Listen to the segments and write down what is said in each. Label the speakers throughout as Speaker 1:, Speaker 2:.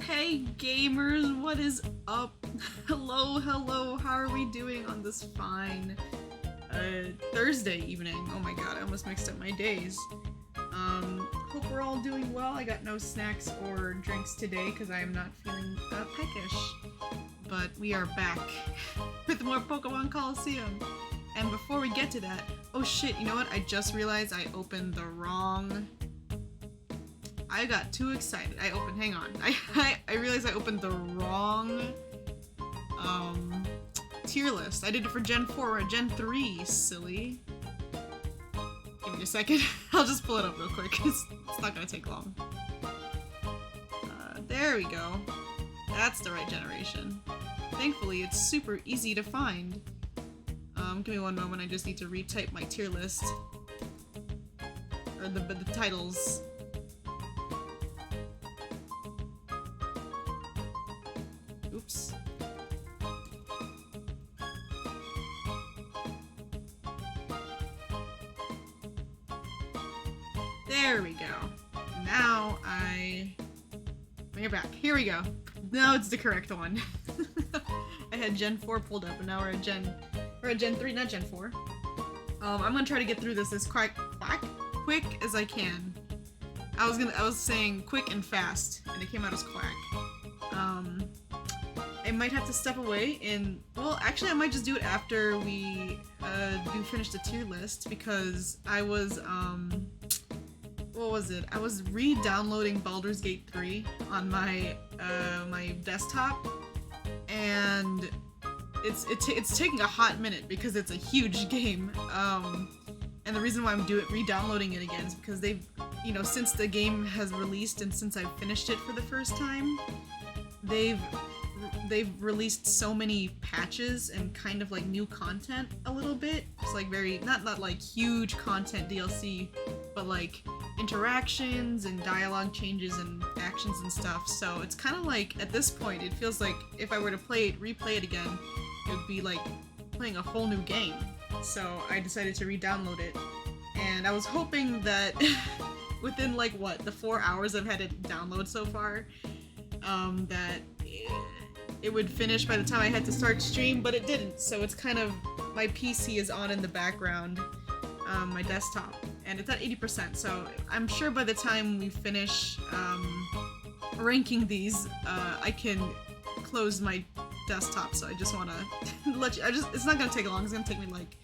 Speaker 1: Hey gamers, what is up? Hello, how are we doing on this fine Thursday evening? Oh my god, I almost mixed up my days. Hope we're all doing well. I got no snacks or drinks today because I am not feeling peckish. But we are back with more Pokemon Colosseum. And before we get to that, oh shit, you know what? I just realized I opened the wrong... I got too excited. Hang on. I realized I opened the wrong tier list. I did it for Gen 4 or Gen 3, silly. Give me a second. I'll just pull it up real quick. It's not gonna take long. There we go. That's the right generation. Thankfully, it's super easy to find. Give me one moment. I just need to retype my tier list. Or the titles. Oops. There we go. Now we're back. Here we go. Now it's the correct one. I had Gen 4 pulled up and now we're at Gen 3, not Gen 4. I'm gonna try to get through this as quick as I can. I was saying quick and fast, and it came out as quack. I might have to step away well, actually I might just do it after we do finish the tier list, because I was, what was it? I was re-downloading Baldur's Gate 3 on my, my desktop, and it's taking a hot minute because it's a huge game, and the reason why I'm re-downloading it again is because they've, you know, since the game has released and since I finished it for the first time, they've released so many patches and kind of like new content a little bit. It's like very, not like huge content DLC, but like interactions and dialogue changes and actions and stuff. So it's kind of like, at this point, it feels like if I were to replay it again, it would be like playing a whole new game. So I decided to re-download it. And I was hoping that within like, what, the 4 hours I've had it download so far, that it would finish by the time I had to start stream, but it didn't. So it's kind of, my PC is on in the background, my desktop, and it's at 80%. So I'm sure by the time we finish ranking these, I can close my desktop. So I just want to let you. It's not gonna take long. It's gonna take me like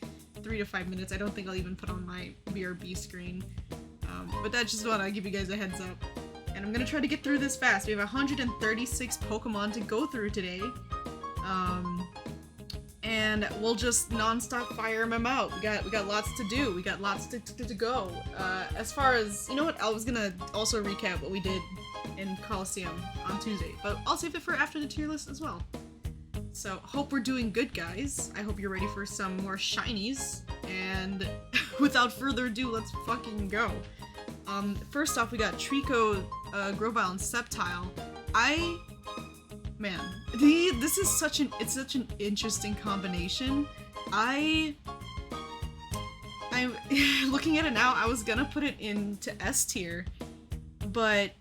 Speaker 1: 3 to 5 minutes. I don't think I'll even put on my BRB screen. But that's just want to give you guys a heads up. And I'm gonna try to get through this fast. We have 136 Pokemon to go through today. And we'll just non-stop fire them out. We got lots to do. We got lots to go. As far as, you know what, I was gonna also recap what we did in Colosseum on Tuesday, but I'll save it for after the tier list as well. So, hope we're doing good, guys. I hope you're ready for some more shinies. And without further ado, let's fucking go. First off, we got Trico, Grovyle, and Sceptile. Man, this is such an interesting combination. I'm looking at it now, I was gonna put it into S tier, but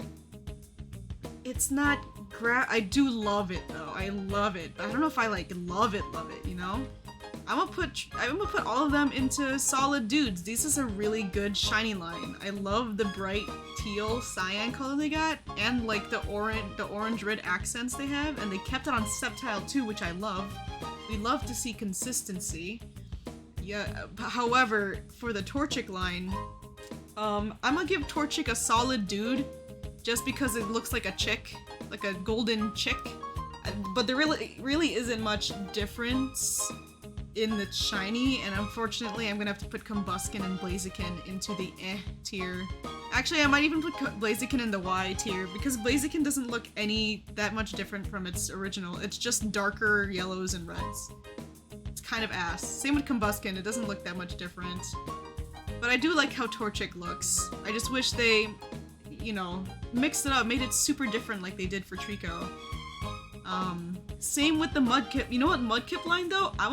Speaker 1: it's not I do love it though. I love it. I don't know if I like love it, you know? I'm gonna put all of them into solid dudes. This is a really good shiny line. I love the bright teal cyan color they got, and like the orange red accents they have, and they kept it on Sceptile too, which I love. We love to see consistency. Yeah. However, for the Torchic line, I'm gonna give Torchic a solid dude, just because it looks like a chick, like a golden chick. But there really isn't much difference in the shiny, and unfortunately I'm gonna have to put Combuskin and Blaziken into the tier. Actually, I might even put Blaziken in the Y tier, because Blaziken doesn't look that much different from its original. It's just darker yellows and reds. It's kind of ass. Same with Combuskin, it doesn't look that much different. But I do like how Torchic looks. I just wish they, you know, mixed it up, made it super different like they did for Trico. Same with the Mudkip. You know what Mudkip line though? I'm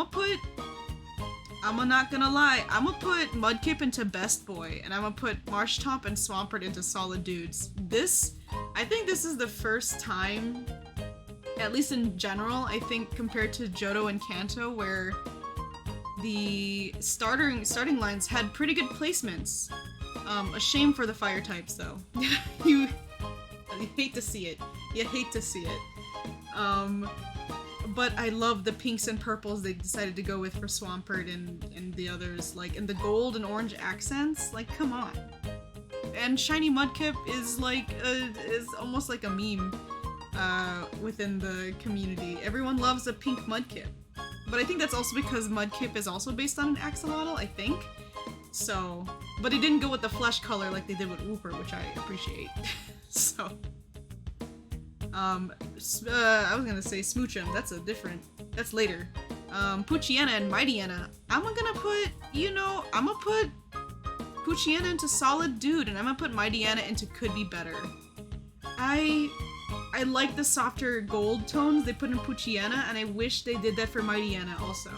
Speaker 1: I'm not gonna lie, I'm gonna put Mudkip into Best Boy, and I'm gonna put Marshtomp and Swampert into Solid Dudes. I think this is the first time, at least in general, I think compared to Johto and Kanto, where the starting lines had pretty good placements. A shame for the fire types, though. you hate to see it. You hate to see it. But I love the pinks and purples they decided to go with for Swampert and the others, like, and the gold and orange accents, like, come on. And Shiny Mudkip is like, is almost like a meme, within the community. Everyone loves a pink Mudkip. But I think that's also because Mudkip is also based on an axolotl, I think. So, but it didn't go with the flesh color like they did with Wooper, which I appreciate. So, I was gonna say Smoochum, that's later. Poochyena and Mightyena, I'm gonna put Poochyena into Solid Dude, and I'm gonna put Mightyena into Could Be Better. I like the softer gold tones they put in Poochyena, and I wish they did that for Mightyena also.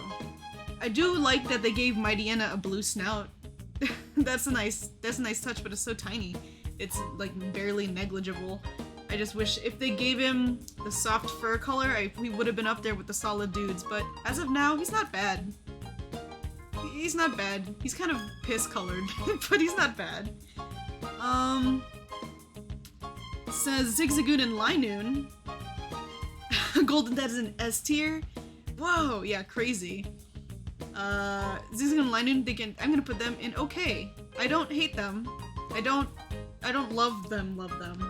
Speaker 1: I do like that they gave Mightyena a blue snout. That's a nice touch, but it's so tiny. It's like barely negligible. I just wish if they gave him the soft fur color, he would have been up there with the Solid Dudes, but as of now, he's not bad. He's not bad. He's kind of piss-colored, but he's not bad. It says Zigzagoon and Linoon. Golden Dad is an S tier? Whoa, yeah, crazy. Zigzagoon and Linoon, I'm gonna put them in okay. I don't hate them. I don't love them,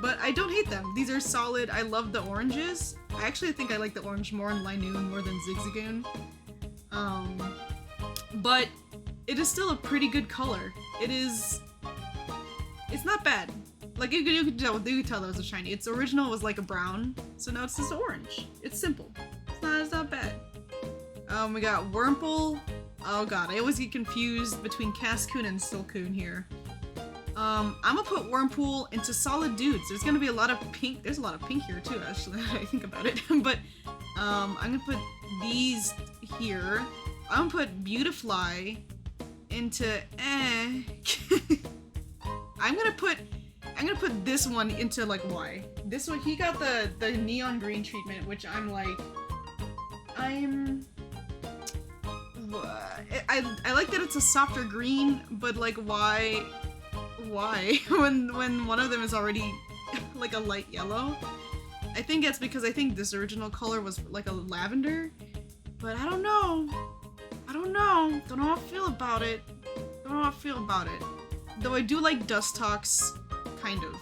Speaker 1: but I don't hate them. These are solid. I love the oranges. I actually think I like the orange more in Linoon more than Zigzagoon. But it is still a pretty good color. It's not bad. Like, you could tell that was a shiny. Its original was like a brown, so now it's just orange. It's simple. It's not bad. We got Wurmple. Oh god, I always get confused between Cascoon and Silcoon here. I'm gonna put Wurmple into Solid Dudes. There's gonna be a lot of pink. There's a lot of pink here too, actually, now that I think about it. But I'm gonna put these here. I'm gonna put Beautifly into I'm gonna put this one into like Y. This one, he got the neon green treatment, which I'm like, I like that it's a softer green, but like why when one of them is already like a light yellow? I think it's because I think this original color was like a lavender, but I don't know how I feel about it. Though I do like Dustox, kind of.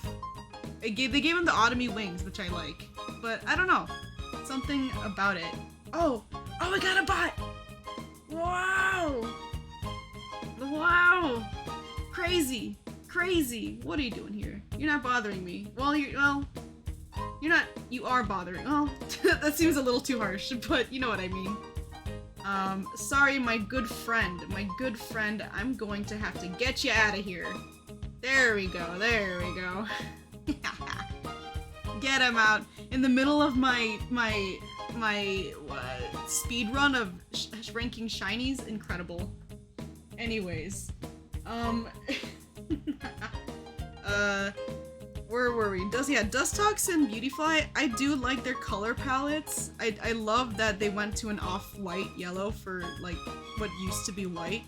Speaker 1: They gave him the Automy wings, which I like, but I don't know, something about it. Oh, I got a bot! Wow! Crazy! What are you doing here? You're not bothering me. You're not. You are bothering. Well, that seems a little too harsh, but you know what I mean. Sorry, my good friend, I'm going to have to get you out of here. There we go. Get him out. In the middle of my speed run of ranking shinies, incredible. Anyways, where were we? Dustox and Beautifly, I do like their color palettes. I love that they went to an off-white yellow for like what used to be white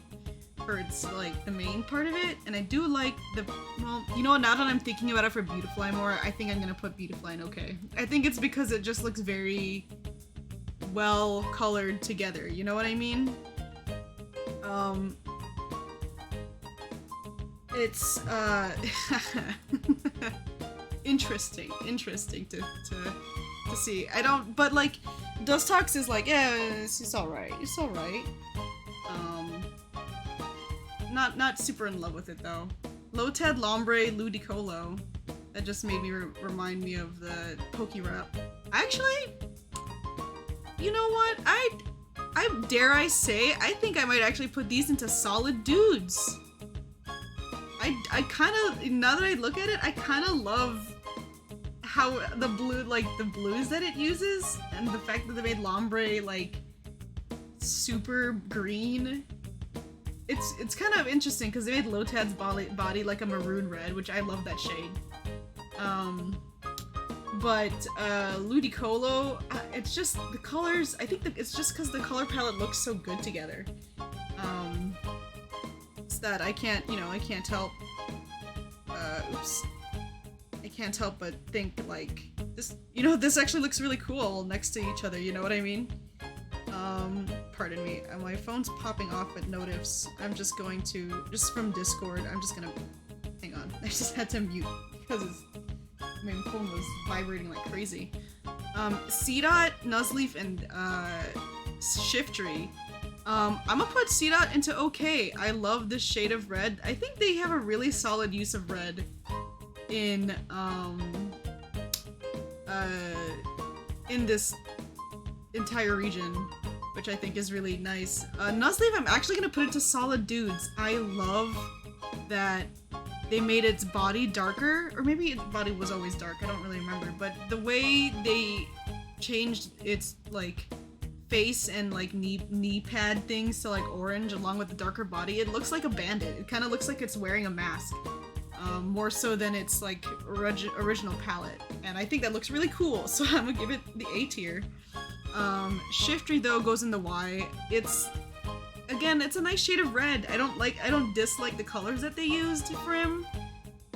Speaker 1: for its like the main part of it, and I do like you know what, now that I'm thinking about it for Beautifly more, I think I'm gonna put Beautifly in okay. I think it's because it just looks very well colored together, you know what I mean? It's interesting to see. But like Dustox is like, yeah, it's alright. Not super in love with it though. Lotad, Lombre, Ludicolo. That just made me remind me of the Pokerap. Actually, you know what? I dare I say, I think I might actually put these into Solid Dudes. I kind of, now that I look at it, I kind of love how the blues that it uses, and the fact that they made Lombre like super green. it's kind of interesting because they made Lotad's body like a maroon red, which I love that shade. But Ludicolo, it's just the colors. I think it's just because the color palette looks so good together. It's that I can't help. Oops. I can't help but think like this. This actually looks really cool next to each other. You know what I mean? Pardon me. My phone's popping off at notifs. I'm just going to from Discord. I'm just gonna hang on. I just had to mute because my phone was vibrating like crazy. C-Dot, Nuzleaf, and Shiftry. I'm gonna put C-Dot into okay. I love this shade of red. I think they have a really solid use of red in this entire region, which I think is really nice. Nuzleaf, I'm actually gonna put it to solid dudes. I love that they made its body darker, or maybe its body was always dark, I don't really remember, but the way they changed its like face and like knee pad things to like orange along with the darker body, it looks like a bandit. It kind of looks like it's wearing a mask, more so than its like original palette, and I think that looks really cool, so I'm gonna give it the A tier. Shiftry though goes in the Y. It's a nice shade of red. I don't dislike the colors that they used for him,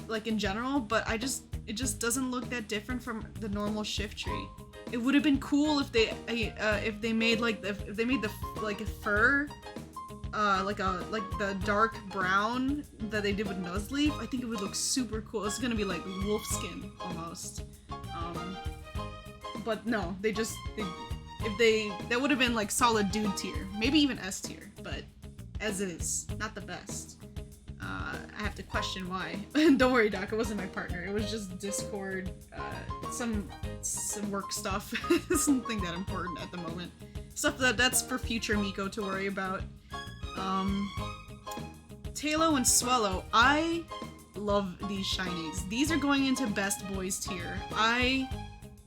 Speaker 1: like in general, but it just doesn't look that different from the normal Shiftry. It would have been cool if they made the fur, like the dark brown that they did with Nuzleaf. I think it would look super cool. It's gonna be like wolf skin almost. But no, that would have been like solid dude tier, maybe even S tier, but as is, not the best. I have to question why. Don't worry, Doc, it wasn't my partner. It was just Discord, some work stuff. Something that important at the moment. Stuff that's for future Miko to worry about. Talo and Swellow, I love these shinies. These are going into best boys tier. I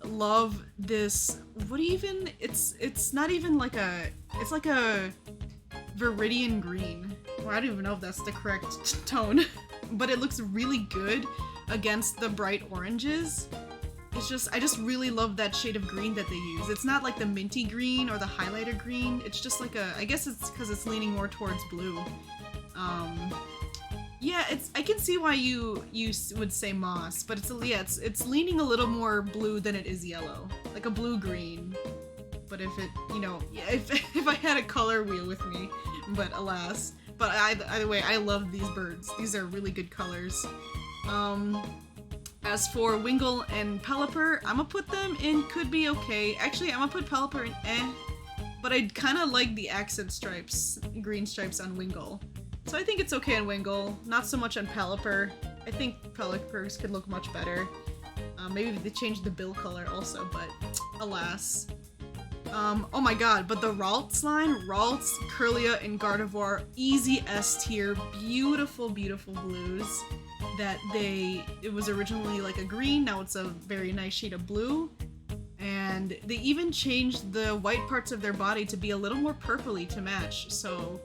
Speaker 1: love this. It's not even like it's like a Viridian green. Well, I don't even know if that's the correct tone, but it looks really good against the bright oranges. I just really love that shade of green that they use. It's not like the minty green or the highlighter green. It's just like I guess it's because it's leaning more towards blue. Yeah, I can see why you would say moss, but it's leaning a little more blue than it is yellow, like a blue-green. But if if I had a color wheel with me, but alas. But either way, I love these birds. These are really good colors. As for Wingull and Pelipper, I'm gonna put them in could be okay. Actually, I'm gonna put Pelipper in eh, but I kind of like the accent stripes, green stripes on Wingull. So I think it's okay on Wingull, not so much on Pelipper. I think Pelippers could look much better. Maybe they changed the bill color also, but alas. Oh my god, but the Ralts line, Ralts, Curlia, and Gardevoir, easy S tier, beautiful, beautiful blues. It was originally like a green, now it's a very nice shade of blue. And they even changed the white parts of their body to be a little more purpley to match, so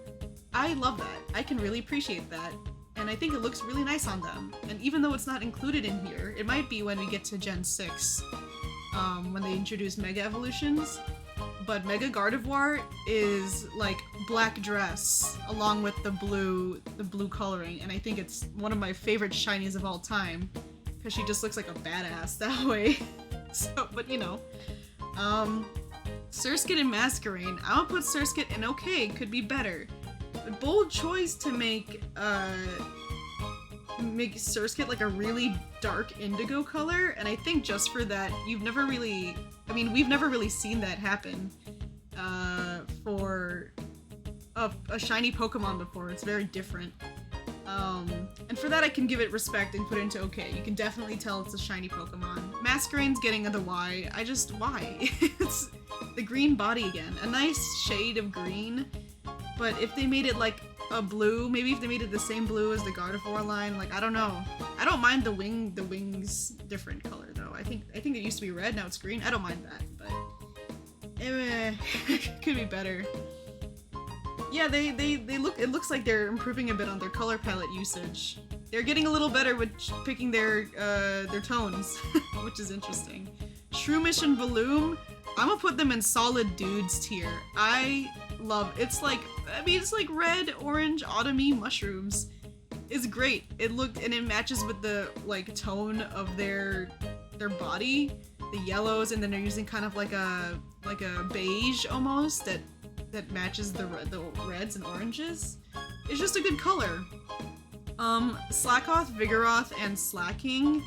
Speaker 1: I love that. I can really appreciate that. And I think it looks really nice on them. And even though it's not included in here, it might be when we get to Gen 6, when they introduce Mega Evolutions. But Mega Gardevoir is like black dress along with the blue coloring, and I think it's one of my favorite shinies of all time because she just looks like a badass that way. So, but Surskit and Masquerain, I'm gonna put Surskit in okay, could be better. But bold choice to make Surskit like a really dark indigo color, and I think just for that, we've never really seen that happen for a shiny Pokemon before. It's very different. And for that I can give it respect and put it into okay. You can definitely tell it's a shiny Pokemon. Masquerain's getting the Y. Why? It's the green body again. A nice shade of green, but if they made it like a blue, maybe if they made it the same blue as the Gardevoir line, like I don't know. I don't mind the wings different color though. I think it used to be red, now it's green. I don't mind that, but could be better. Yeah, they look. It looks like they're improving a bit on their color palette usage. They're getting a little better with picking their tones, which is interesting. Shroomish and Bloom, I'm gonna put them in solid dudes tier. I love. It's like, I mean, it's like red, orange, autumny mushrooms. It's great. It looked, and it matches with the like tone of their body, the yellows, and then they're using kind of like a beige almost that matches the reds and oranges. It's just a good color. Slackoth, Vigoroth, and Slacking.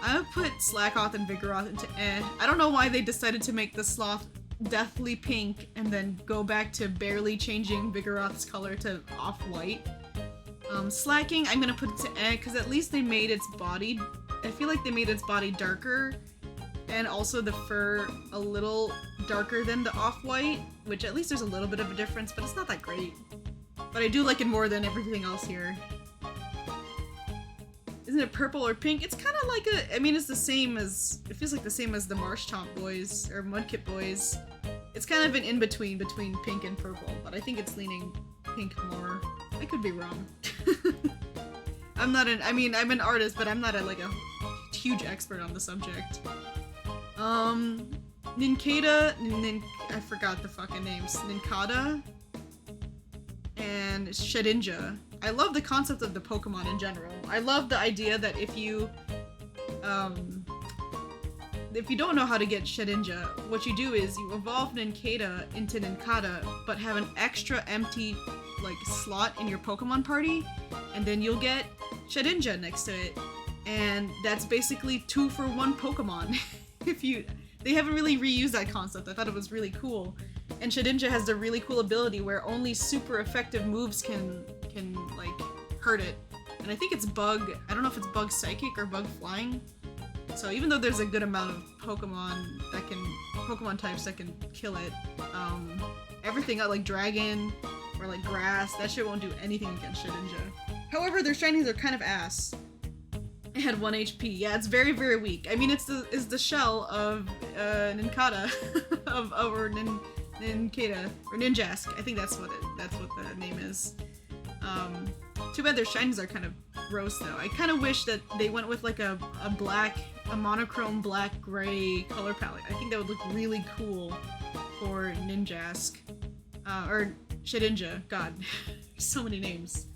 Speaker 1: I would put Slackoth and Vigoroth into eh. I don't know why they decided to make the sloth deathly pink and then go back to barely changing Vigoroth's color to off-white. Slacking, I'm gonna put it to eh, because at least they made its body, I feel like they made its body darker, and also the fur a little darker than the off-white, which at least there's a little bit of a difference, but it's not that great. But I do like it more than everything else here. Isn't it purple or pink? It's kind of like a, I mean, it's the same as, it feels like the same as the Marshtomp boys, or Mudkip boys. It's kind of an in-between between pink and purple, but I think it's leaning pink more. I could be wrong. I'm not an, I mean, I'm an artist, but I'm not like a huge expert on the subject. Nincada, I forgot the fucking names. Nincada and Shedinja. I love the concept of the Pokemon in general. I love the idea that if you don't know how to get Shedinja, what you do is you evolve Nincada into Nincada, but have an extra empty like slot in your Pokemon party, and then you'll get Shedinja next to it, and that's basically 2 for 1 Pokemon. They haven't really reused that concept. I thought it was really cool, and Shedinja has the really cool ability where only super effective moves can like hurt it, and I think it's Bug. I don't know if it's Bug Psychic or Bug Flying. So even though there's a good amount of Pokemon types that can kill it, everything like Dragon or like Grass, that shit won't do anything against Shedinja. However, their shinies are kind of ass. It had 1 HP. Yeah, it's very, very weak. I mean, it's the shell of Nincada, or Nincada or Ninjask. I think that's what the name is. Too bad their shinies are kind of gross though. I kind of wish that they went with like a monochrome black gray color palette. I think that would look really cool for Ninjask. Or Shedinja. God, so many names.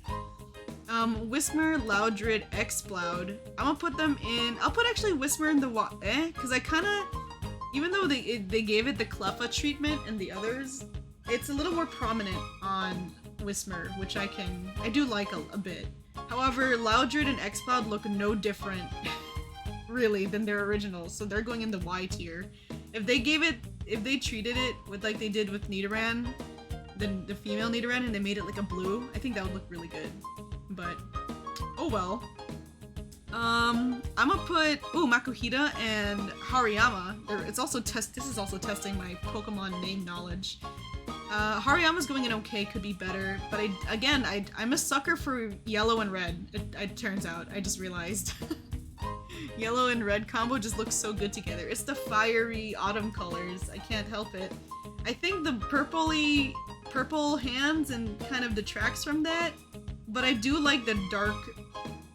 Speaker 1: Whismur, Loudred, Exploud. I'm gonna put them in. I'll put actually Whismur in the because I kind of, even though they gave it the Cleffa treatment and the others, it's a little more prominent on Whismur, which I do like a bit. However, Loudred and Exploud look no different, really, than their originals, so they're going in the Y tier. If they treated it with like they did with Nidoran, the female Nidoran, and they made it like a blue, I think that would look really good. But oh well. I'm gonna put Makuhita and Hariyama. This is also testing my Pokemon name knowledge. Hariyama's going in okay, could be better, but I'm a sucker for yellow and red. It turns out, I just realized. Yellow and red combo just looks so good together. It's the fiery autumn colors. I can't help it. I think the purple hands and kind of detracts from that, but I do like the dark,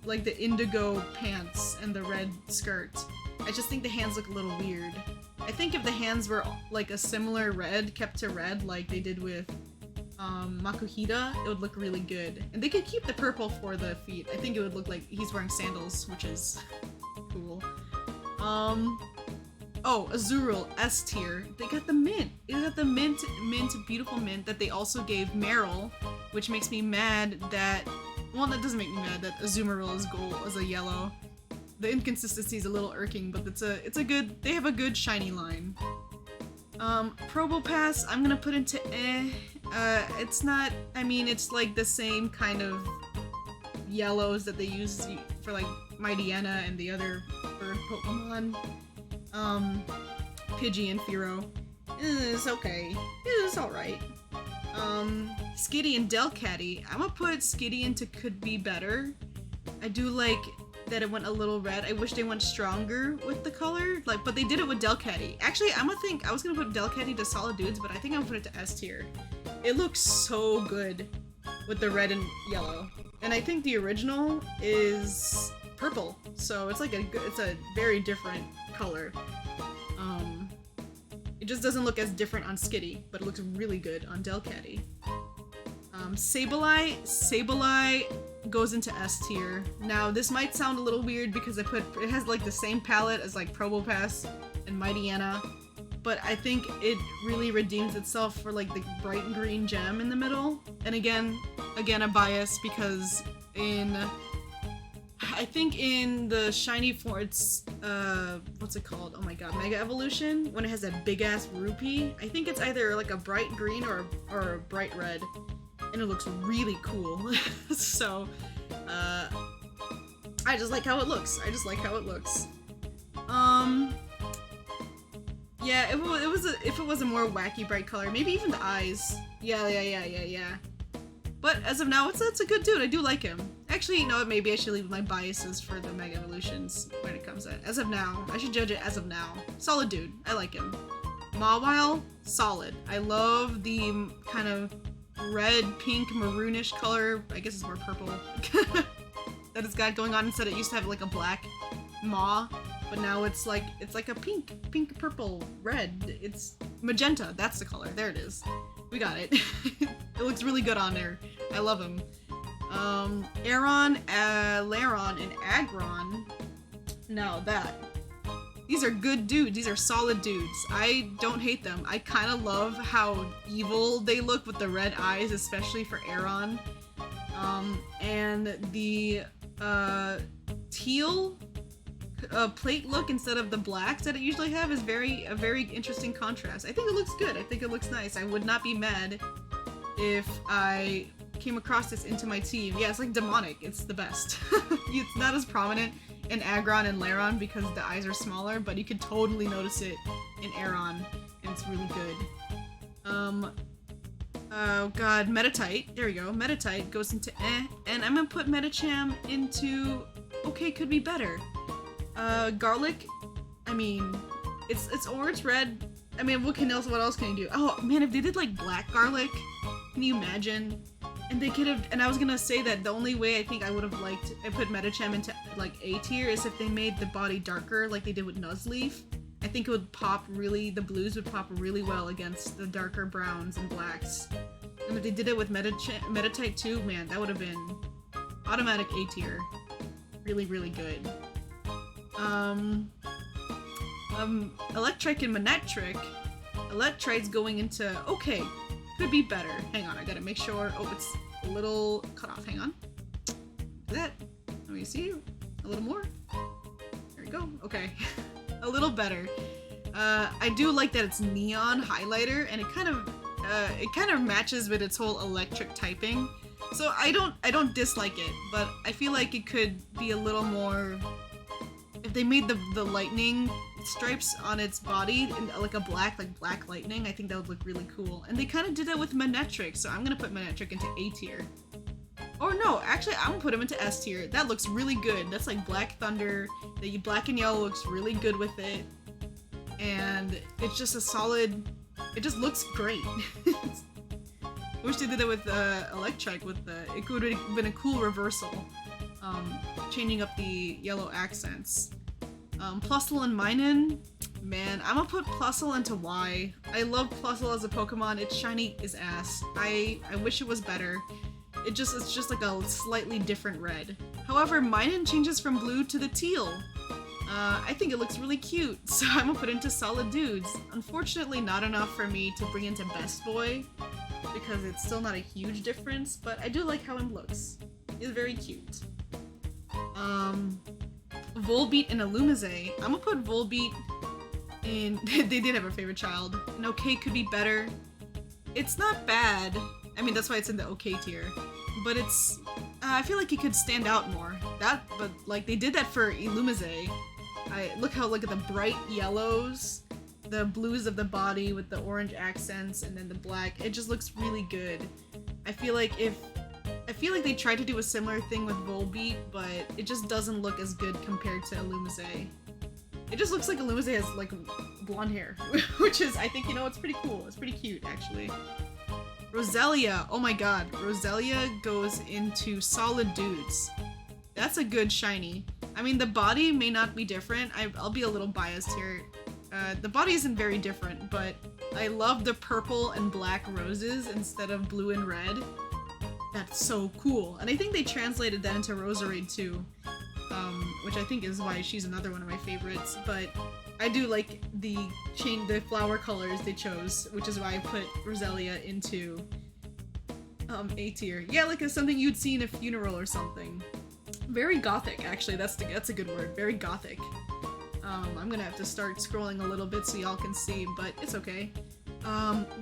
Speaker 1: like the indigo pants and the red skirt. I just think the hands look a little weird. I think if the hands were like a similar red, kept to red like they did with Makuhita, it would look really good. And they could keep the purple for the feet. I think it would look like he's wearing sandals, which is cool. Azurill, S tier. They got the mint. It got the mint, beautiful mint that they also gave Meryl, which makes me mad that, well, that doesn't make me mad that Azumarill is gold, as a yellow. The inconsistency is a little irking, but it's a good, they have a good shiny line. Probopass, I'm gonna put into eh. It's not, I mean, it's like the same kind of yellows that they use for like Mightyena and the other bird Pokemon. Pidgey and Fearow. It's okay. It's alright. Skitty and Delcatty. I'm gonna put Skitty into could be better. I do like that it went a little red. I wish they went stronger with the color, but they did it with Delcatty. Actually, I was gonna put Delcatty to solid dudes, but I think I'm gonna put it to S tier. it looks so good with the red and yellow. And I think the original is purple, so it's like it's a very different color. It just doesn't look as different on Skitty, but it looks really good on Delcatty. Sableye goes into S tier. Now this might sound a little weird because it has like the same palette as like Probopass and Mightyena, but I think it really redeems itself for like the bright green gem in the middle. And again a bias because I think in the shiny form, it's, what's it called? Oh my god, Mega Evolution, when it has that big ass rupee, I think it's either like a bright green or a bright red, and it looks really cool. So, I just like how it looks. Yeah, if it was a more wacky bright color, maybe even the eyes. Yeah. But as of now, it's a good dude. I do like him. Actually, you know what? Maybe I should leave my biases for the Mega Evolutions when it comes to. As of now, I should judge it as of now. Solid dude. I like him. Mawile, solid. I love the kind of red, pink, maroonish color. I guess it's more purple. That it's got going on. Instead, it used to have like a black maw, but now it's like a pink, purple, red. It's magenta. That's the color. There it is. We got it. It looks really good on there. I love him. Aron, Lairon, and Aggron. Now these are good dudes. These are solid dudes. I don't hate them. I kind of love how evil they look with the red eyes, especially for Aron. And the teal plate look instead of the blacks that it usually have is a very interesting contrast. I think it looks good. I think it looks nice. I would not be mad if I came across this into my team. Yeah, it's like demonic. It's the best. It's not as prominent in Aggron and Lairon because the eyes are smaller, but you could totally notice it in Aron, and it's really good. Oh god, Metatite. There we go. Metatite goes into and I'm gonna put Metacham into okay, could be better. Garlic, I mean, it's orange red. I mean, what else can you do? Oh man, if they did like black garlic, can you imagine? And they could have, and I was gonna say that the only way I think I would have liked, I put Metacham into like A tier is if they made the body darker like they did with Nuzleaf. I think it would pop really, the blues would pop really well against the darker browns and blacks. And if they did it with Metatite too, man, that would have been automatic A tier. Really, really good. Electric and Manectric. Electrite's going into, okay, could be better. Hang on, I gotta make sure. Oh, it's a little cut off. Hang on. That. Let me see. A little more. There we go. Okay. A little better. I do like that it's neon highlighter, and it kind of matches with its whole electric typing. So I don't dislike it, but I feel like it could be a little more. If they made the lightning stripes on its body in like a black lightning, I think that would look really cool. And they kind of did that with Manectric, so I'm gonna put Manectric into A tier. Or no, actually I'm gonna put him into S tier. That looks really good. That's like Black Thunder. The black and yellow looks really good with it. And it's just a solid, it just looks great. I wish they did it with Electric, it could have been a cool reversal. Changing up the yellow accents. Plusle and Minun, man, I'm gonna put Plusle into Y. I love Plusle as a Pokemon. Its shiny is ass. I wish it was better. It's just like a slightly different red. However, Minun changes from blue to the teal. I think it looks really cute, so I'm gonna put it into solid dudes. Unfortunately, not enough for me to bring into Best Boy, because it's still not a huge difference, but I do like how it looks. It's very cute. Volbeat and Illumise. I'm gonna put Volbeat in. They did have a favorite child. And okay could be better. It's not bad. I mean, that's why it's in the okay tier. But it's. I feel like it could stand out more. But like they did that for Illumise. Look at the bright yellows, the blues of the body with the orange accents, and then the black. It just looks really good. I feel like they tried to do a similar thing with Volbeat, but it just doesn't look as good compared to Illumise. It just looks like Illumise has like blonde hair, which is, I think, it's pretty cool. It's pretty cute, actually. Roselia, oh my god, Roselia goes into Solid Dudes. That's a good shiny. I mean, the body may not be different. I'll be a little biased here. The body isn't very different, but I love the purple and black roses instead of blue and red. That's so cool. And I think they translated that into Roserade too, which I think is why she's another one of my favorites. But I do like the flower colors they chose, which is why I put Roselia into A tier. Yeah, like something you'd see in a funeral or something. Very gothic, actually. That's a good word. Very gothic. I'm gonna have to start scrolling a little bit so y'all can see, but it's okay.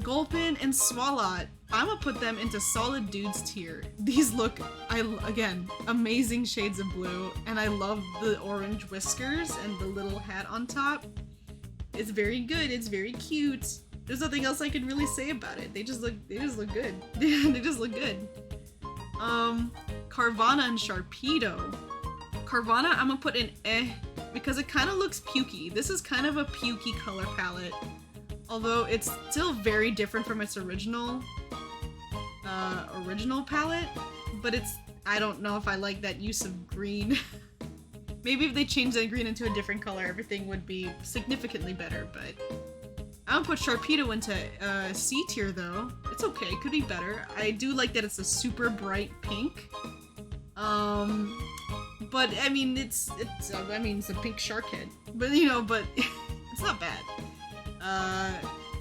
Speaker 1: Gulpin and Swalot. I'm gonna put them into Solid Dudes tier. These look, again, amazing shades of blue, and I love the orange whiskers and the little hat on top. It's very good. It's very cute. There's nothing else I can really say about it. They just look good. They just look good. Carvana and Sharpedo. Carvana, I'm gonna put in because it kind of looks pukey. This is kind of a pukey color palette, although it's still very different from its original palette. But I don't know if I like that use of green. Maybe if they changed that green into a different color, everything would be significantly better. But I'm gonna put Sharpedo into C tier though. It's okay, could be better. I do like that it's a super bright pink. But I mean, it's a pink shark head. But but it's not bad.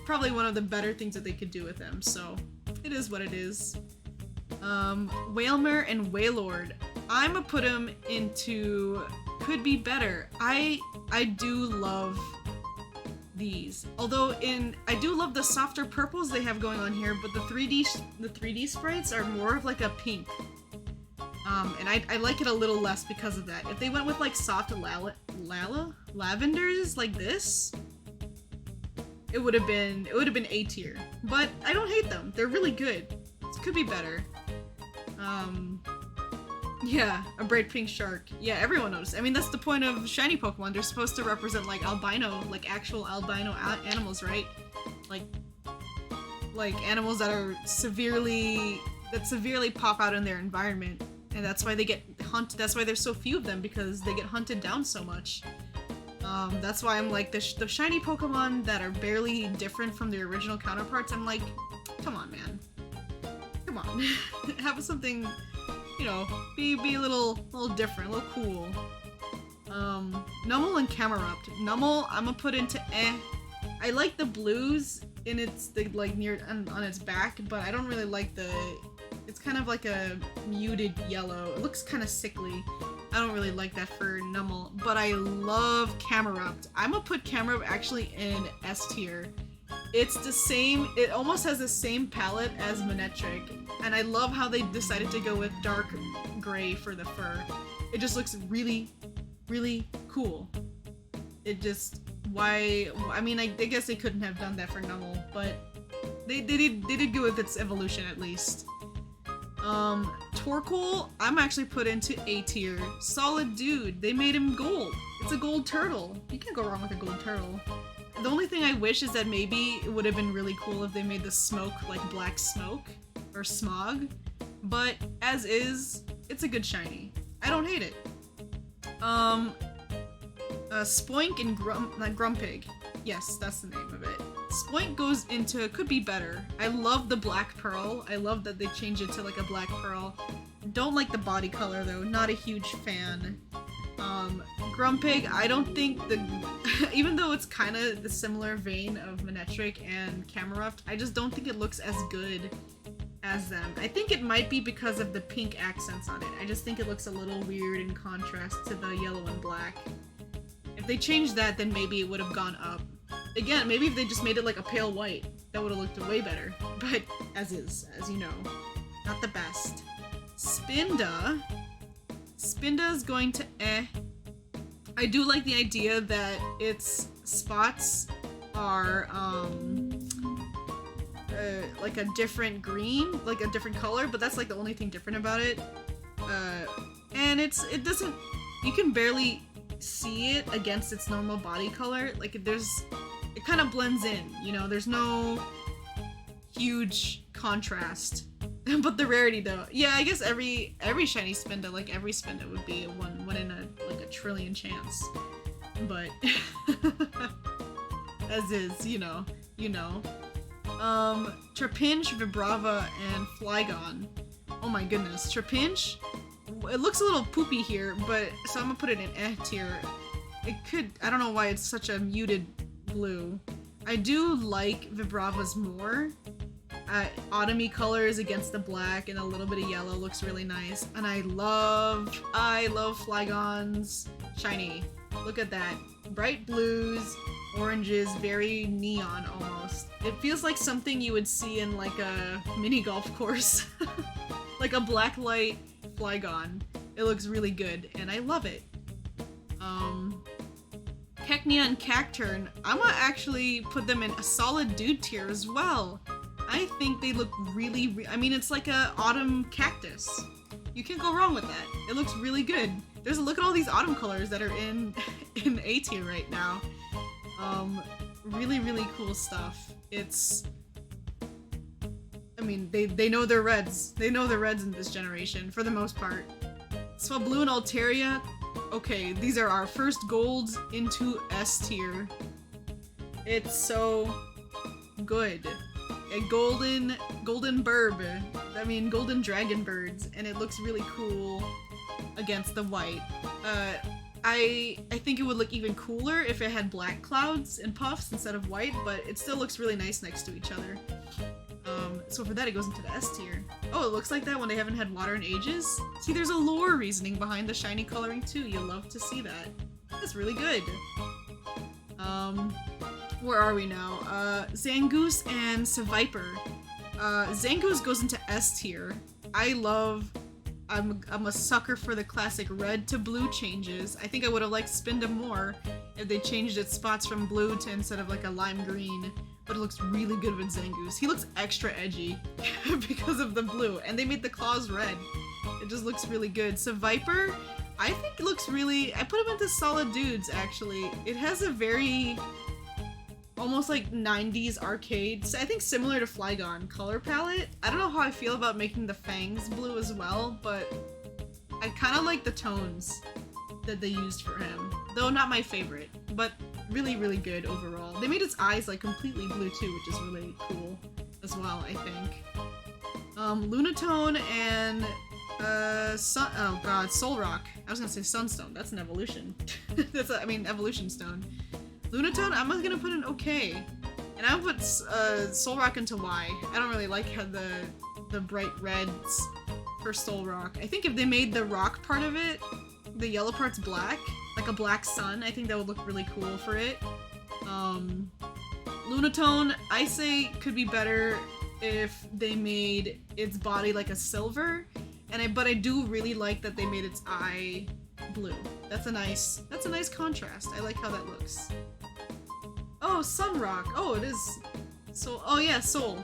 Speaker 1: Probably one of the better things that they could do with them. So it is what it is. Whalmer and Wailord. I'm gonna put them into could be better. I do love these. Although I do love the softer purples they have going on here, but the 3D sprites are more of like a pink. And I like it a little less because of that. If they went with like soft lavenders like this, it would have been A tier. But I don't hate them. They're really good. It could be better. Yeah, a bright pink shark. Yeah, everyone knows. I mean, that's the point of shiny Pokemon. They're supposed to represent like albino, like actual albino animals, right? Like animals that are severely pop out in their environment. And that's why they get hunted. That's why there's so few of them, because they get hunted down so much. That's why I'm like the shiny Pokemon that are barely different from their original counterparts. I'm like, come on, man, come on, have something, be a little different, a little cool. Numel and Camerupt. Numel, I'm gonna put into I like the blues in on its back, but I don't really like it's kind of like a muted yellow. It looks kind of sickly. I don't really like that for Numel, but I love Camerupt. I'm gonna put Camerupt actually in S tier. It's the same, it almost has the same palette as Manectric, and I love how they decided to go with dark gray for the fur. It just looks really, really cool. It just, I guess they couldn't have done that for Numel, but they did go with its evolution at least. Torkoal, I'm actually put into A tier. Solid Dude, they made him gold. It's a gold turtle. You can't go wrong with a gold turtle. The only thing I wish is that maybe it would have been really cool if they made the smoke like black smoke or smog, but as is, it's a good shiny. I don't hate it. Spoink and Grumpig. Yes, that's the name of it. Spoink goes into could be better. I love the black pearl. I love that they changed it to like a black pearl. Don't like the body color though. Not a huge fan. Grumpig, I don't think even though it's kind of the similar vein of Manectric and Camerupt, I just don't think it looks as good as them. I think it might be because of the pink accents on it. I just think it looks a little weird in contrast to the yellow and black. If they changed that, then maybe it would have gone up. Again, maybe if they just made it like a pale white, that would have looked way better. But as is, as you know, not the best. Spinda is going to I do like the idea that its spots are like a different green, like a different color, but that's like the only thing different about it. And it doesn't, you can barely see it against its normal body color. Like it kind of blends in, there's no huge contrast. But the rarity though, yeah, I guess every shiny Spinda, like every Spinda would be a one in a trillion chance. But as is, you know. Trapinch, Vibrava, and Flygon. Oh my goodness, Trapinch. It looks a little poopy here, but so I'm gonna put it in eh tier. It could, I don't know why it's such a muted blue. I do like Vibrava's more. Autumny colors against the black and a little bit of yellow looks really nice. And I love Flygon's shiny. Look at that. Bright blues, oranges, very neon almost. It feels like something you would see in like a mini golf course. Like a black light Flygon. It looks really good and I love it. Cacnea and Cacturn, I'm gonna actually put them in a solid dude tier as well. I think they look really, I mean, it's like a autumn cactus. You can't go wrong with that. It looks really good. There's a look at all these autumn colors that are in A tier right now. Really, really cool stuff. It's, I mean, they know their reds. They know their reds in this generation, for the most part. Swablu and Altaria, okay, these are our first golds into S tier. It's so good. A golden burb. I mean, golden dragon birds, and it looks really cool against the white. I think it would look even cooler if it had black clouds and puffs instead of white, but it still looks really nice next to each other. So for that, it goes into the S tier. Oh, it looks like that when they haven't had water in ages? See, there's a lore reasoning behind the shiny coloring too. You love to see that. That's really good. Where are we now? Zangoose and Seviper. Zangoose goes into S tier. I'm a sucker for the classic red to blue changes. I think I would have liked Spinda more if they changed its spots from blue to instead of like a lime green. But it looks really good with Zangoose. He looks extra edgy because of the blue, and they made the claws red. It just looks really good. Seviper, I think it looks really, I put him into solid dudes actually. It has a very almost like 90s arcade, I think similar to Flygon color palette. I don't know how I feel about making the fangs blue as well, but I kind of like the tones that they used for him. Though not my favorite, but really, really good overall. They made its eyes like completely blue too, which is really cool as well, I think. Lunatone and Solrock. I was gonna say Sunstone. That's an evolution. Evolution Stone. Lunatone, I'm gonna put an okay. And I'll put Solrock into Y. I don't really like how the bright reds for Solrock. I think if they made the rock part of it, the yellow part's black, like a black sun, I think that would look really cool for it. Lunatone, I say could be better if they made its body like a silver, but I do really like that they made its eye blue. That's a nice contrast. I like how that looks. Oh, Sunrock. Oh, it is. So, oh yeah, solar.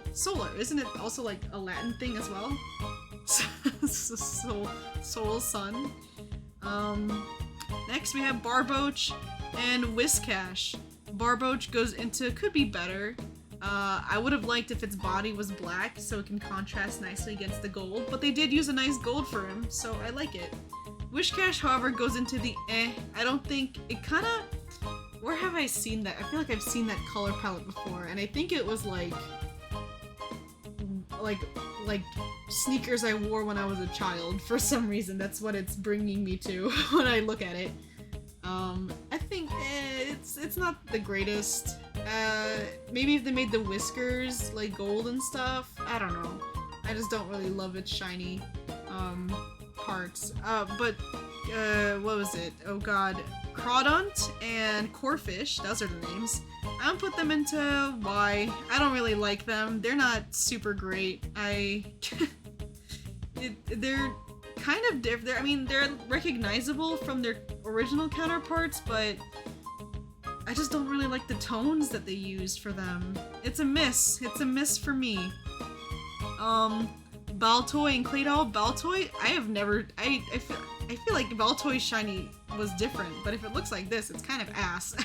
Speaker 1: Isn't it also like a Latin thing as well? Soul, sun. Next we have Barboach and Whiscash. Barboach goes into could be better. I would have liked if its body was black so it can contrast nicely against the gold, but they did use a nice gold for him, so I like it. Whiscash, however, goes into the eh. I don't think it kind of. Where have I seen that? I feel like I've seen that color palette before, and I think it was like sneakers I wore when I was a child. For some reason, that's what it's bringing me to when I look at it. I think it's not the greatest. Maybe if they made the whiskers like gold and stuff, I don't know. I just don't really love its shiny parts. But what was it? Oh god. Crawdont and Corfish, those are the names. I don't put them into Y. I don't really like them. They're not super great. They're kind of different. I mean, they're recognizable from their original counterparts, but I just don't really like the tones that they used for them. It's a miss. It's a miss for me. Baltoy and Claydol. Baltoy, I feel like Baltoy's shiny was different, but if it looks like this, it's kind of ass.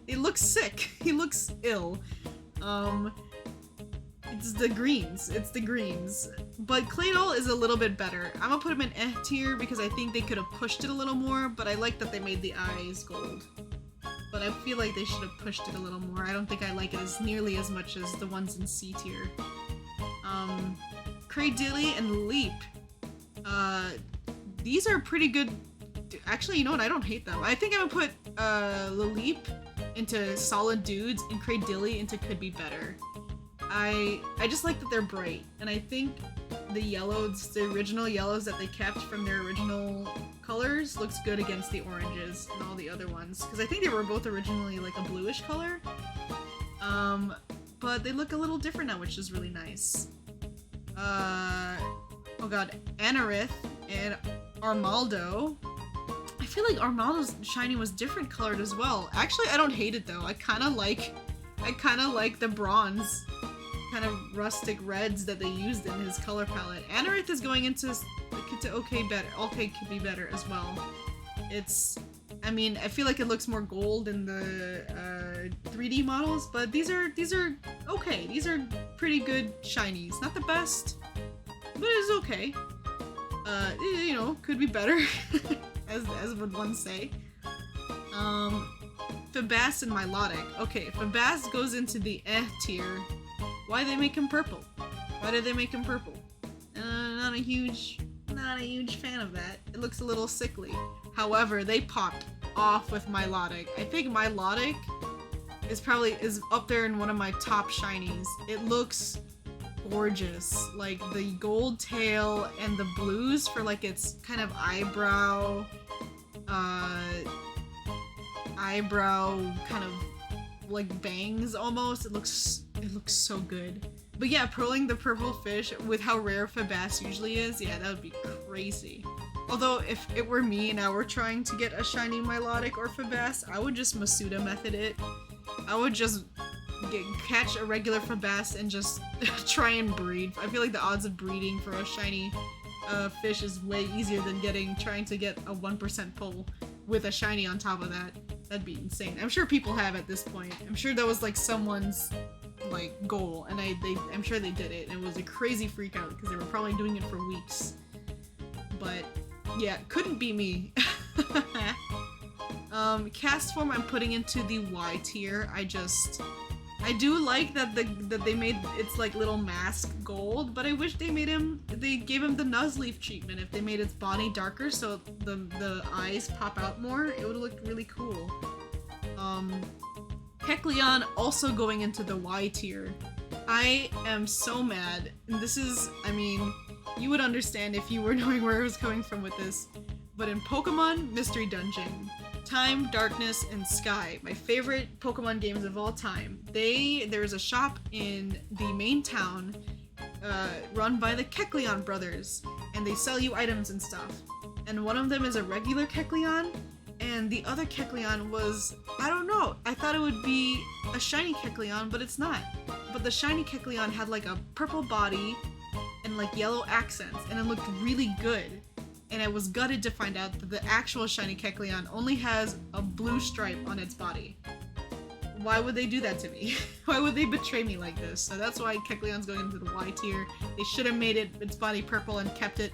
Speaker 1: It looks sick. He looks ill. It's the greens. It's the greens. But Claydol is a little bit better. I'm gonna put him in eh tier because I think they could have pushed it a little more, but I like that they made the eyes gold. But I feel like they should have pushed it a little more. I don't think I like it as nearly as much as the ones in C tier. Cradilly and Leap. These are pretty good. Actually, you know what? I don't hate them. I think I'm gonna put Leap into solid dudes and Cradilly into could be better. I just like that they're bright, and I think the yellows, the original yellows that they kept from their original colors, looks good against the oranges and all the other ones, because I think they were both originally like a bluish color. But they look a little different now, which is really nice. Oh god, Anorith and Armaldo. I feel like Armaldo's shiny was different colored as well. Actually, I don't hate it though. I kind of like the bronze, kind of rustic reds that they used in his color palette. Anorith is going into okay better. Okay, could be better as well. I mean, I feel like it looks more gold in the 3D models, but these are okay. These are pretty good shinies. Not the best, but it's okay. You know, could be better, as would one say. Feebas and Milotic. Okay, Feebas goes into the eh tier. Why they make him purple? Why did they make him purple? Not a huge fan of that. It looks a little sickly. However, they popped off with Milotic. I think Milotic is up there in one of my top shinies. It looks gorgeous. Like the gold tail and the blues for like its kind of eyebrow kind of like bangs almost. It looks so good. But yeah, pulling the purple fish with how rare Feebas usually is, yeah, that would be crazy. Although if it were me and I were trying to get a shiny Milotic or Feebas, I would just Masuda method it. I would just catch a regular Feebas and just try and breed. I feel like the odds of breeding for a shiny fish is way easier than trying to get a 1% pull with a shiny on top of that. That'd be insane. I'm sure people have at this point. I'm sure that was like someone's like goal, and I'm sure they did it, and it was a crazy freak out because they were probably doing it for weeks. But yeah, couldn't be me. Cast form I'm putting into the Y tier. I do like that they made its like little mask gold, but I wish they gave him the Nuzleaf treatment. If they made its body darker so the eyes pop out more, it would look really cool. Kecleon also going into the Y tier. I am so mad, and this is, I mean, you would understand if you were knowing where I was coming from with this, but in Pokemon Mystery Dungeon, Time, Darkness, and Sky, my favorite Pokemon games of all time, there's a shop in the main town run by the Kecleon brothers, and they sell you items and stuff. And one of them is a regular Kecleon, and the other Kecleon was, I don't know, I thought it would be a shiny Kecleon, but it's not. But the shiny Kecleon had like a purple body and like yellow accents, and it looked really good. And I was gutted to find out that the actual shiny Kecleon only has a blue stripe on its body. Why would they do that to me? Why would they betray me like this? So that's why Kecleon's going into the Y tier. They should have made its body purple and kept it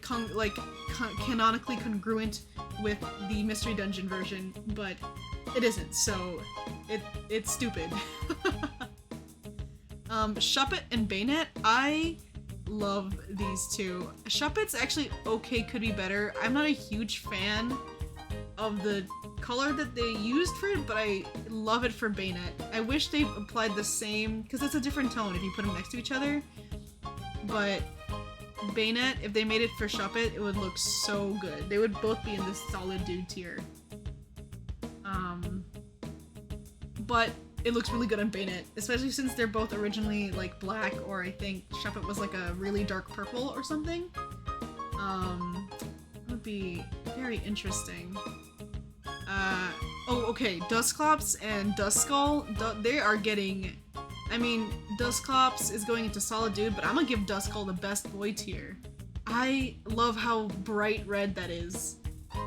Speaker 1: canonically congruent with the Mystery Dungeon version, but it isn't, so it's stupid. Shuppet and Bayonet, I love these two. Shuppet's actually okay, could be better. I'm not a huge fan of the color that they used for it, but I love it for Bayonet. I wish they applied the same, because it's a different tone if you put them next to each other, but Bayonet, if they made it for Shuppet, it would look so good. They would both be in this solid dude tier. But it looks really good on Bayonet, especially since they're both originally like black, or I think Shuppet was like a really dark purple or something. It would be very interesting. Oh, okay, Dusclops and Duskull, they are getting, I mean, Dusclops is going into solid dude, but I'm gonna give Duskull the best boy tier. I love how bright red that is,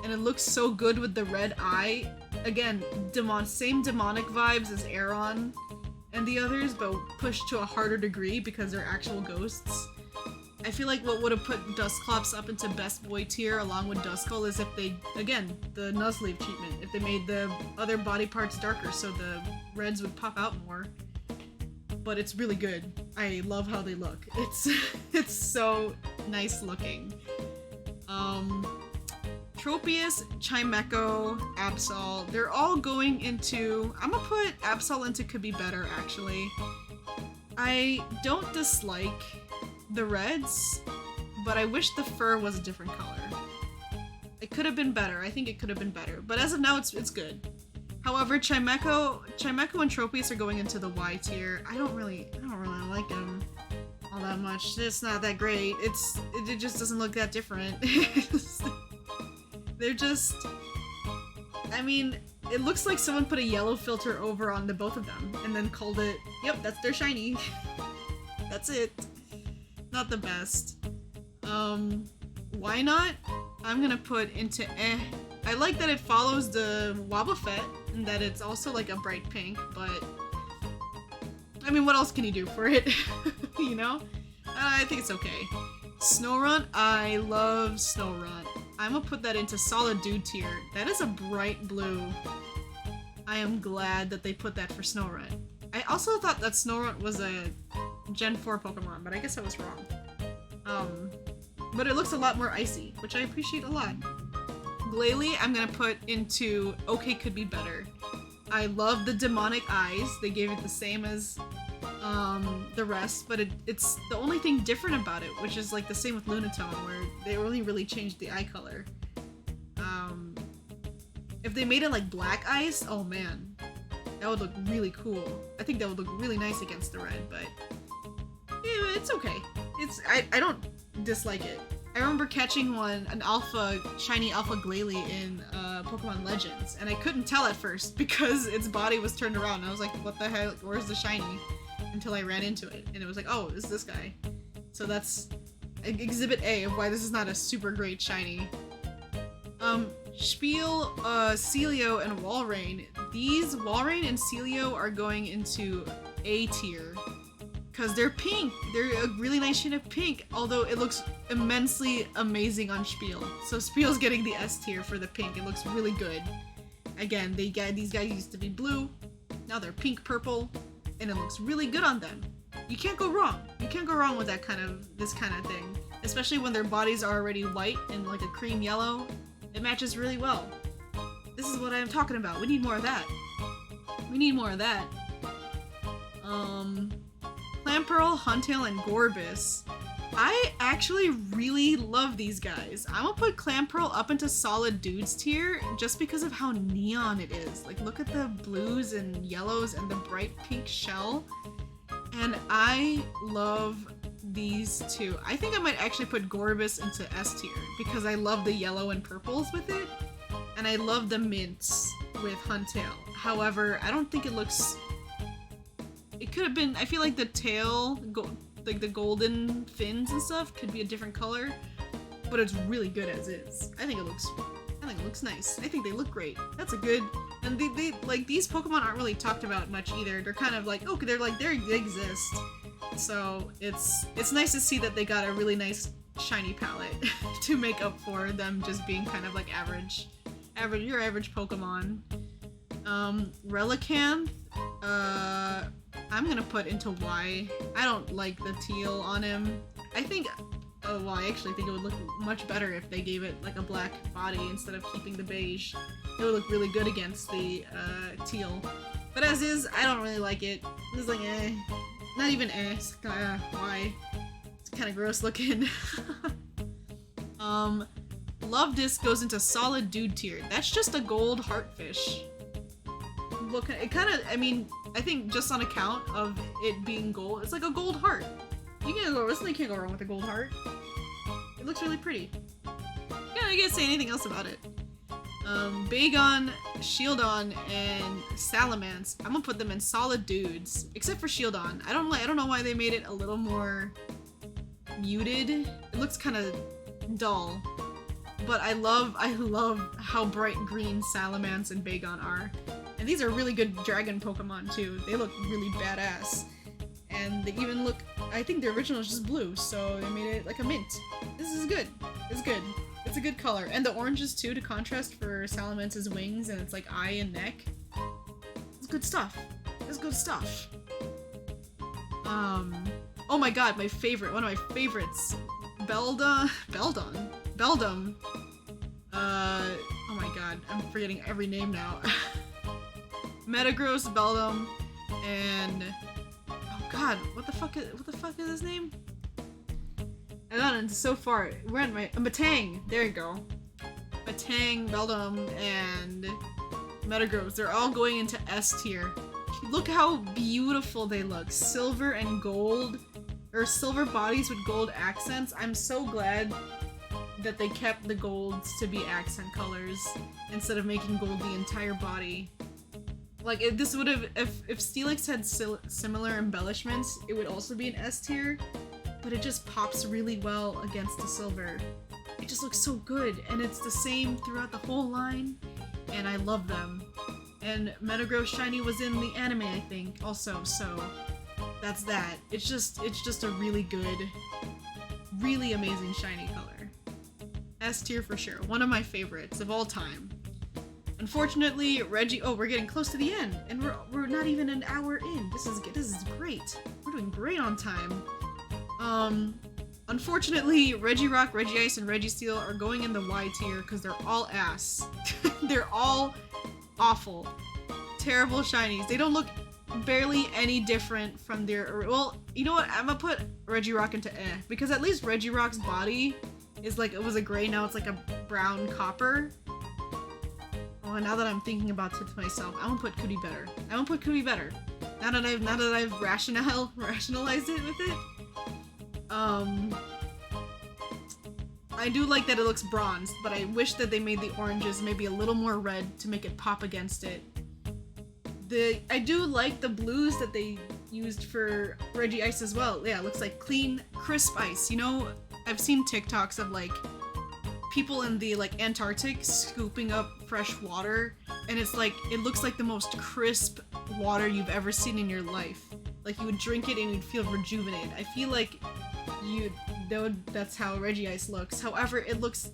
Speaker 1: and it looks so good with the red eye. Again, same demonic vibes as Aeron, and the others, but pushed to a harder degree because they're actual ghosts. I feel like what would have put Dusclops up into best boy tier along with Duskull is if they, again, the Nuzleaf treatment, if they made the other body parts darker so the reds would pop out more. But it's really good. I love how they look. It's so nice looking. Tropius, Chimecho, Absol, they're all going into... I'm gonna put Absol into could be better, actually. I don't dislike the reds, but I wish the fur was a different color. It could have been better. I think it could have been better, but as of now, it's good. However, Chimecho and Tropius are going into the Y tier. I don't really like them all that much. It's not that great. It just doesn't look that different. They're just... I mean, it looks like someone put a yellow filter over onto both of them and then called it, yep, that's their shiny. That's it. Not the best. Why not? I'm gonna put into eh. I like that it follows the Wobbuffet and that it's also like a bright pink, but I mean, what else can you do for it? You know? I think it's okay. Snorunt, I love Snorunt. I'm gonna put that into solid dude tier. That is a bright blue. I am glad that they put that for Snorunt. I also thought that Snorunt was a Gen 4 Pokemon, but I guess I was wrong. But it looks a lot more icy, which I appreciate a lot. Glalie, I'm gonna put into okay, could be better. I love the demonic eyes. They gave it the same as the rest, but it's the only thing different about it, which is like the same with Lunatone, where they only really changed the eye color. If they made it like black eyes, oh man, that would look really cool. I think that would look really nice against the red, but yeah, it's okay. I don't dislike it. I remember catching an shiny alpha Glalie in Pokemon Legends, and I couldn't tell at first because its body was turned around. I was like, what the heck, where's the shiny? Until I ran into it, and it was like, oh, it's this guy. So that's Exhibit A of why this is not a super great shiny. Spiel, Celio, and Walrein. These, Walrein and Celio, are going into A tier. Because they're pink. They're a really nice shade of pink, although it looks immensely amazing on Spiel. So Spiel's getting the S tier for the pink. It looks really good. Again, these guys used to be blue. Now they're pink purple, and it looks really good on them. You can't go wrong. You can't go wrong with this kind of thing. Especially when their bodies are already white and like a cream yellow. It matches really well. This is what I'm talking about. We need more of that. We need more of that. Clamperl, Huntail, and Gorbis. I actually really love these guys. I'm gonna put Clamperl up into solid dudes tier just because of how neon it is. Like, look at the blues and yellows and the bright pink shell. And I love these two. I think I might actually put Gorbis into S tier because I love the yellow and purples with it. And I love the mints with Huntail. However, I don't think it looks... It could have been... I feel like the tail, like the golden fins and stuff, could be a different color. But it's really good as is. I think it looks nice. I think they look great. That's a good... And they like, these Pokemon aren't really talked about much either. They're kind of like, oh, they exist. So it's nice to see that they got a really nice shiny palette to make up for them just being kind of like your average Pokemon. Relicanth, I'm gonna put into Y. I don't like the teal on him. I think, well, I actually think it would look much better if they gave it like a black body instead of keeping the beige. It would look really good against the teal. But as is, I don't really like it. It's like, eh. Not even eh. It's why? It's kind of gross looking. Love Disc goes into solid dude tier. That's just a gold heartfish. Look, it kind of, I mean, I think just on account of it being gold, it's like a gold heart. You can't go wrong with a gold heart. It looks really pretty. Yeah, I can't say anything else about it. Bagon, Shieldon, and Salamence. I'm gonna put them in solid dudes, except for Shieldon. I don't know why they made it a little more muted. It looks kind of dull. but I love how bright green Salamence and Bagon are. And these are really good dragon Pokemon too. They look really badass. And they even look, I think the original is just blue, so they made it like a mint. This is good. It's good. It's a good color. And the oranges too, to contrast for Salamence's wings and its like eye and neck. It's good stuff. It's good stuff. Oh my god, my favorite, one of my favorites. Beldum. Oh my god, I'm forgetting every name now. Metagross, Beldum, and oh god, what the fuck is his name? I got into so far. We're at Matang. There you go. Matang, Beldum, and Metagross. They're all going into S tier. Look how beautiful they look. Silver and gold, or silver bodies with gold accents. I'm so glad that they kept the golds to be accent colors instead of making gold the entire body. Like, this would have, if Steelix had similar embellishments, it would also be an S tier, but it just pops really well against the silver. It just looks so good, and it's the same throughout the whole line, and I love them. And Metagross Shiny was in the anime, I think, also, so that's that. It's just a really good, really amazing shiny color. S tier for sure. One of my favorites of all time. Unfortunately, Reggie. Oh, we're getting close to the end, and we're not even an hour in. This is great. We're doing great on time. Unfortunately, Regirock, Regice, and Registeel are going in the Y tier because they're all ass. They're all awful, terrible shinies. They don't look barely any different from their. Well, you know what? I'm gonna put Regirock into because at least Regirock's body is like, it was a gray, now it's like a brown copper. Oh, and now that I'm thinking about it to myself, I'm gonna put Cootie better. I'm gonna put Cootie better. Now that I've rationalized it with it. I do like that it looks bronzed, but I wish that they made the oranges maybe a little more red to make it pop against it. I do like the blues that they used for Regice as well. Yeah, it looks like clean, crisp ice. You know, I've seen TikToks of like people in the like Antarctic scooping up fresh water, and it's like, it looks like the most crisp water you've ever seen in your life. Like, you would drink it and you'd feel rejuvenated. I feel like that's how Regice looks. However, it looks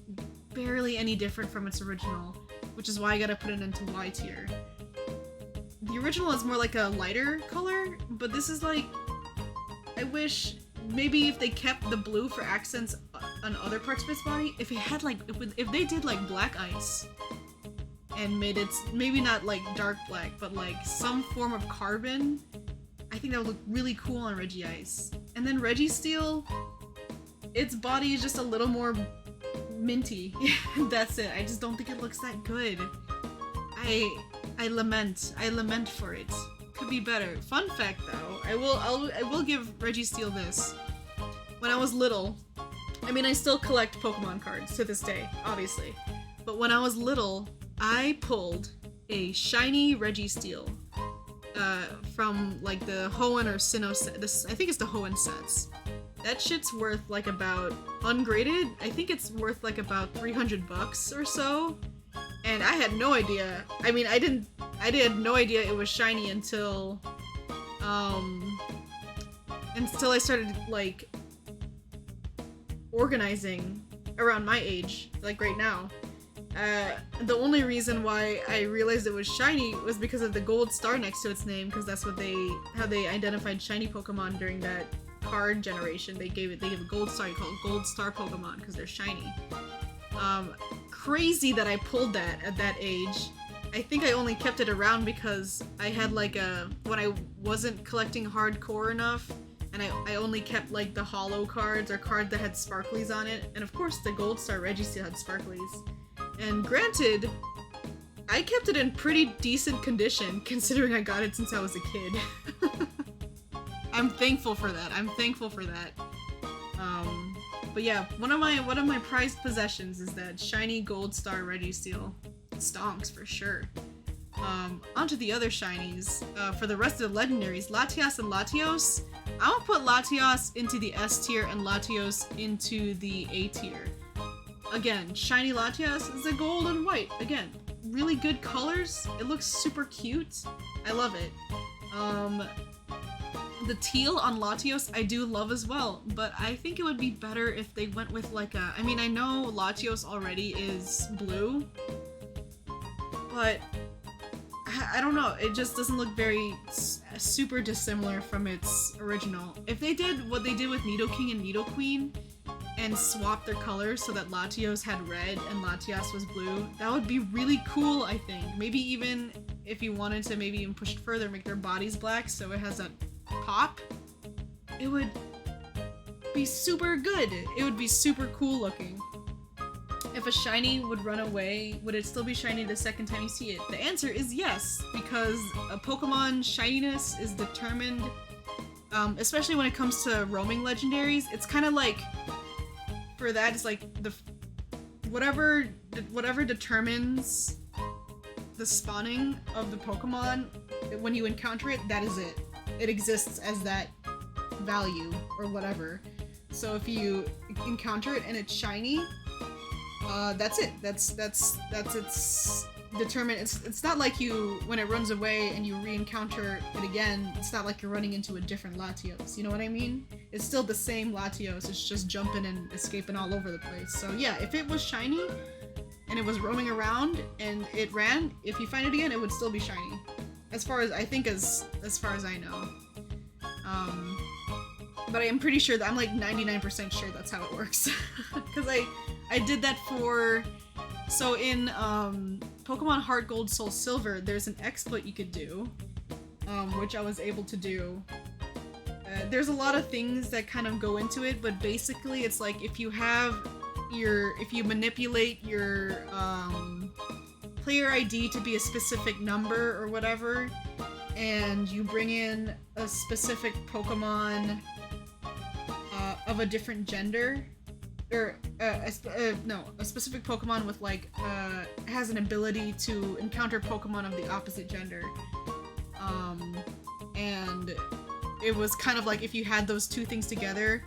Speaker 1: barely any different from its original, which is why I gotta put it into Y tier. The original is more like a lighter color, but this is like, I wish maybe if they kept the blue for accents on other parts of its body, if it had like, if they did like black ice and made it maybe not like dark black, but like some form of carbon, I think that would look really cool on Regice. And then Registeel, its body is just a little more minty. That's it. I just don't think it looks that good. I lament for it. Could be better. Fun fact though, I will give Registeel this. When I was little, I mean, I still collect Pokemon cards to this day, obviously. But when I was little, I pulled a shiny Registeel from like the Hoenn or Sinnoh set. I think it's the Hoenn sets. That shit's worth like about, ungraded, I think it's worth like about $300 or so. And I had no idea. I mean, I had no idea it was shiny until I started like organizing around my age, like right now. The only reason why I realized it was shiny was because of the gold star next to its name, because that's what how they identified shiny Pokemon during that card generation. They gave a gold star. You call it gold star Pokemon because they're shiny. Crazy that I pulled that at that age. I think I only kept it around because I had like when I wasn't collecting hardcore enough, and I only kept like the holo cards or cards that had sparklies on it, and of course the gold star Registeel had sparklies. And granted, I kept it in pretty decent condition considering I got it since I was a kid. I'm thankful for that. But yeah, one of my prized possessions is that shiny gold star Registeel. Stonks for sure. Onto the other shinies. For the rest of the legendaries, Latias and Latios. I'm gonna put Latios into the S tier and Latios into the A tier. again, shiny Latias is a gold and white. Again, really good colors. It looks super cute. I love it. The teal on Latios I do love as well, but I think it would be better if they went with like a... I mean, I know Latios already is blue, but I don't know, it just doesn't look very super dissimilar from its original. If they did what they did with Nidoking and Nidoqueen and swapped their colors so that Latios had red and Latias was blue, that would be really cool, I think. Maybe even if you wanted to maybe even push it further, make their bodies black so it has that pop, it would be super good. It would be super cool looking. If a shiny would run away, would it still be shiny the second time you see it? The answer is yes, because a Pokemon shininess is determined, especially when it comes to roaming legendaries. It's kind of like, for that, it's like the whatever determines the spawning of the Pokemon, when you encounter it, that is it. It exists as that value or whatever. So if you encounter it and it's shiny, that's it. That's its determined. It's not like you, when it runs away and you re-encounter it again, it's not like you're running into a different Latios. You know what I mean? It's still the same Latios. It's just jumping and escaping all over the place. So yeah, if it was shiny and it was roaming around and it ran, if you find it again, it would still be shiny. As far as I think, as far as I know. But I am pretty sure that I'm like 99% sure that's how it works. Because I did that for... So in Pokemon Heart Gold Soul Silver, there's an exploit you could do, which I was able to do. There's a lot of things that kind of go into it, but basically it's like if you manipulate your player ID to be a specific number or whatever, and you bring in a specific Pokemon of a different gender, or a specific Pokemon with like has an ability to encounter Pokemon of the opposite gender, and it was kind of like if you had those two things together,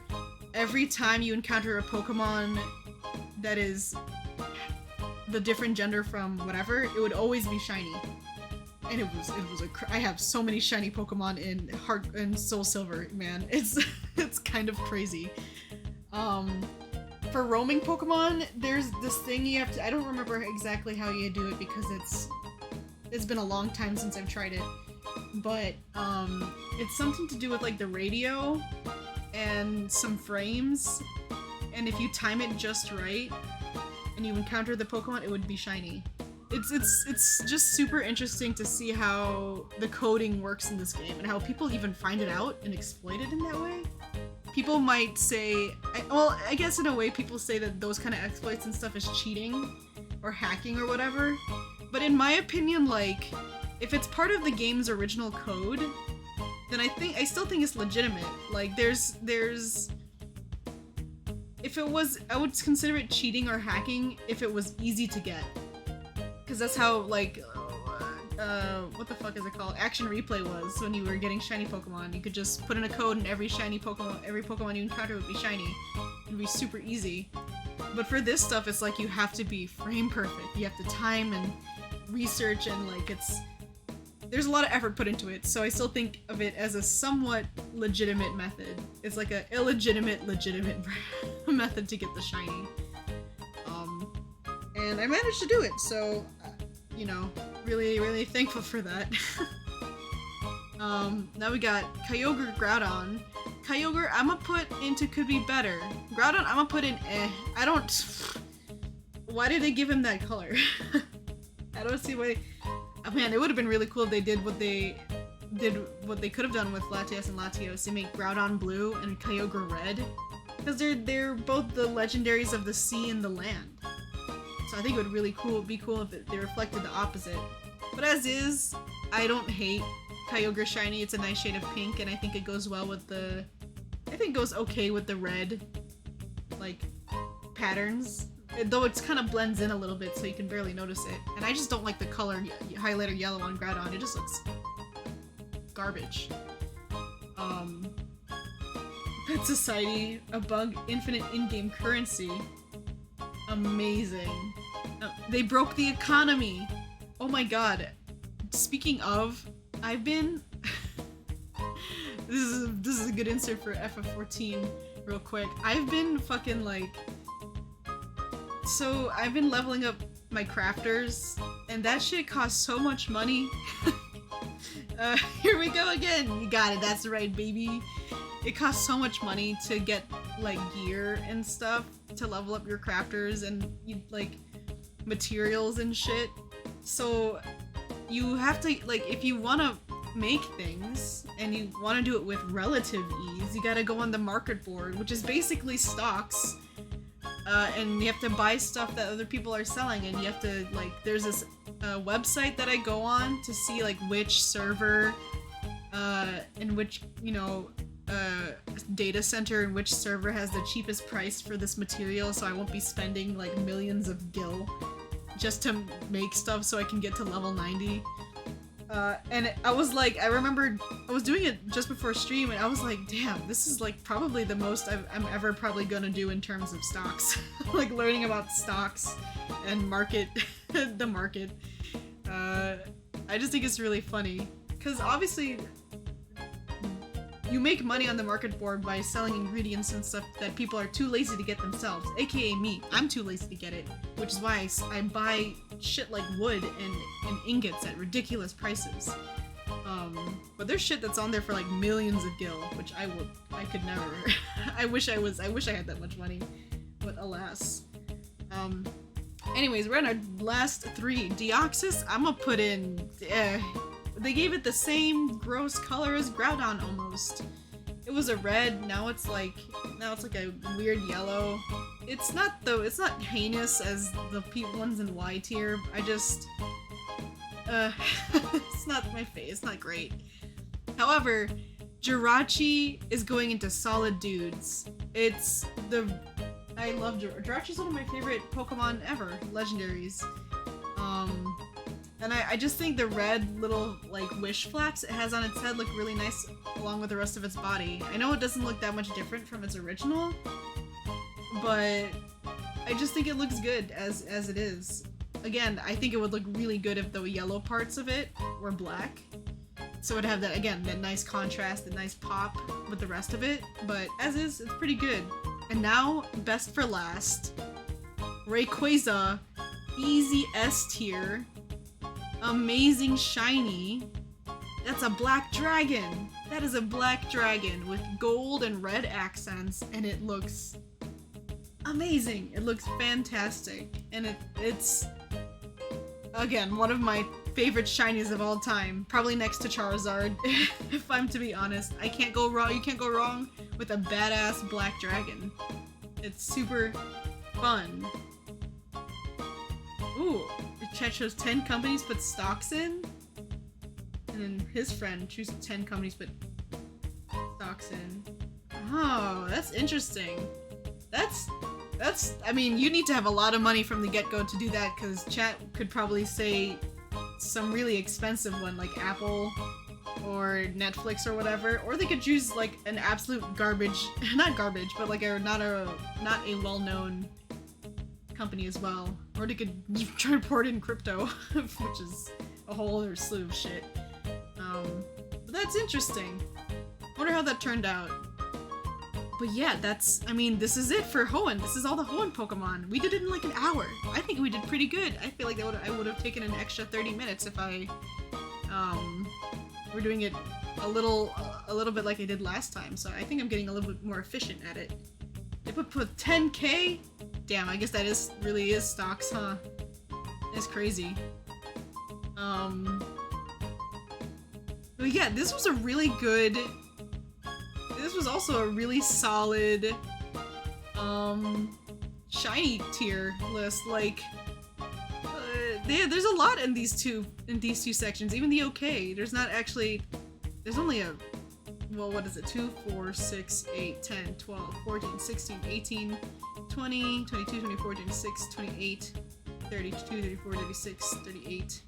Speaker 1: every time you encounter a Pokemon that is the different gender from whatever, it would always be shiny. And I have so many shiny Pokemon in Heart and Soul Silver, man. It's kind of crazy. For roaming Pokemon, there's this thing you have to, I don't remember exactly how you do it because it's been a long time since I've tried it, but it's something to do with like the radio and some frames, and if you time it just right and you encounter the Pokemon, it would be shiny. It's just super interesting to see how the coding works in this game and how people even find it out and exploit it in that way. People might say, well, I guess in a way people say that those kind of exploits and stuff is cheating or hacking or whatever, but in my opinion, like, if it's part of the game's original code, then I still think it's legitimate. Like, if it was, I would consider it cheating or hacking if it was easy to get. Because that's how, like, what the fuck is it called? Action Replay was when you were getting shiny Pokemon. You could just put in a code and every Pokemon you encounter would be shiny. It would be super easy. But for this stuff, it's like you have to be frame perfect. You have to time and research, and like there's a lot of effort put into it. So I still think of it as a somewhat legitimate method. It's like a illegitimate, legitimate method to get the shiny. And I managed to do it, so, you know, really, really thankful for that. Now we got Kyogre Groudon. Kyogre, I'ma put into could be better. Groudon, I'ma put in I don't... Why did they give him that color? I don't see why... Oh man, it would have been really cool if they did what they could have done with Latias and Latios. They make Groudon blue and Kyogre red. Because they're both the legendaries of the sea and the land. So I think it would really be cool if they reflected the opposite. But as is, I don't hate Kyogre shiny. It's a nice shade of pink, and I think it goes well with the... I think it goes okay with the red, like, patterns. Though it kind of blends in a little bit so you can barely notice it. And I just don't like the color highlighter yellow on Groudon. It just looks garbage. Pet Society, a bug, infinite in-game currency. Amazing. They broke the economy. Oh my god. Speaking of, I've been this is a good insert for FF14 real quick. I've been fucking like, so I've been leveling up my crafters and that shit costs so much money. Here we go again. You got it. That's right, baby. It costs so much money to get like gear and stuff to level up your crafters and like materials and shit. So you have to, like, if you want to make things and you want to do it with relative ease, you gotta go on the market board, which is basically stocks, and you have to buy stuff that other people are selling, and you have to, like, there's this website that I go on to see like which server and which, you know, data center and which server has the cheapest price for this material, so I won't be spending like millions of gil just to make stuff so I can get to level 90. And I was like, I remembered I was doing it just before stream and I was like, damn, this is like probably the most I'm ever probably gonna do in terms of stocks. Like learning about stocks and market, the market. I just think it's really funny because obviously you make money on the market board by selling ingredients and stuff that people are too lazy to get themselves, aka me. I'm too lazy to get it, which is why I buy shit like wood and ingots at ridiculous prices. But there's shit that's on there for like millions of gil, which I could never. I wish I had that much money, but alas. Anyways, we're on our last three. Deoxys, I'm gonna put in. They gave it the same gross color as Groudon almost. It was a red, now it's like a weird yellow. It's not heinous as the ones in Y tier. I just it's not my face, it's not great. However, Jirachi is going into solid dudes. I love Jirachi's one of my favorite Pokemon ever, legendaries. And I just think the red little, like, wish flaps it has on its head look really nice along with the rest of its body. I know it doesn't look that much different from its original, but I just think it looks good as it is. Again, I think it would look really good if the yellow parts of it were black. So it would have that, again, that nice contrast, that nice pop with the rest of it. But as is, it's pretty good. And now, best for last, Rayquaza, easy S tier. Amazing shiny. That's a black dragon. That is a black dragon with gold and red accents, and it looks amazing. It looks fantastic, and it's again one of my favorite shinies of all time. Probably next to Charizard, if I'm to be honest. I can't go wrong. You can't go wrong with a badass black dragon. It's super fun. Ooh. Chat shows 10 companies put stocks in, and then his friend chooses 10 companies put stocks in. Oh, that's interesting. That's I mean, you need to have a lot of money from the get-go to do that, because chat could probably say some really expensive one like Apple or Netflix or whatever, or they could choose like an absolute garbage, not garbage, but like not a well-known company as well, or they could try to pour it in crypto, which is a whole other slew of shit. But that's interesting. Wonder how that turned out. But yeah, I mean, this is it for Hoenn. This is all the Hoenn Pokemon. We did it in like an hour. I think we did pretty good. I feel like I would have taken an extra 30 minutes if I were doing it a little bit like I did last time. So I think I'm getting a little bit more efficient at it. They put 10K. Damn, I guess that really is stocks, huh? It's crazy. But yeah, this was a really good. This was also a really solid, shiny tier list. Like, there's a lot in these two sections. Even the OK. There's only a. Well, what is it? 2, 4, 6, 8, 10, 12, 14, 16, 18, 20, 22, 24, 26, 28, 32, 34, 36, 38,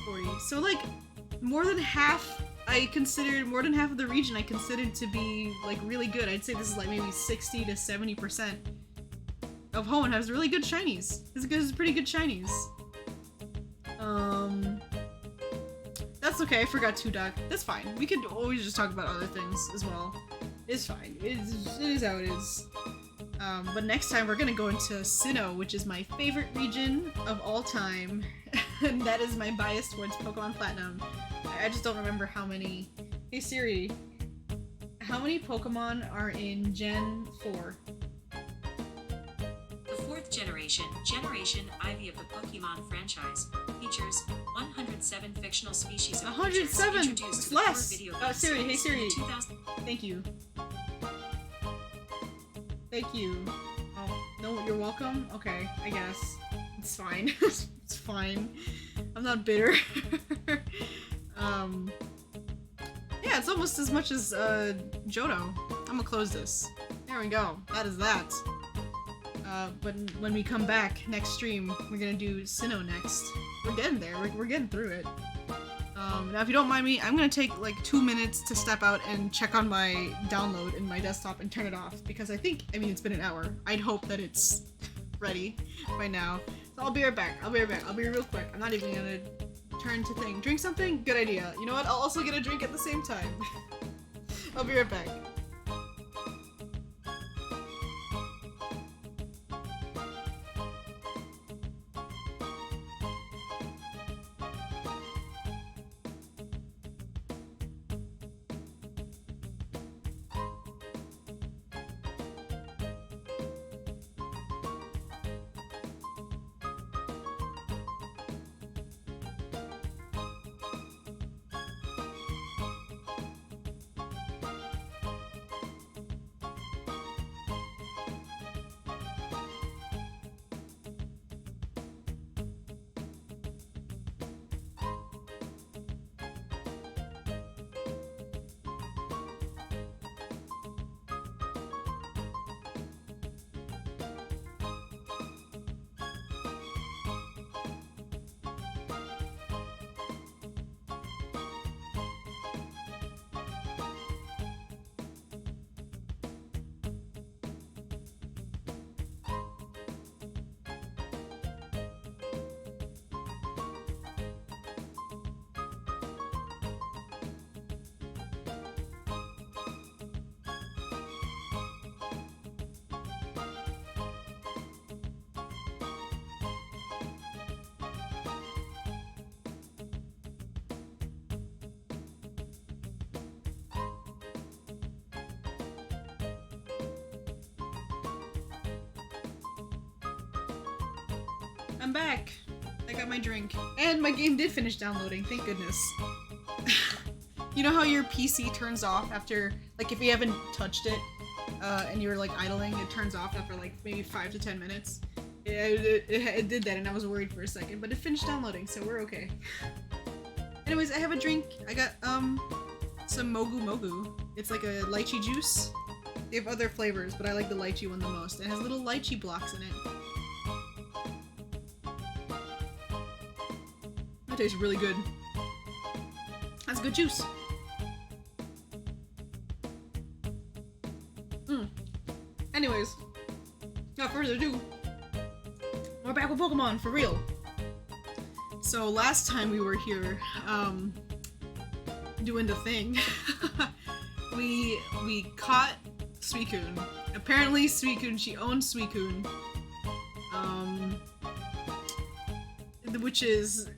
Speaker 1: 40. So, like, more than half of the region I considered to be, like, really good. I'd say this is, like, maybe 60 to 70% of home and has really good shinies. It's pretty good shinies. That's okay. I forgot Tudak. That's fine. We could always just talk about other things as well. It's fine. It is how it is. But next time we're gonna go into Sinnoh, which is my favorite region of all time, and that is my bias towards Pokemon Platinum. I just don't remember how many. Hey Siri, how many Pokemon are in Gen 4?
Speaker 2: The fourth generation IV of the Pokemon franchise, features 107 fictional species of
Speaker 1: 107!
Speaker 2: creatures introduced to the
Speaker 1: Less!
Speaker 2: core video
Speaker 1: Oh,
Speaker 2: game
Speaker 1: Siri, hey
Speaker 2: series
Speaker 1: Siri.
Speaker 2: in 2000.
Speaker 1: Thank you. Thank you. Oh, no, you're welcome? Okay, I guess. It's fine. It's fine. I'm not bitter. Yeah, it's almost as much as, Johto. I'm gonna close this. There we go. That is that. But when we come back next stream, we're gonna do Sinnoh next. We're getting there. We're getting through it. Now if you don't mind me, I'm gonna take like 2 minutes to step out and check on my download in my desktop and turn it off, because I mean, it's been an hour. I'd hope that it's ready by now. So I'll be right back. I'll be real quick. I'm not even gonna turn to thing. Drink something? Good idea. You know what? I'll also get a drink at the same time. I'll be right back. I'm back. I got my drink. And my game did finish downloading, thank goodness. You know how your PC turns off after, like if you haven't touched it, and you're like idling, it turns off after like maybe 5 to 10 minutes? It did that and I was worried for a second, but it finished downloading, so we're okay. Anyways, I have a drink. I got, some Mogu Mogu. It's like a lychee juice. They have other flavors, but I like the lychee one the most. It has little lychee blocks in it. That tastes really good. That's good juice. Anyways, without further ado, we're back with Pokemon for real. So last time we were here, doing the thing, we caught Suicune. Apparently Suicune, she owned Suicune. Which is,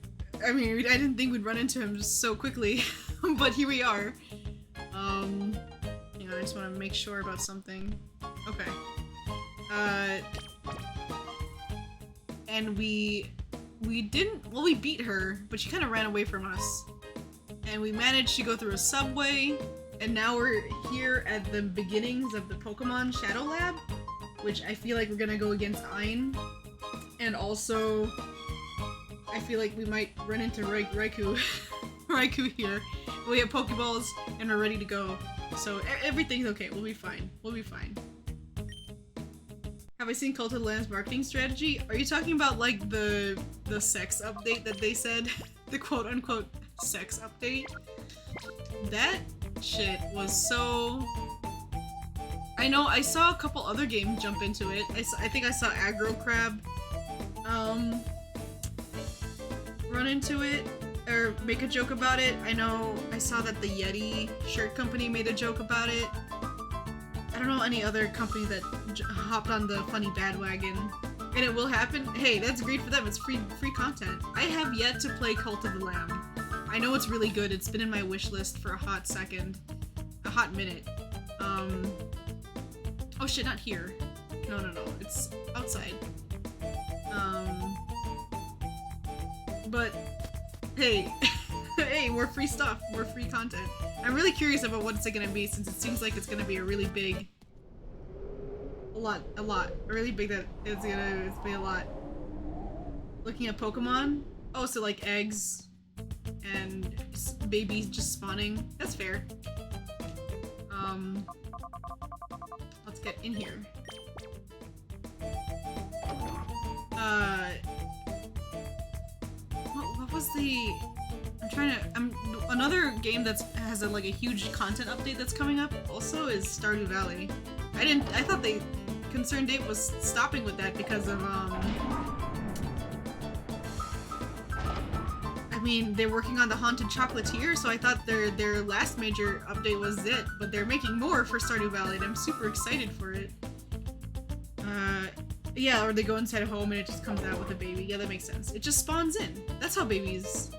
Speaker 1: I mean, I didn't think we'd run into him so quickly, but here we are. You know, I just want to make sure about something. Okay. And we didn't, well, we beat her, but she kind of ran away from us. And we managed to go through a subway, and now we're here at the beginnings of the Pokemon Shadow Lab, which I feel like we're gonna go against Ain. And also, I feel like we might run into Raikou. Raikou here. We have Pokeballs, and we're ready to go. So everything's okay. We'll be fine. We'll be fine. Have I seen Cult of the Lamb's marketing strategy? Are you talking about like the sex update that they said? The quote-unquote sex update? That shit was so I know I saw a couple other games jump into it. I think I saw Aggro Crab run into it or make a joke about it. I know I saw that the Yeti shirt company made a joke about it. I don't know any other company that hopped on the funny bandwagon. And it will happen. Hey, that's great for them. It's free content. I have yet to play Cult of the Lamb. I know it's really good. It's been in my wish list for a hot minute. Oh shit, not here. No, it's outside. But hey, hey, more free stuff, more free content. I'm really curious about what it's gonna be since it seems like it's gonna be a really big, really big that it's gonna be a lot. Looking at Pokemon, oh, so like eggs and babies just spawning. That's fair. Let's get in here. What was the? Another game that has a huge content update that's coming up also is Stardew Valley. I thought the concern date was stopping with that because of I mean, they're working on the Haunted Chocolatier, so I thought their last major update was it, but they're making more for Stardew Valley, and I'm super excited for it. Yeah, or they go inside a home and it just comes out with a baby. Yeah, that makes sense. It just spawns in. That's how babies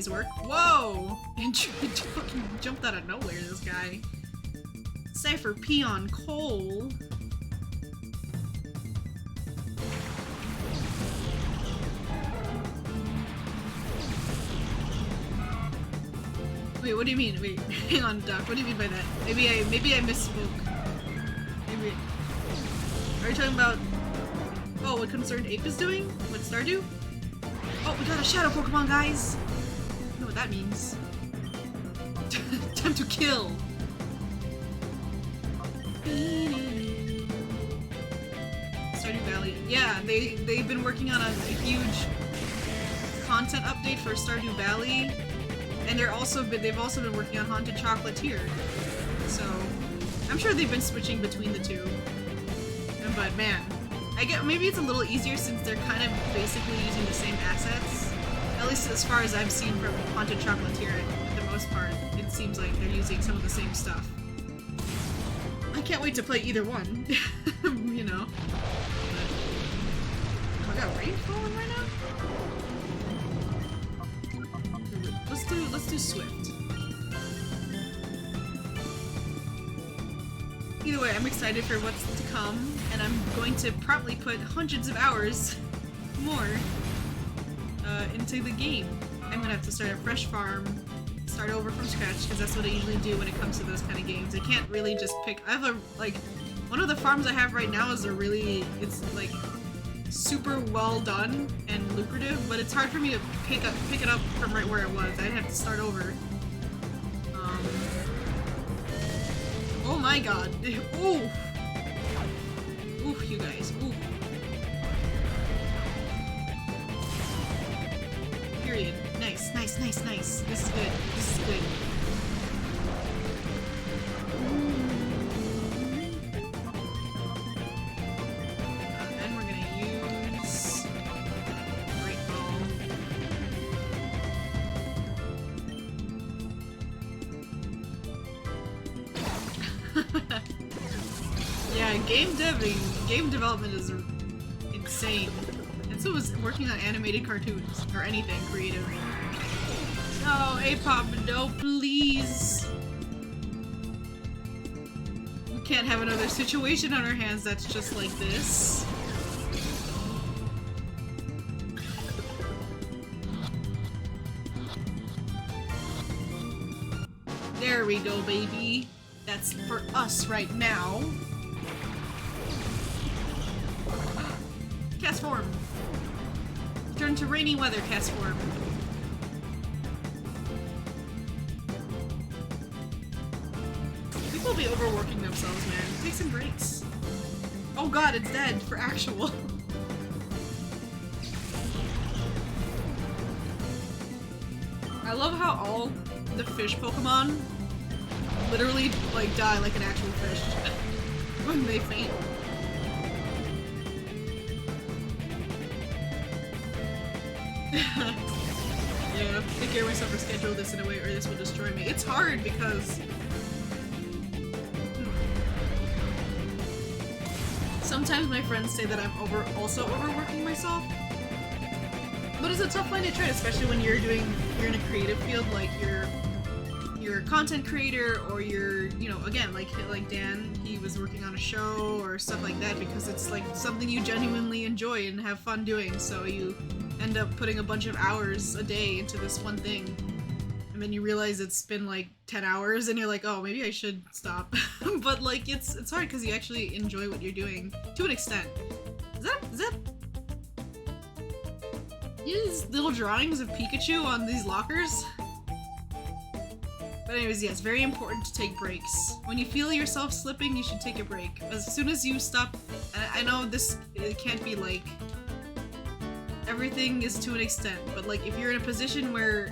Speaker 1: work. Whoa! And fucking jumped out of nowhere, this guy. Cypher Peon Cole. Wait, what do you mean? Wait, hang on, Doc. What do you mean by that? Maybe I misspoke. Maybe. Are you talking about? Oh, what Concerned Ape is doing? What Stardew? Oh, we got a Shadow Pokemon, guys. I know what that means. Time to kill. Stardew Valley. Yeah, they've been working on a huge content update for Stardew Valley. And they've also been working on Haunted Chocolatier, so I'm sure they've been switching between the two. But man, I get maybe it's a little easier since they're kind of basically using the same assets. At least as far as I've seen from Haunted Chocolatier, for the most part, it seems like they're using some of the same stuff. I can't wait to play either one, you know. But, oh, I got rain falling right now. Let's do Swift. Either way, I'm excited for what's to come, and I'm going to probably put hundreds of hours more into the game. I'm gonna have to start a fresh farm, start over from scratch, because that's what I usually do when it comes to those kind of games. I can't really just pick. I have one of the farms I have right now is it's super well done and lucrative, but it's hard for me to pick it up from right where it was. I'd have to start over. Oh my god. Ooh. Ooh, you guys. Ooh. Period. Nice. This is good. Then we're gonna use Great Ball. Yeah, game development is insane. And so is working on animated cartoons or anything creative. No, A-Pop, no, please. We can't have another situation on our hands that's just like this. There we go, baby. That's for us right now. Cast form. Turn to rainy weather, cast form. People be overworking themselves, man. Take some breaks. Oh god, it's dead for actual. I love how all the fish Pokemon literally like die like an actual fish when they faint. Yeah, take care of myself or schedule this in a way or this will destroy me. It's hard because sometimes my friends say that I'm also overworking myself. But it's a tough line to tread, especially when you're in a creative field, like you're a content creator, or you're, you know, again, like Dan, he was working on a show or stuff like that, because it's like something you genuinely enjoy and have fun doing, so you end up putting a bunch of hours a day into this one thing. And then you realize it's been like 10 hours and you're like, oh, maybe I should stop. But like, it's hard because you actually enjoy what you're doing to an extent. Is that these little drawings of Pikachu on these lockers? But anyways, yes, very important to take breaks. When you feel yourself slipping, you should take a break. As soon as you stop, I know it can't be like, everything is to an extent, but like if you're in a position where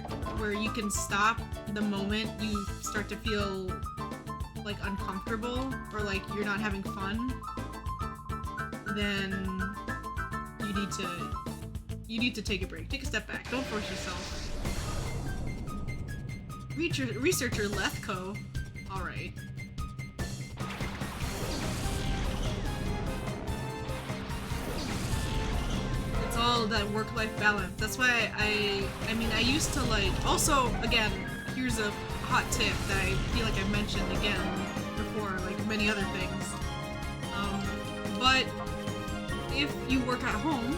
Speaker 1: you can stop the moment you start to feel like uncomfortable or like you're not having fun, then you need to take a break. Take a step back. Don't force yourself. Researcher Lethco. Alright. It's all that work-life balance. That's why I mean, I used to like, also, again, here's a hot tip that I feel like I mentioned again before, like many other things. But if you work at home,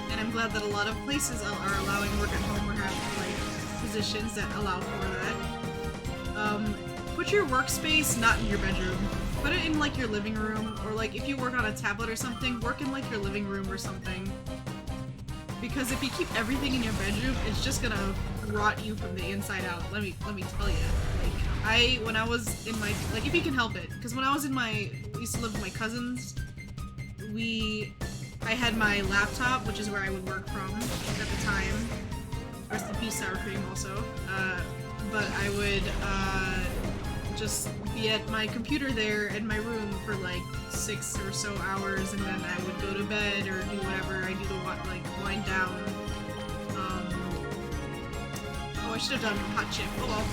Speaker 1: and I'm glad that a lot of places are allowing work at home or have like positions that allow for that. Put your workspace not in your bedroom. Put it in like your living room, or like if you work on a tablet or something, work in like your living room or something. Because if you keep everything in your bedroom, it's just gonna rot you from the inside out. Let me tell you. Like when I was in my, like, if you can help it, because when I was in used to live with my cousins, I had my laptop, which is where I would work from at the time. Rest in peace, sour cream also. But I would just be at my computer there in my room for like 6 or so hours, and then I would go to bed or do whatever I do to like wind down. Oh, I should have done hot chip. Oh well.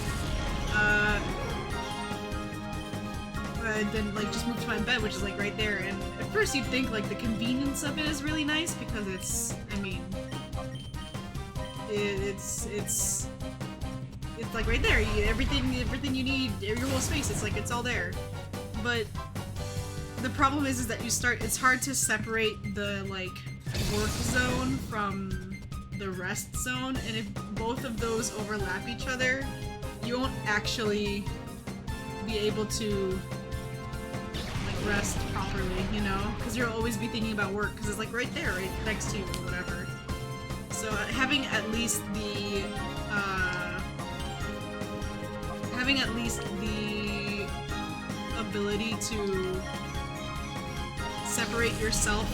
Speaker 1: And then like just move to my bed, which is like right there. And at first you'd think like the convenience of it is really nice because it's, I mean, it's like right there. Everything you need, your whole space. It's like it's all there. But the problem is that it's hard to separate the like work zone from the rest zone, and if both of those overlap each other, you won't actually be able to like rest properly, you know? Because you'll always be thinking about work because it's like right there, right next to you or whatever. So having at least the ability to separate yourself,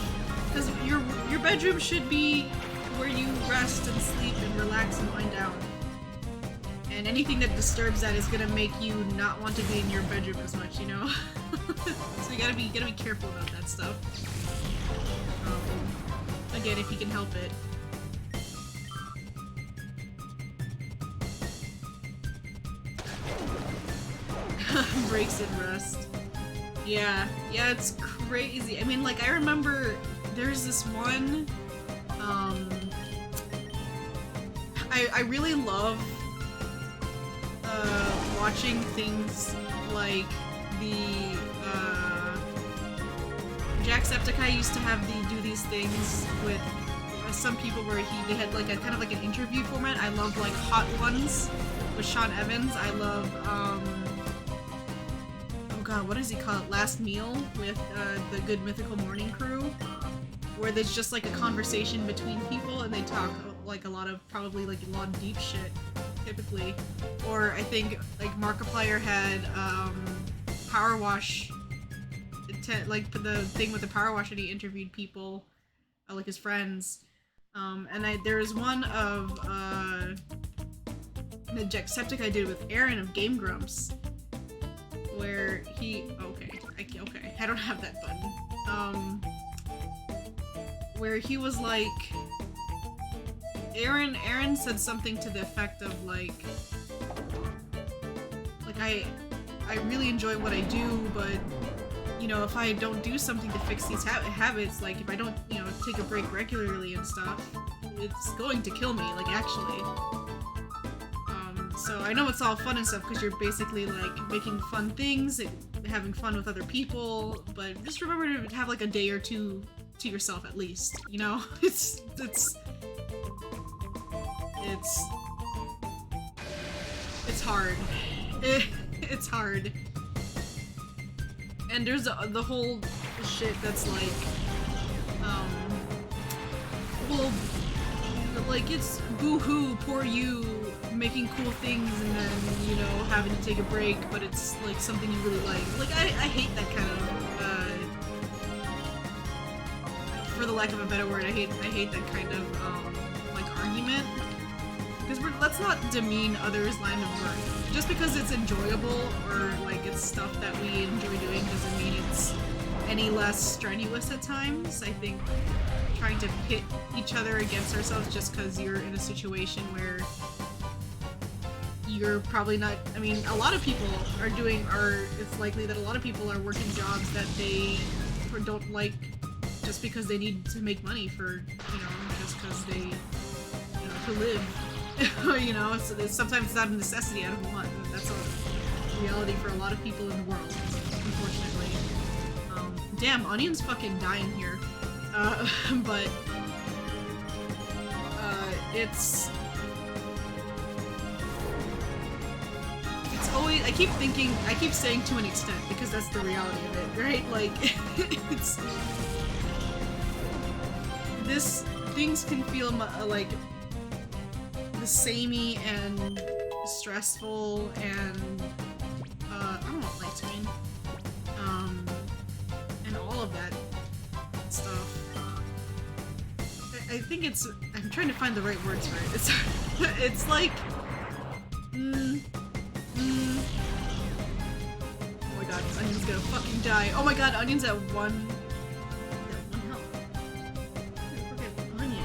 Speaker 1: because your bedroom should be where you rest and sleep and relax and wind down. And anything that disturbs that is gonna make you not want to be in your bedroom as much, you know? So you gotta be careful about that stuff. Again, if you can help it. Breaks and rest. Yeah, it's crazy. I mean, like, I remember there's this one, I really love, watching things like the, Jacksepticeye used to do these things with some people where they had like a kind of like an interview format. I love like Hot Ones with Sean Evans. I love, God, what does he call it? Last Meal with the Good Mythical Morning Crew, where there's just like a conversation between people and they talk like a lot of deep shit, typically. Or I think like Markiplier had Power Wash, like the thing with the Power Wash, and he interviewed people, like his friends. And there was one of the Jacksepticeye did with Aaron of Game Grumps. where he okay, I don't have that button. Where he was like, Aaron said something to the effect of like I really enjoy what I do, but you know, if I don't do something to fix these habits, like if I don't, you know, take a break regularly and stuff, it's going to kill me, like actually. So I know it's all fun and stuff because you're basically like making fun things, having fun with other people, but just remember to have like a day or two to yourself at least, you know? It's hard. It's hard. And there's the whole shit that's like, well, like it's boo-hoo, poor you, making cool things and then, you know, having to take a break, but it's like something you really like. Like, I hate that kind of, for the lack of a better word, I hate that kind of, like, argument. Because let's not demean others' line of work. Just because it's enjoyable or, like, it's stuff that we enjoy doing doesn't mean it's any less strenuous at times. I think trying to pit each other against ourselves just because you're in a situation where you're probably not, I mean, a lot of people it's likely that a lot of people are working jobs that they don't like just because they need to make money for, you know, just because they, you know, to live. You know, so sometimes it's not a necessity out of want. That's a reality for a lot of people in the world, unfortunately. Damn, Onion's fucking dying here. But it's always, I keep saying to an extent, because that's the reality of it, right? Like, it's, things can feel like samey and stressful and I don't know, light screen, and all of that stuff. I think I'm trying to find the right words for it. It's like, oh my god, Onion's gonna fucking die. Oh my god, Onion's at one health. Onion.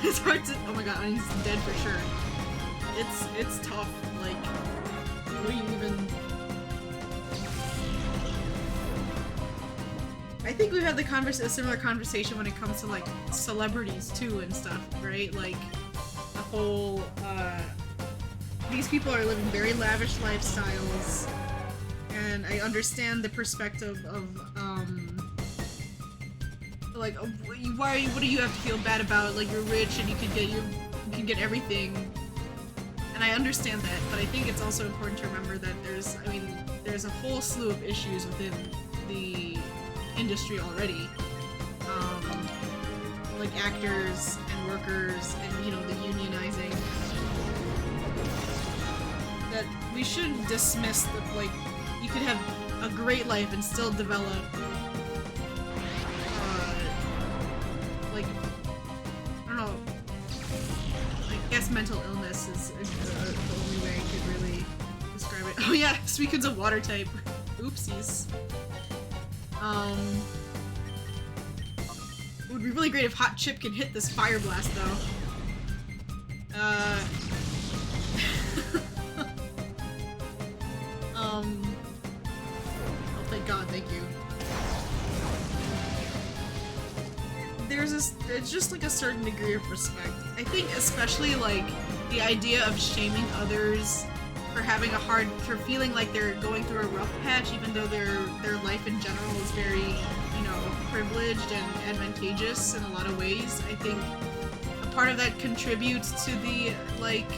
Speaker 1: It's hard to, oh my god, Onion's dead for sure. It's tough, like, what do you even... I think we've had a similar conversation when it comes to, like, celebrities too and stuff, right? Like, the whole, these people are living very lavish lifestyles, and I understand the perspective of, like, what do you have to feel bad about? Like, you're rich and you can get everything. And I understand that, but I think it's also important to remember that there's a whole slew of issues within the industry already. Like actors and workers and, you know, the unionizing. That we shouldn't dismiss the, like, you could have a great life and still develop like, I don't know, I guess mental illness is the only way I could really describe it. Oh yeah, Suikun's a water type. Oopsies. It would be really great if Hot Chip could hit this fire blast though. Oh thank god, thank you. It's just like a certain degree of respect. I think especially like the idea of shaming others for feeling like they're going through a rough patch, even though their life in general is very, you know, privileged and advantageous in a lot of ways. I think a part of that contributes to the, like,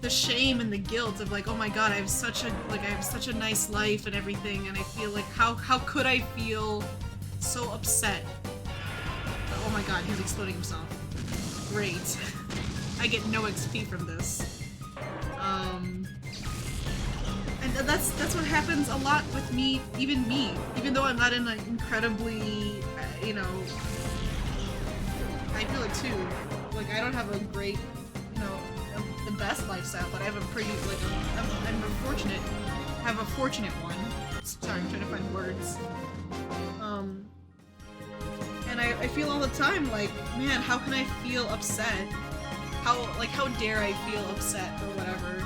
Speaker 1: the shame and the guilt of like, oh my god, I have such a nice life and everything, and I feel like how could I feel so upset? Oh my god, he's exploding himself. Great. I get no XP from this. And that's what happens a lot with me, even though I'm not in an incredibly, you know, I feel it too. Like, I don't have a great, you know, the best lifestyle, but I have a pretty, like, I'm fortunate, have a fortunate one. Sorry, I'm trying to find words. And I feel all the time, like, man, how can I feel upset? How dare I feel upset or whatever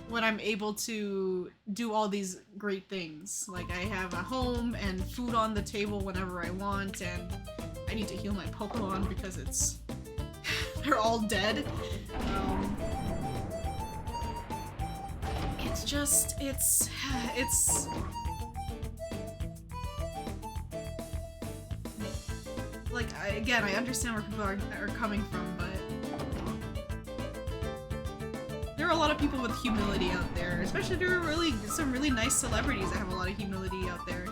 Speaker 1: when I'm able to do all these great things. Like, I have a home and food on the table whenever I want, and I need to heal my Pokemon because they're all dead. It's just, it's like, again, I understand where people are coming from, but there are a lot of people with humility out there, especially there are some really nice celebrities that have a lot of humility out there.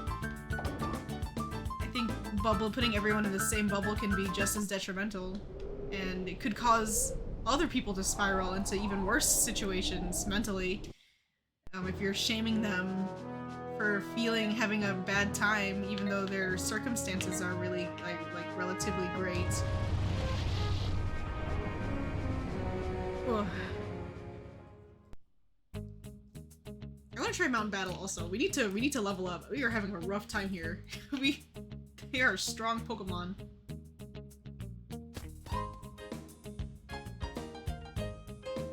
Speaker 1: I think putting everyone in the same bubble can be just as detrimental, and it could cause other people to spiral into even worse situations mentally. If you're shaming them for having a bad time, even though their circumstances are really like relatively great. Ugh. I want to try Mountain Battle also. We need to level up. We are having a rough time here. They are strong Pokemon.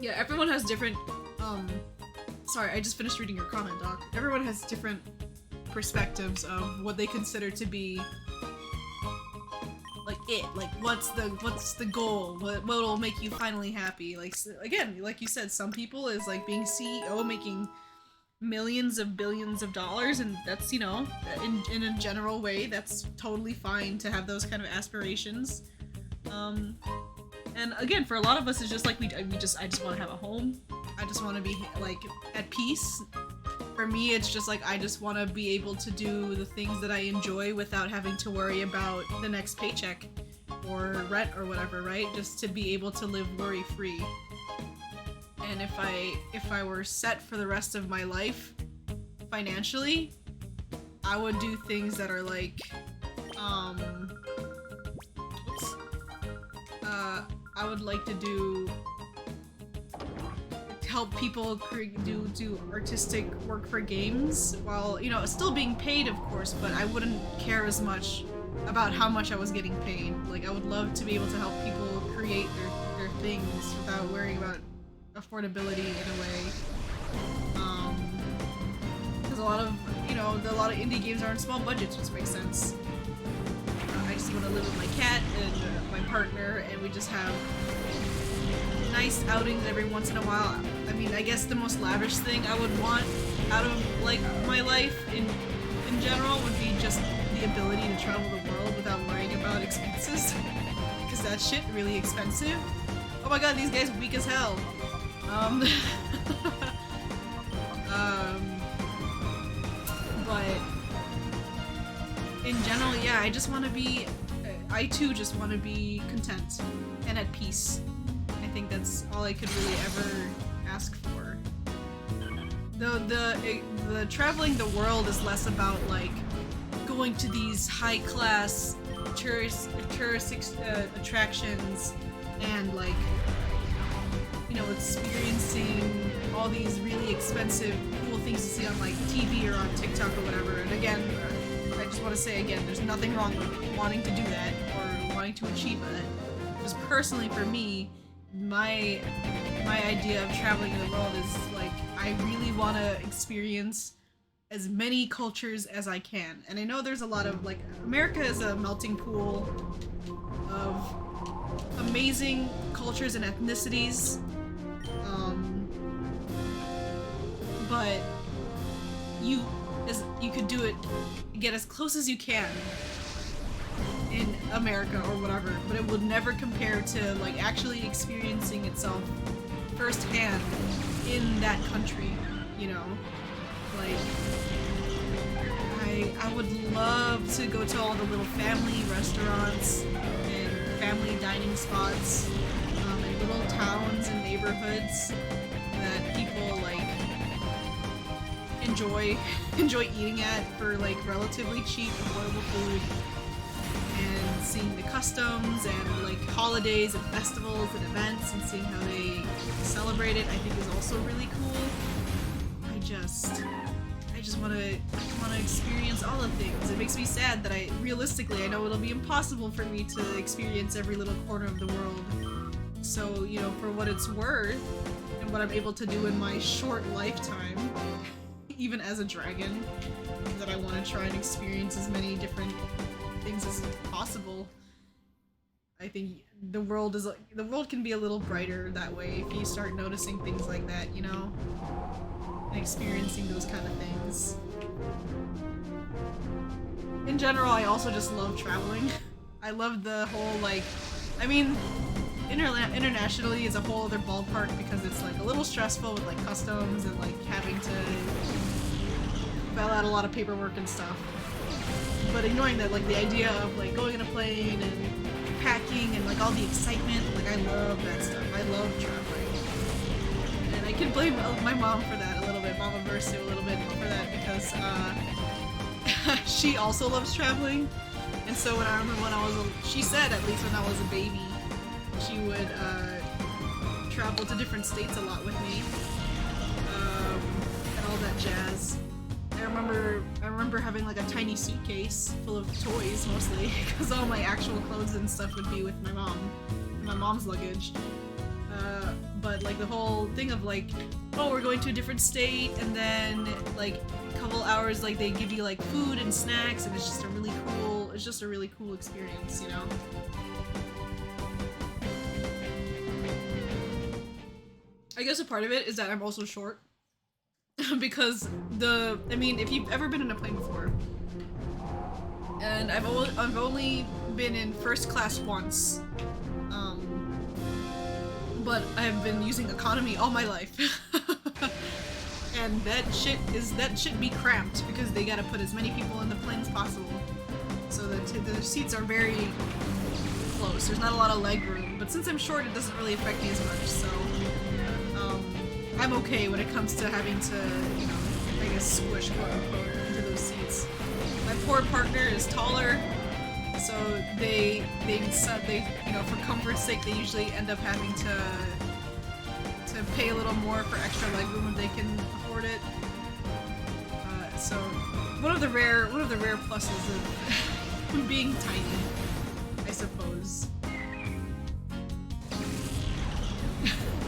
Speaker 1: Yeah, everyone has different sorry, I just finished reading your comment, Doc. Everyone has different perspectives of what they consider to be like what's the goal? What'll make you finally happy? Like, again, like you said, some people is like being CEO, making millions of billions of dollars, and that's, you know, in a general way, that's totally fine to have those kind of aspirations. And again, for a lot of us, it's just like I just want to have a home. I just want to be like at peace. For me, it's just like I just want to be able to do the things that I enjoy without having to worry about the next paycheck or rent or whatever, right? Just to be able to live worry-free. And if I were set for the rest of my life financially, I would do things that are like I would like to help people do artistic work for games, while, you know, still being paid, of course, but I wouldn't care as much about how much I was getting paid. Like, I would love to be able to help people create their things without worrying about affordability in a way. Because a lot of indie games are on small budgets, which makes sense. I just want to live with my cat and my partner, and we just have nice outings every once in a while. I mean, I guess the most lavish thing I would want out of, like, my life in general would be just the ability to travel the world without worrying about expenses. Because that shit really expensive. Oh my god, these guys weak as hell. But in general, yeah, I too just want to be content and at peace. I think that's all I could really ever ask for. The traveling the world is less about, like, going to these high-class tourist attractions and, like, you know, experiencing all these really expensive, cool things to see on, like, TV or on TikTok or whatever. And again, I just want to say again, there's nothing wrong with wanting to do that or wanting to achieve that. Just personally for me, my idea of traveling the world is, like, I really want to experience as many cultures as I can. And I know there's a lot of, like, America is a melting pool of amazing cultures and ethnicities. But you could do it, get as close as you can in America or whatever, but it would never compare to, like, actually experiencing itself firsthand in that country, you know? Like, I would love to go to all the little family restaurants and family dining spots, and little towns and neighborhoods that people like enjoy eating at for like relatively cheap, affordable food, and seeing the customs and like holidays and festivals and events and seeing how they celebrate it, I think is also really cool. I just want to experience all of things. It makes me sad that realistically I know it'll be impossible for me to experience every little corner of the world. So, you know, for what it's worth and what I'm able to do in my short lifetime, even as a dragon, that I want to try and experience as many different things as possible. I think the world can be a little brighter that way if you start noticing things like that, you know? And experiencing those kind of things. In general, I also just love traveling. I love the whole, like, I mean, internationally is a whole other ballpark because it's like a little stressful with like customs and like having to fill out a lot of paperwork and stuff. But ignoring that, like the idea of like going in a plane and packing and like all the excitement, like I love that stuff. I love traveling. And I can blame my mom for that a little bit, Mama Versu a little bit for that because she also loves traveling. And so when I remember she said at least when I was a baby, she would travel to different states a lot with me, and all that jazz. I remember having like a tiny suitcase full of toys mostly, because all my actual clothes and stuff would be with my mom, and my mom's luggage. But like the whole thing of like, oh, we're going to a different state, and then like a couple hours, like they give you like food and snacks, and it's just a really cool experience, you know. I guess a part of it is that I'm also short. Because if you've ever been in a plane before, and I've only been in first class once, but I've been using economy all my life. And that shit be cramped because they gotta put as many people in the plane as possible. So the seats are very close. There's not a lot of leg room, but since I'm short, it doesn't really affect me as much, so I'm okay when it comes to having to, you know, I guess squish, quote unquote, into those seats. My poor partner is taller, so they you know, for comfort's sake, they usually end up having to pay a little more for extra legroom if they can afford it. So one of the rare pluses of being tiny, I suppose.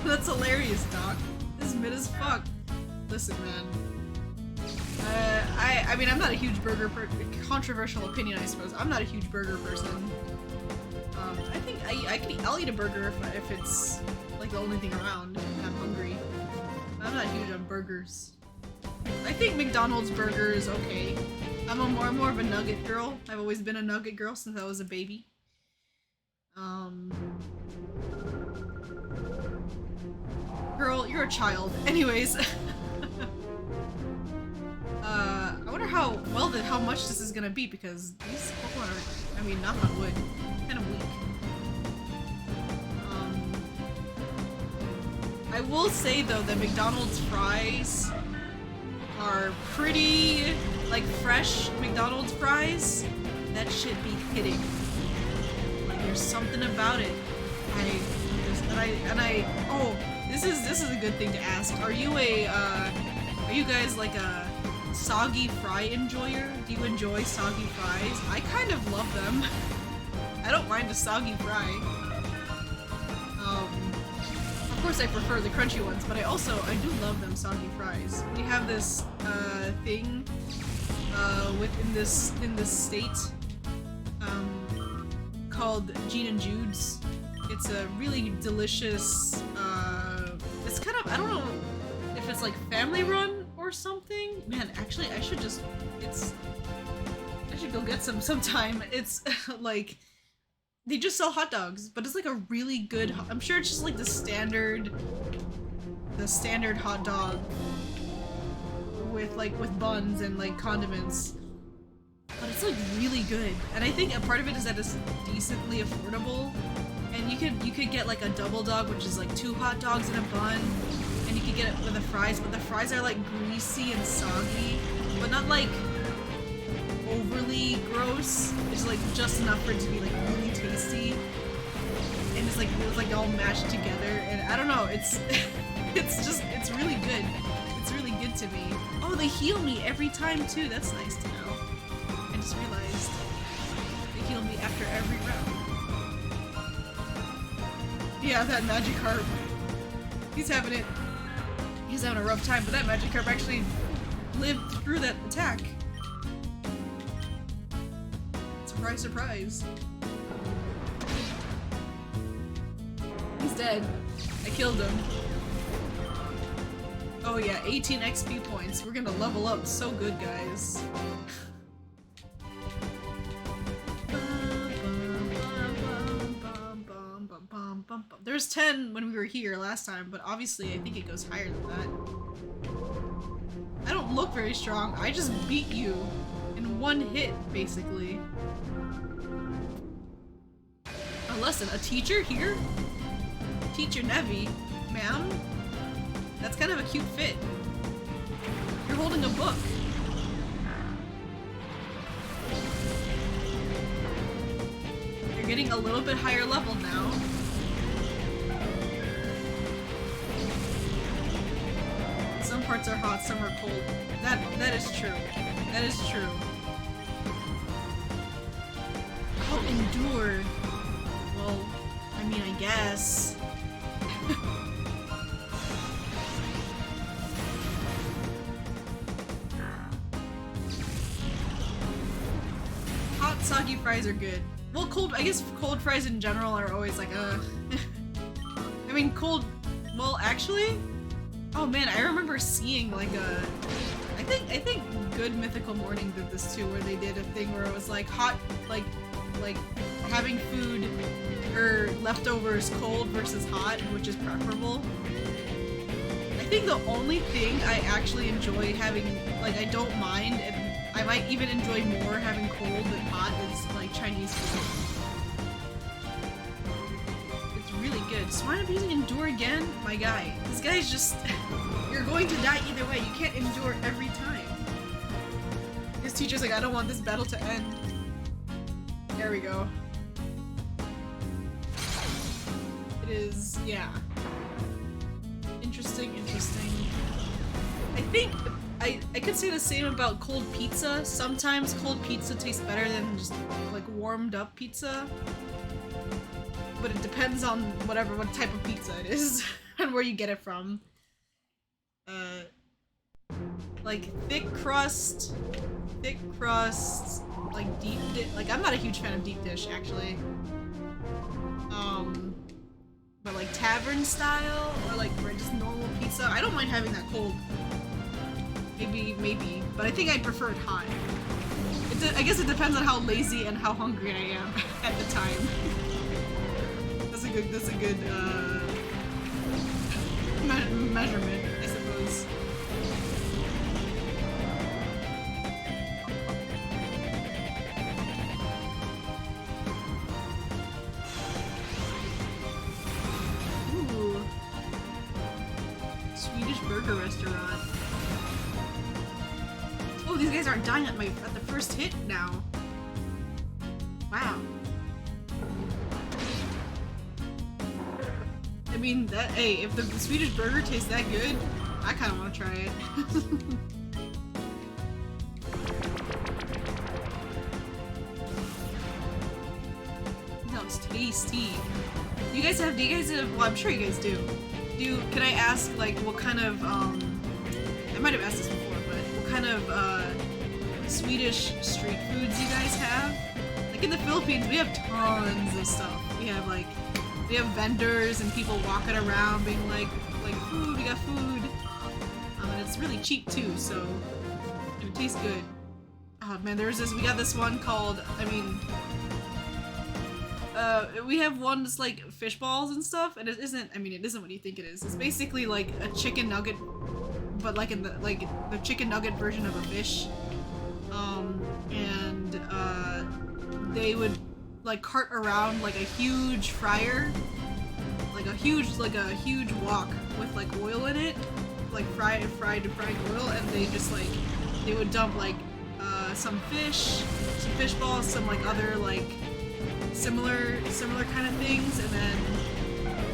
Speaker 1: That's hilarious, Doc. This is mid as fuck. Listen, man. I mean, I'm not a huge burger controversial opinion, I suppose. I'm not a huge burger person. I think I'll eat a burger if it's like the only thing around and I'm hungry. I'm not huge on burgers. I think McDonald's burger is okay. I'm more of a nugget girl. I've always been a nugget girl since I was a baby. Girl, you're a child. Anyways. I wonder how much this is gonna be because these Pokemon are, I mean, knock on wood, kind of weak. I will say though that McDonald's fries are pretty, like fresh McDonald's fries, that shit be hitting. Like there's something about it. Oh, this is a good thing to ask. Are you guys like a soggy fry enjoyer? Do you enjoy soggy fries? I kind of love them. I don't mind a soggy fry. Of course I prefer the crunchy ones, but I do love them soggy fries. We have this thing in this state called Gene and Jude's. It's a really delicious, it's kind of, I don't know if it's like family run or something. Man, actually I should go get some sometime. It's like, they just sell hot dogs, but it's like a really good, I'm sure it's just like the standard hot dog with buns and like condiments. But it's like really good. And I think a part of it is that it's decently affordable. And you could get like a double dog, which is like 2 hot dogs in a bun, and you could get it with the fries, but the fries are like greasy and soggy, but not like overly gross. It's like just enough for it to be like really tasty, and it's like all mashed together. And I don't know, it's it's really good. It's really good to me. Oh, they heal me every time too. That's nice to know. I just realized they heal me after every round. Yeah, that Magikarp. He's having a rough time, but that Magikarp actually lived through that attack. Surprise, surprise. He's dead. I killed him. Oh yeah, 18 XP points. We're gonna level up so good, guys. There's 10 when we were here last time, but obviously I think it goes higher than that. I don't look very strong. I just beat you in one hit, basically. A lesson. A teacher here? Teacher Nevi? Ma'am? That's kind of a cute fit. You're holding a book. You're getting a little bit higher level now. Some parts are hot, some are cold. That is true. That is true. Oh, endure. Well, I mean, I guess. Hot soggy fries are good. Well, I guess cold fries in general are always like, I mean, cold, well, actually, oh man, I remember seeing like I think Good Mythical Morning did this too, where they did a thing where it was like hot, like having food or leftovers cold versus hot, which is preferable. I think the only thing I actually enjoy having, like I don't mind, and I might even enjoy more having cold than hot, is like Chinese food. It's really good. So why am I using endure again? My guy. This guy's just... You're going to die either way. You can't endure every time. His teacher's like, I don't want this battle to end. There we go. It is... yeah. Interesting, interesting. I think... I could say the same about cold pizza. Sometimes cold pizza tastes better than just like warmed up pizza. But it depends on what type of pizza it is and where you get it from. Like thick crust, like deep dish. Like I'm not a huge fan of deep dish actually. But like tavern style or like just normal pizza, I don't mind having that cold. Maybe, but I think I'd prefer it hot. I guess it depends on how lazy and how hungry I am at the time. That's a good measurement, I suppose. Ooh. Swedish burger restaurant. Oh, these guys aren't dying at the first hit now. Wow. I mean, hey, if the Swedish burger tastes that good, I kind of want to try it. That was tasty. Do you guys have, well, I'm sure you guys do. Can I ask, like, what kind of, I might have asked this before, but what kind of, Swedish street foods you guys have? Like in the Philippines, we have tons of stuff. We have vendors and people walking around being like food, we got food. And it's really cheap too, so it tastes good. Oh man, we got this one called, we have one that's like fish balls and stuff, and it isn't what you think it is. It's basically like a chicken nugget, but like in the chicken nugget version of a fish. And they would like cart around like a huge fryer, like a huge wok with like oil in it, like fried oil, and they just like they would dump like some fish balls, some like other like similar kind of things, and then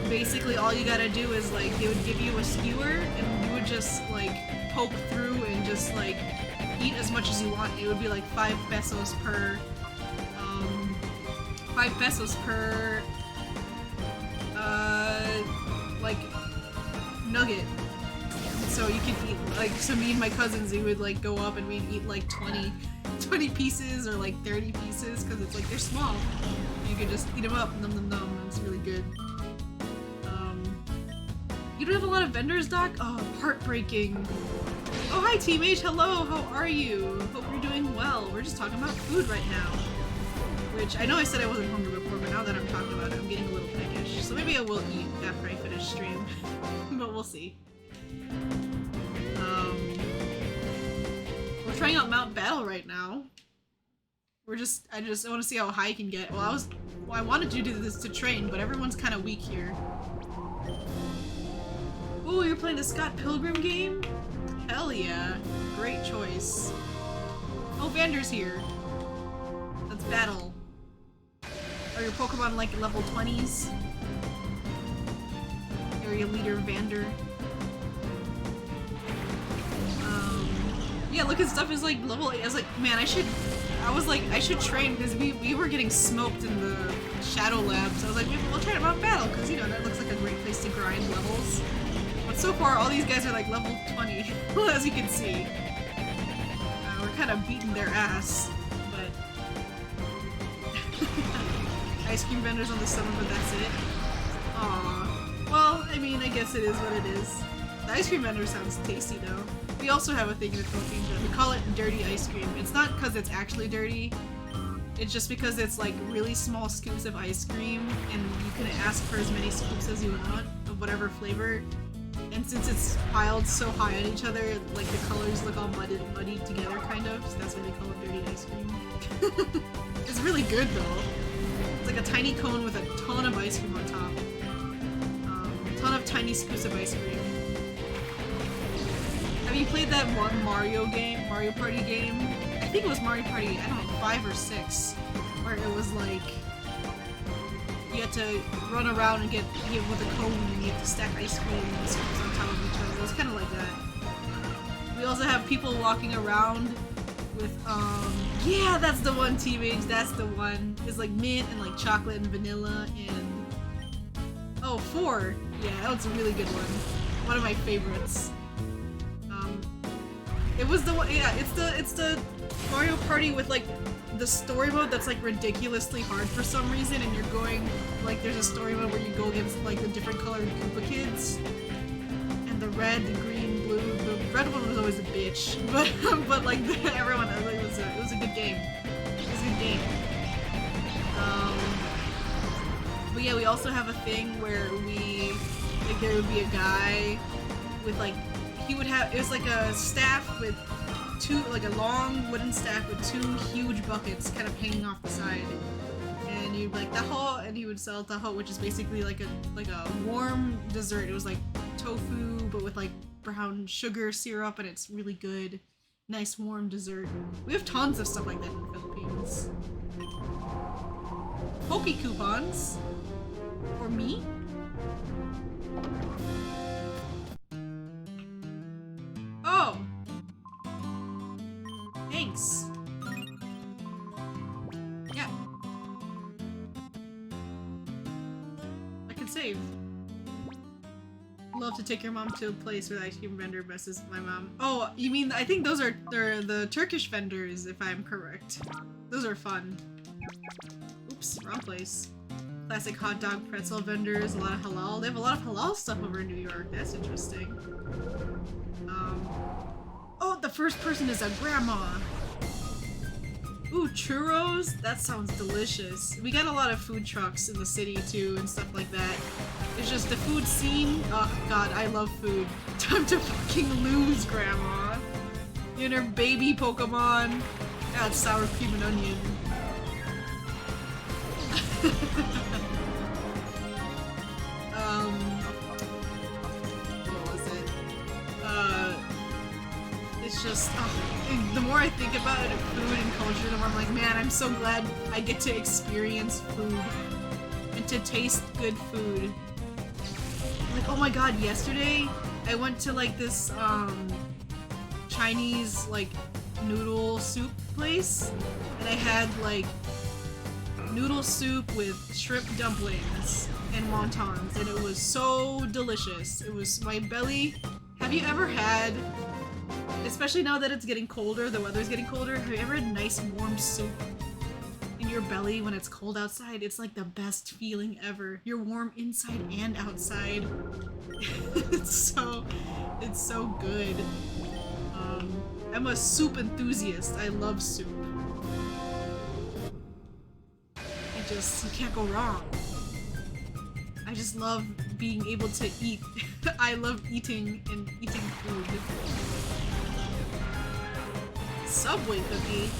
Speaker 1: basically all you gotta do is like they would give you a skewer and you would just like poke through and just like eat as much as you want. It would be like 5 pesos per like nugget. So you could eat like, so me and my cousins, we would like go up and we'd eat like 20 pieces or like 30 pieces because it's like they're small. You could just eat them up, num num num. It's really good. You don't have a lot of vendors, Doc? Oh, heartbreaking. Oh, hi, Team H. Hello, how are you? Hope you're doing well. We're just talking about food right now. Which, I know I said I wasn't hungry before, but now that I'm talking about it, I'm getting a little peckish. So maybe I will eat after I finish stream. But we'll see. We're trying out Mount Battle right now. I just want to see how high I can get. Well, I wanted to do this to train, but everyone's kind of weak here. Ooh, you're playing the Scott Pilgrim game? Hell yeah. Great choice. Oh, Vander's here. Let's battle. Are your Pokemon like level 20s? Area leader Vander. Yeah, look, his stuff is like level 8. I was like, man, I should train because we were getting smoked in the Shadow Lab. So I was like, maybe we'll try it Mount Battle because, you know, that looks like a great place to grind levels. But so far, all these guys are like level 20, as you can see. We're kind of beating their ass, but... Ice cream vendors on the summer, but that's it. Aww. Well, I mean, I guess it is what it is. The ice cream vendor sounds tasty, though. We also have a thing in the Philippines, but we call it dirty ice cream. It's not because it's actually dirty. It's just because it's like really small scoops of ice cream, and you can ask for as many scoops as you want of whatever flavor. And since it's piled so high on each other, like the colors look all muddied together, kind of. So that's why they call it dirty ice cream. It's really good though. It's like a tiny cone with a ton of ice cream on top. A ton of tiny scoops of ice cream. Have you played that one Mario Party game? I think it was Mario Party, I don't know, 5 or 6, where it was like you had to run around and get hit with a cone and you have to stack ice cream and scoops on top of each other. It was kind of like that. We also have people walking around with, yeah, that's the one, T-Mage, that's the one. It's like mint and like chocolate and vanilla and, oh, 4. Yeah, that was a really good one. One of my favorites. It was the one, yeah, it's the Mario Party with like the story mode that's like ridiculously hard for some reason, and you're going, like, there's a story mode where you go against like the different colored Koopa kids, and the red, the green, blue. The red one was always a bitch, but like everyone, it was a good game. It was a good game. But yeah, we also have a thing where like there would be a guy with like, he would have, it was like a staff with like a long wooden staff with 2 huge buckets kind of hanging off the side. And you'd be like, taho, and he would sell taho, which is basically like a warm dessert. It was like tofu, but with like brown sugar syrup, and it's really good. Nice warm dessert. We have tons of stuff like that in the Philippines. Poke coupons? For me? Oh! Thanks. Yeah. I can save. Love to take your mom to a place where the ice cream vendor messes my mom. Oh, you mean, I think they're the Turkish vendors, if I'm correct. Those are fun. Oops, wrong place. Classic hot dog pretzel vendors, a lot of halal. They have a lot of halal stuff over in New York. That's interesting. Oh, the first person is a grandma. Ooh, churros? That sounds delicious. We got a lot of food trucks in the city too and stuff like that. It's just the food scene. Oh god, I love food. Time to fucking lose, grandma. You and her baby Pokemon. God, sour cream and onion. What was it? It's just, the more I think about it, food and culture, the more I'm like, man, I'm so glad I get to experience food and to taste good food. Like, oh my god, yesterday I went to like this Chinese like noodle soup place, and I had like noodle soup with shrimp dumplings and wontons, and it was so delicious. It was my belly. Have you ever had, especially now that it's getting colder, the weather's getting colder, have you ever had nice warm soup in your belly when it's cold outside? It's like the best feeling ever. You're warm inside and outside. it's so good. I'm a soup enthusiast. I love soup. You can't go wrong. I just love being able to eat. I love eating and eating food. Subway cookie.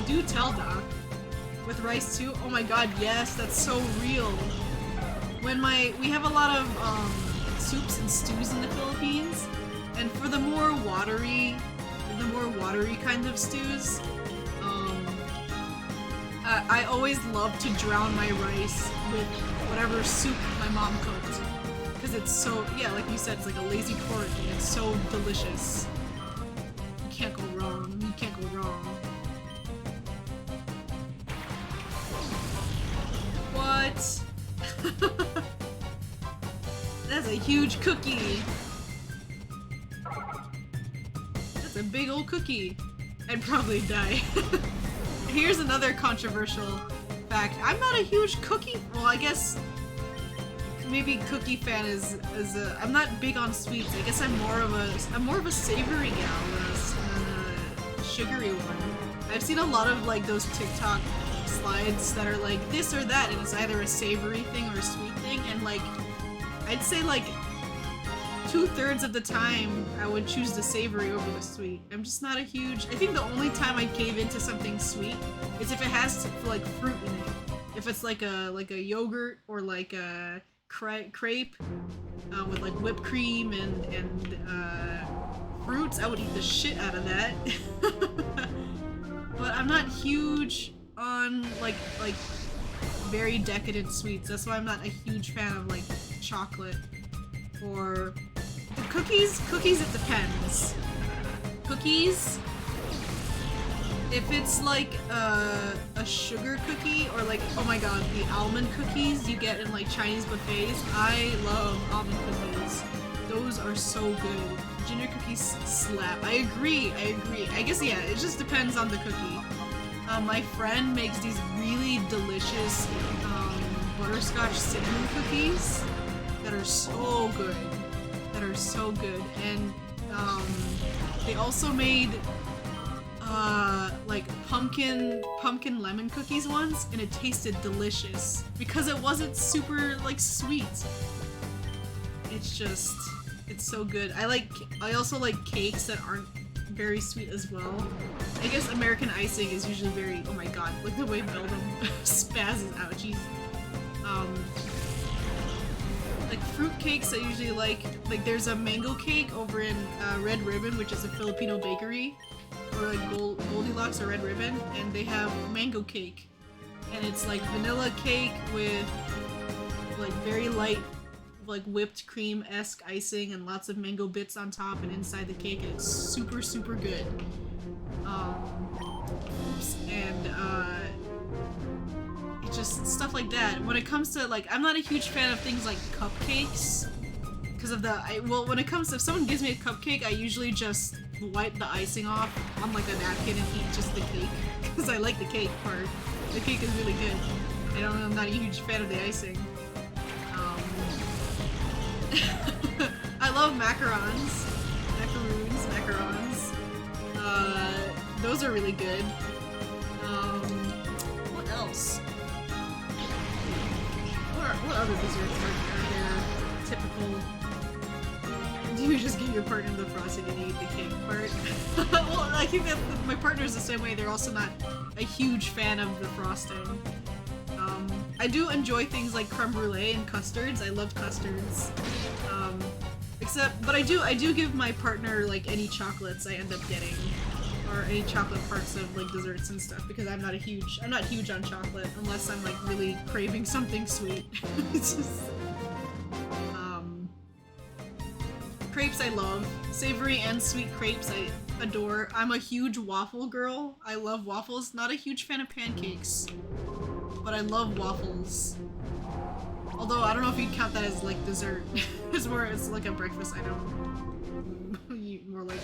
Speaker 1: Do tell, Doc. With rice too? Oh my god, yes, that's so real. We have a lot of soups and stews in the Philippines, and for the more watery kind of stews, I always love to drown my rice with whatever soup my mom cooked. Because it's so, yeah, like you said, it's like a lazy pork, and it's so delicious. You can't go wrong. You can't go wrong. What? That's a huge cookie. That's a big old cookie. I'd probably die. Here's another controversial fact. I'm not a huge cookie. Well, I guess maybe cookie fan is I'm not big on sweets. I guess I'm more of a savory gal than a sugary one. I've seen a lot of like those TikTok slides that are like this or that, and it's either a savory thing or a sweet thing. And like, I'd say like 2/3 of the time I would choose the savory over the sweet. I'm just not a huge. I think the only time I'd cave into something sweet is if it has like fruit in it. If it's like a yogurt or like a crepe with like whipped cream and fruits, I would eat the shit out of that. But I'm not huge on like very decadent sweets. That's why I'm not a huge fan of like chocolate or cookies. Cookies, it depends. Cookies, if it's like a sugar cookie or like, oh my god, the almond cookies you get in like Chinese buffets. I love almond cookies. Those are so good. Ginger cookies slap. I agree. I guess, yeah, it just depends on the cookie. My friend makes these really delicious butterscotch cinnamon cookies that are so good. And they also made like pumpkin lemon cookies once, and it tasted delicious because it wasn't super like sweet. It's so good. I also like cakes that aren't very sweet as well. I guess American icing is usually very, oh my god, like the way Beldam spazzes out, jeez. Like fruit cakes I usually like there's a mango cake over in Red Ribbon, which is a Filipino bakery, or like Goldilocks or Red Ribbon, and they have mango cake. And it's like vanilla cake with like very light like whipped cream-esque icing and lots of mango bits on top and inside the cake, and it's super, super good. It's just stuff like that. When it comes to like, I'm not a huge fan of things like cupcakes because of when it comes to, if someone gives me a cupcake, I usually just wipe the icing off on like a napkin and eat just the cake because I like the cake part. The cake is really good. I'm not a huge fan of the icing. I love macarons. Those are really good. What else? What other desserts are there? Typical. Do you just give your partner the frosting and you eat the cake part? Well, I think that my partner's the same way. They're also not a huge fan of the frosting. I do enjoy things like creme brulee and custards. I love custards. But I do give my partner like any chocolates I end up getting, or any chocolate parts of like desserts and stuff, because I'm not huge on chocolate unless I'm like really craving something sweet. It's just, crepes I love. Savory and sweet crepes I adore. I'm a huge waffle girl. I love waffles. Not a huge fan of pancakes, but I love waffles. Although I don't know if you'd count that as like dessert. It's like a breakfast item. More like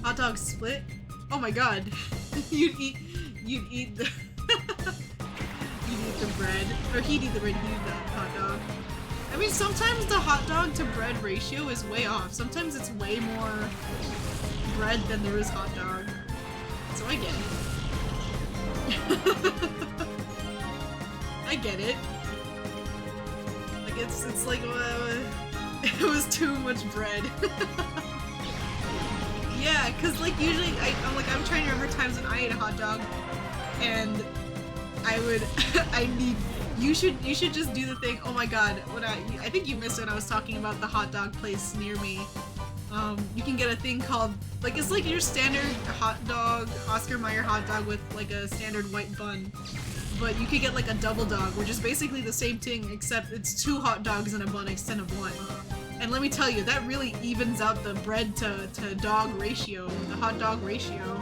Speaker 1: hot dog split. Oh my god. you'd eat the you'd eat the bread, or he'd eat the bread. He'd eat the hot dog. I mean, sometimes the hot dog to bread ratio is way off. Sometimes it's way more bread than there is hot dog. So I get it. I get it. Like it's like it was too much bread. Yeah, cause like usually I'm trying to remember times when I ate a hot dog, and you should just do the thing. Oh my god, I think you missed it when I was talking about the hot dog place near me. You can get a thing called, like, it's like your standard hot dog, Oscar Mayer hot dog with like a standard white bun. But you could get like a double dog, which is basically the same thing, except it's 2 hot dogs in a bun instead of 1. And let me tell you, that really evens out the bread to dog ratio, the hot dog ratio.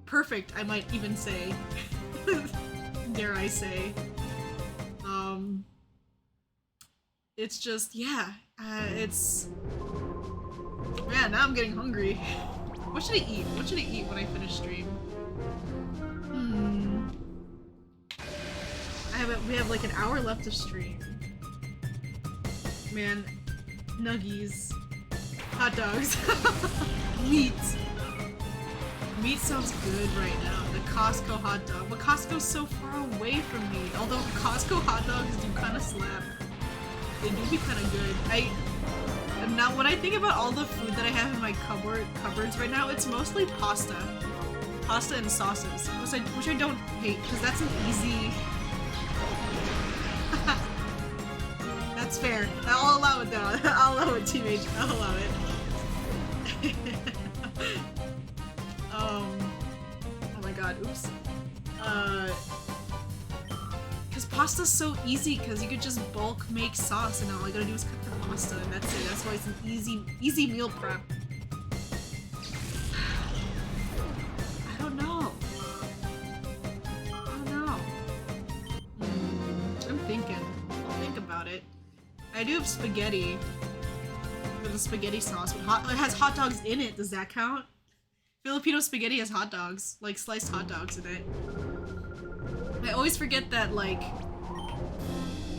Speaker 1: Perfect, I might even say. Dare I say. It's just, yeah, it's... Man, now I'm getting hungry. What should I eat? What should I eat when I finish stream? We have like an hour left to stream. Man, nuggies, hot dogs, meat. Meat sounds good right now. The Costco hot dog, but Costco's so far away from me. Although Costco hot dogs do kind of slap. They do be kind of good. Now when I think about all the food that I have in my cupboards right now, it's mostly pasta and sauces, which I don't hate, because that's an easy. That's fair. I'll allow it though. I'll allow it, teammate. I'll allow it. Oh my god, oops. Cause pasta's so easy, cause you could just bulk make sauce and all I gotta do is cook the pasta and that's it. That's why it's an easy meal prep. I don't know. I'm thinking. I'll think about it. I do have spaghetti. With a spaghetti sauce, but it has hot dogs in it. Does that count? Filipino spaghetti has hot dogs, like sliced hot dogs in it. I always forget that, like,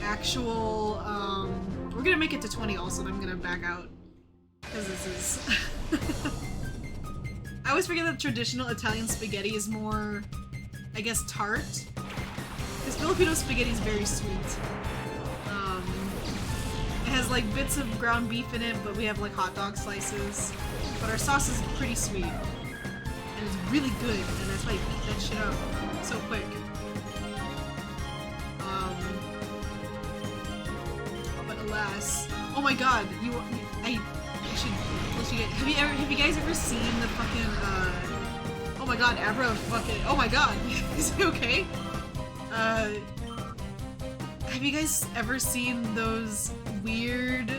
Speaker 1: actual, we're gonna make it to 20 also, and I'm gonna back out. Because this is... I always forget that traditional Italian spaghetti is more, I guess, tart. Because Filipino spaghetti is very sweet. It has like bits of ground beef in it, but we have like hot dog slices. But our sauce is pretty sweet. And it's really good, and that's why I eat that shit up so quick. But alas. Oh my god, I should let you get, have you guys ever seen the fucking, oh my god, Abra fucking, oh my god, is he okay? Have you guys ever seen those weird,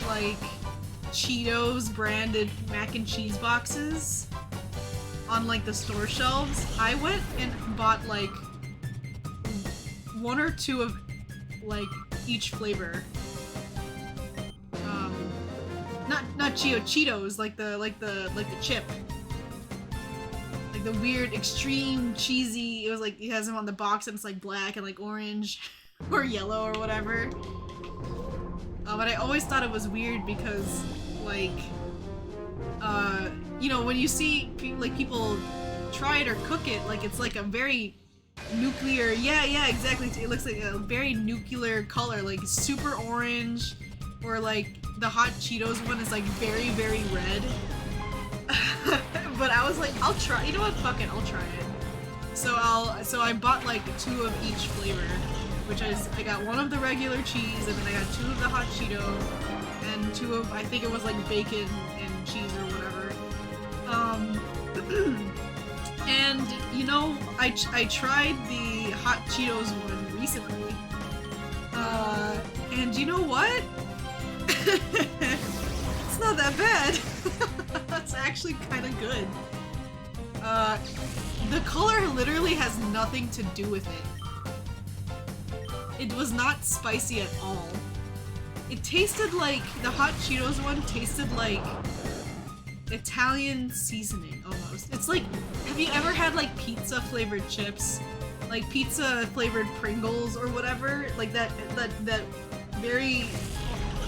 Speaker 1: like, Cheetos branded mac and cheese boxes on, like, the store shelves? I went and bought, like, 1 or 2 of, like, each flavor. Not Cheetos, like the chip. Like the weird, extreme, cheesy, it was like, it has them on the box and it's like black and like orange or yellow or whatever. But I always thought it was weird because, like, you know, when you see people try it or cook it, like, it's like a very nuclear, yeah, exactly, it looks like a very nuclear color, like super orange, or like the hot Cheetos one is like very, very red. But I was like, I'll try, you know what, fuck it, I'll try it. So I bought like 2 of each flavor, which is I got 1 of the regular cheese, and then I got 2 of the hot Cheeto, and 2 of, I think it was like bacon and cheese or whatever. And you know, I tried the hot Cheetos one recently, and you know what? It's not that bad. That's actually kind of good. The color literally has nothing to do with it. It was not spicy at all. It tasted like, the hot Cheetos one tasted like Italian seasoning almost. It's like, have you ever had like pizza flavored chips? Like pizza flavored Pringles or whatever? Like that very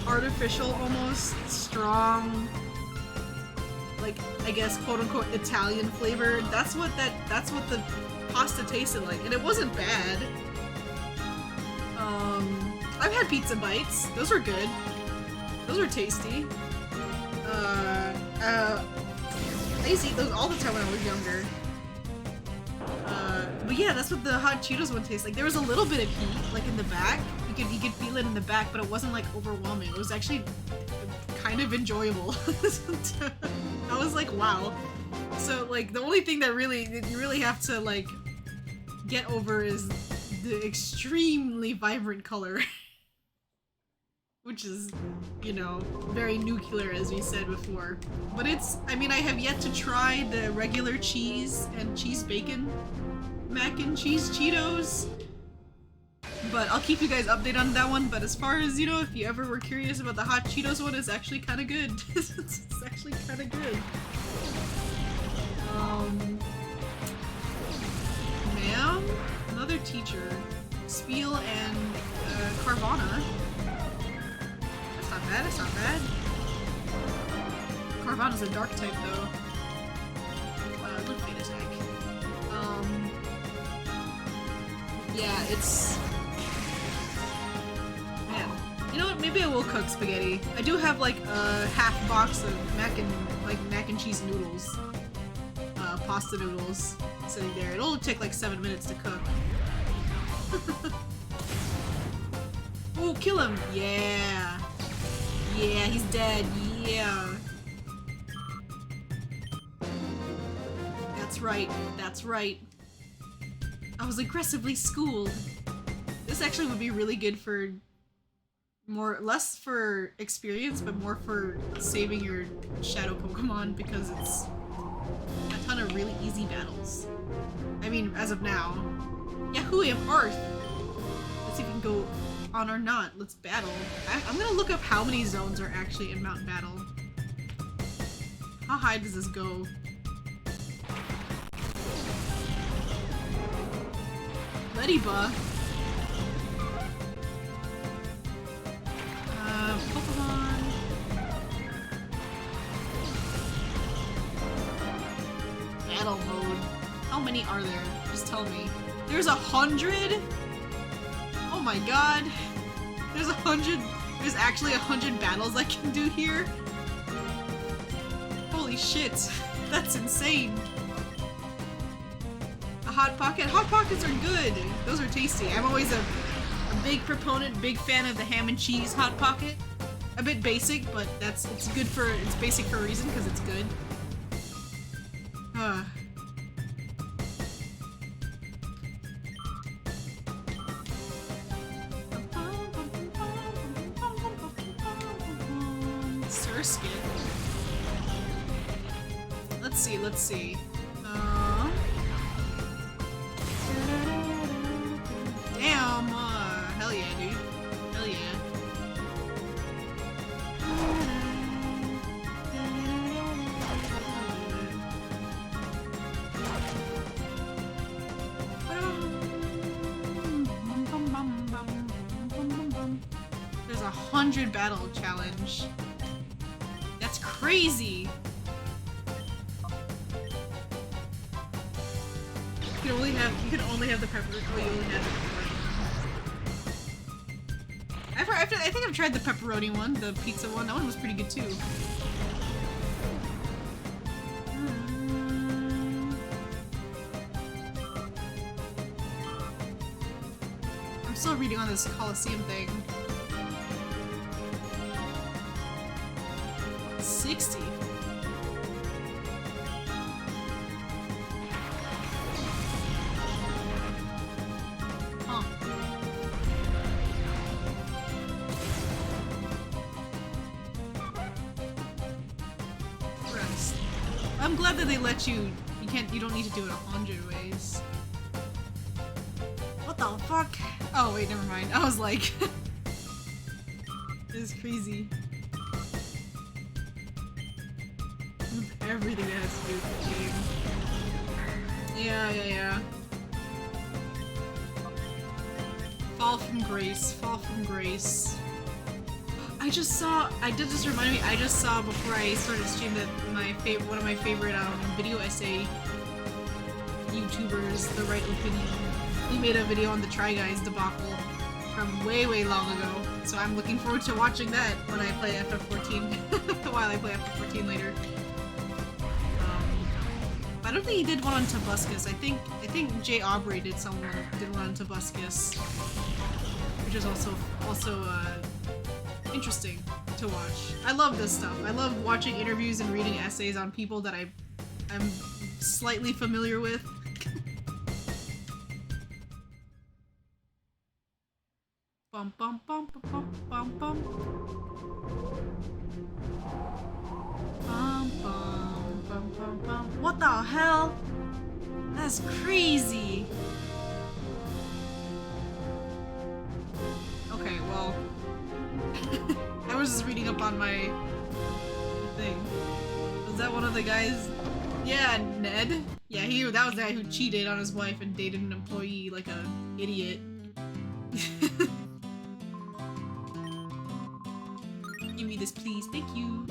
Speaker 1: artificial, almost strong, like, I guess quote unquote Italian flavor. That's what the pasta tasted like, and it wasn't bad. I've had pizza bites. Those were good. Those were tasty. I used to eat those all the time when I was younger. But yeah, that's what the hot Cheetos one tastes like. There was a little bit of heat, like in the back. You could feel it in the back, but it wasn't like overwhelming. It was actually kind of enjoyable. I was like, wow. So like the only thing that you really have to like get over is the extremely vibrant color. Which is, you know, very nuclear, as we said before. But it's, I mean, I have yet to try the regular cheese and cheese bacon mac and cheese Cheetos. But I'll keep you guys updated on that one. But as far as, you know, if you ever were curious about the hot Cheetos one, it's actually kind of good. It's actually kind of good. Ma'am? Another teacher. Spiel and Carvana. That's not bad, it's not bad. Carvana's a dark type though. Look at attack. Yeah, it's... Man. You know what, maybe I will cook spaghetti. I do have like a half box of mac and cheese noodles. Pasta noodles sitting there. It'll take like 7 minutes to cook. Oh, kill him! Yeah! Yeah, he's dead. Yeah! That's right. That's right. I was aggressively schooled. This actually would be really good for less for experience, but more for saving your shadow Pokemon, because it's a ton of really easy battles. I mean, as of now. Yahoo! I'm Arth! Let's see if we can go on or not. Let's battle. I'm gonna look up how many zones are actually in Mountain Battle. How high does this go? Ladybug. Pokemon. Battle mode. How many are there? Just tell me. There's 100? Oh my god. There's 100. There's actually 100 battles I can do here? Holy shit. That's insane. A Hot Pocket? Hot Pockets are good. Those are tasty. I'm always a big proponent, big fan of the ham and cheese Hot Pocket. A bit basic, but it's good for, it's basic for a reason, because it's good. Surskit. Let's see. Damn, hell yeah, dude. Hell yeah. There's 100 battle challenge. That's crazy. You can only have the pepperoni. Oh, you only have the pepperoni. I think I've tried the pepperoni one, the pizza one. That one was pretty good too. still reading on this Colosseum thing. 60. Huh. Rest. I'm glad that they let you. You don't need to do it 100 ways. What the fuck? Oh wait, never mind. I was like, this is crazy. Everything that has to do with the game. Yeah. Fall from grace. Fall from grace. I did just remind me, I just saw before I started streaming that one of my favorite video essay YouTubers, The Right Opinion, he made a video on the Try Guys debacle from way long ago. So I'm looking forward to watching that when I play FF14, while I play FF14 later. I don't think he did one on Tobuscus. I think Jay Aubrey did one on Tobuscus, which is also interesting to watch. I love this stuff. I love watching interviews and reading essays on people that I'm slightly familiar with. Bum bum bum bum bum bum bum. Bum bum bum bum bum. What the hell? That's crazy. Okay, well, I was just reading up on my thing. Was that one of the guys? Yeah, Ned. Yeah, that was the guy who cheated on his wife and dated an employee like a idiot. Give me this, please. Thank you.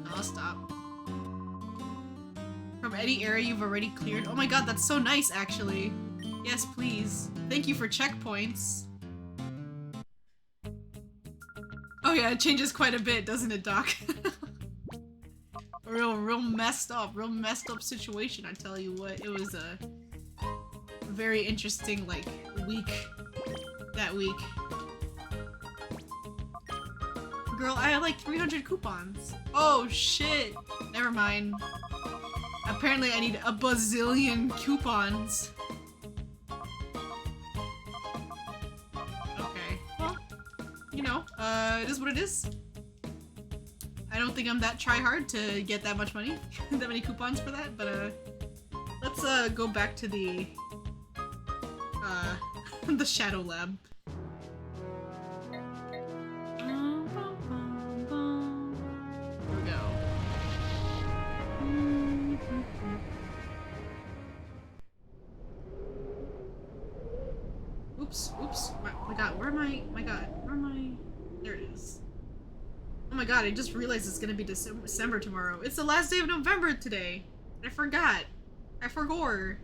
Speaker 1: I'll stop. From any area you've already cleared. Oh my god, that's so nice, actually. Yes, please. Thank you for checkpoints. Oh yeah, it changes quite a bit, doesn't it, Doc? real messed up situation, I tell you what. It was a very interesting, like, week. That week. Girl, I had like 300 coupons. Oh shit. Never mind. Apparently I need a bazillion coupons. Okay. Well, you know, it is what it is. I don't think I'm that try-hard to get that much money. That many coupons for that, but let's go back to the the Shadow Lab. Oops. My god, where am I? My god, where am I? There it is. Oh my god, I just realized it's gonna be December tomorrow. It's the last day of November today. I forgot. I forgot.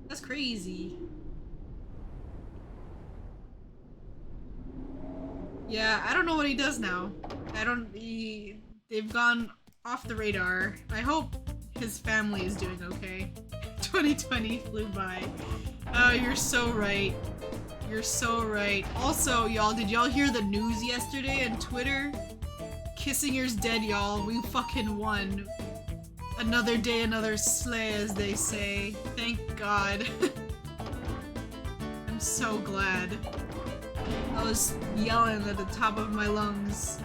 Speaker 1: That's crazy. Yeah, I don't know what he does now. They've gone off the radar. I hope his family is doing okay. 2020 flew by. Oh, you're so right. You're so right. Also, y'all, did y'all hear the news yesterday on Twitter? Kissinger's dead, y'all. We fucking won. Another day, another slay, as they say. Thank God. I'm so glad. I was yelling at the top of my lungs.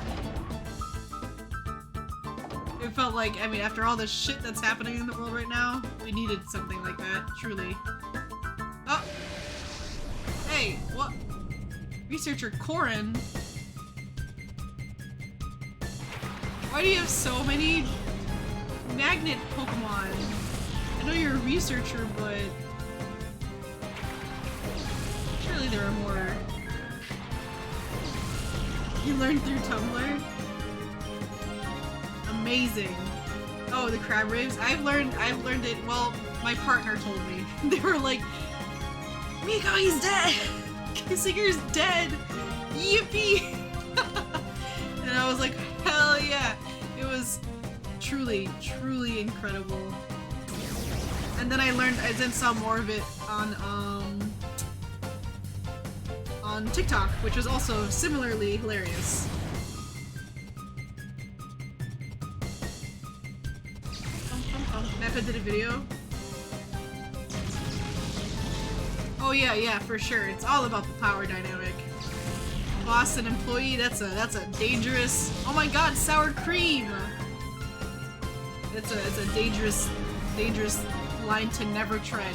Speaker 1: It felt like, I mean, after all the shit that's happening in the world right now, we needed something like that, truly. Oh! Hey, what? Researcher Corin? Why do you have so many magnet Pokemon? I know you're a researcher, but surely there are more. You learned through Tumblr? Amazing. Oh, the crab raves? I've learned it, well, my partner told me. They were like, Miko, he's dead! Kissinger's dead! Yippee! And I was like, hell yeah! It was truly, truly incredible. And then I then saw more of it on, on TikTok, which was also similarly hilarious. Mappa did a video. Oh yeah, for sure. It's all about the power dynamic. Boss and employee, that's a dangerous. Oh my god, sour cream! It's a dangerous line to never tread.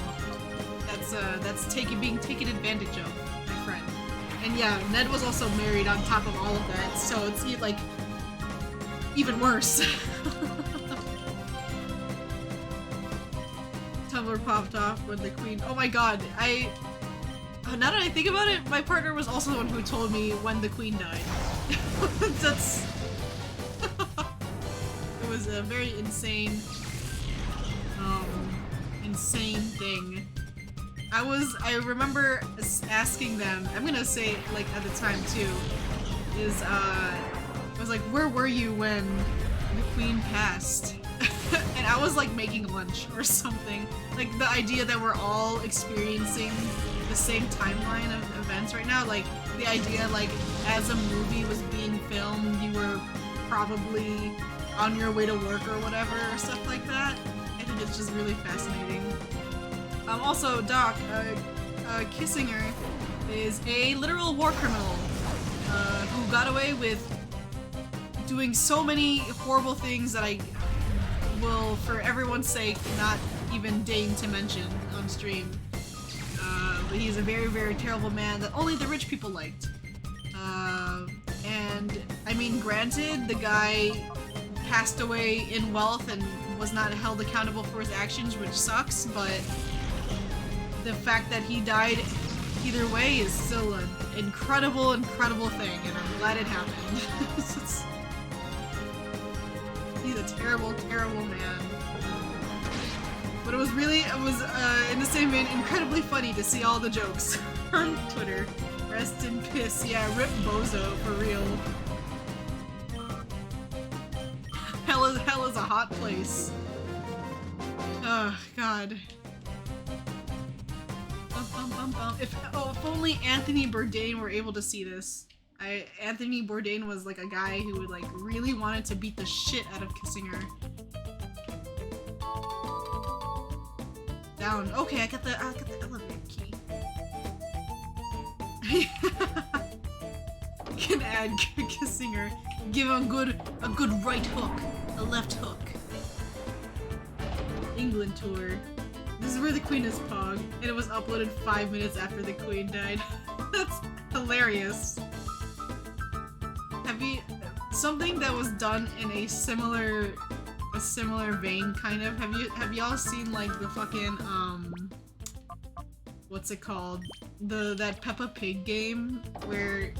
Speaker 1: That's being taken advantage of, my friend. And yeah, Ned was also married on top of all of that, so it's like even worse. Tumblr popped off when the queen. Oh my god, now that I think about it, my partner was also the one who told me when the queen died. That's. It was a very insane thing. I remember asking them, I'm gonna say like at the time too, I was like, where were you when the queen passed? And I was like making lunch or something. Like the idea that we're all experiencing the same timeline of events right now, like the idea like as a movie was being filmed, you were probably on your way to work or whatever, or stuff like that. I think it's just really fascinating. Also, Doc, Kissinger is a literal war criminal who got away with doing so many horrible things that I will, for everyone's sake, not even deign to mention on stream. But he's a very, very terrible man that only the rich people liked. And, I mean, granted, the guy passed away in wealth and was not held accountable for his actions, which sucks, but the fact that he died either way is still an incredible, incredible thing, and I'm glad it happened. He's a terrible, terrible man. But it was in the same vein, incredibly funny to see all the jokes on Twitter. Rest in piss. Yeah, rip Bozo, for real. Hell is a hot place. Oh, God. If only Anthony Bourdain were able to see this. Anthony Bourdain was like a guy who would like really wanted to beat the shit out of Kissinger. Down. Okay, I got the elevator key. Can add Kissinger. Give him a good right hook, a left hook. England tour. This is where the Queen is Pog, and it was uploaded 5 minutes after the Queen died. That's hilarious. Something that was done in a similar vein, kind of. Have y'all seen like the fucking what's it called? That Peppa Pig game where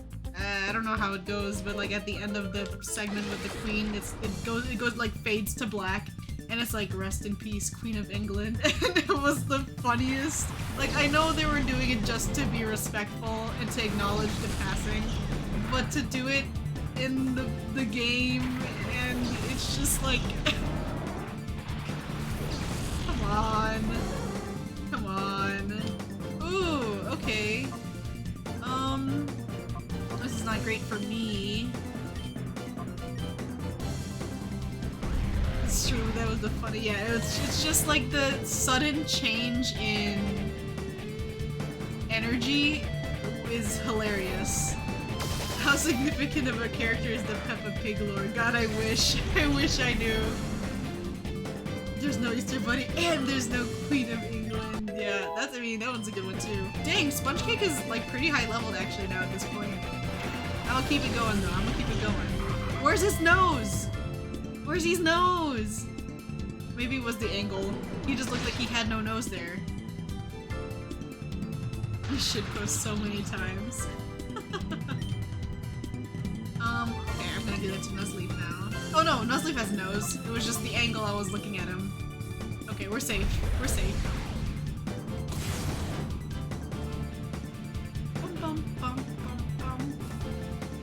Speaker 1: I don't know how it goes, but like at the end of the segment with the Queen, it goes like fades to black. And it's like, rest in peace, Queen of England. And it was the funniest. Like, I know they were doing it just to be respectful and to acknowledge the passing, but to do it in the game, and it's just like, come on. Ooh, okay. This is not great for me. It's true, that was the funny, yeah, it's just like the sudden change in energy is hilarious. How significant of a character is the Peppa Pig lore? God, I wish I knew. There's no Easter Bunny, and there's no Queen of England. Yeah, that one's a good one too. Dang, Sponge Cake is like pretty high leveled actually now at this point. I'll keep it going though, I'm gonna keep it going. Where's his nose? Where's his nose? Maybe it was the angle. He just looked like he had no nose there. He should post so many times. Okay, I'm gonna do that to Nuzleaf now. Oh no, Nuzleaf has nose. It was just the angle I was looking at him. Okay, we're safe. We're safe. It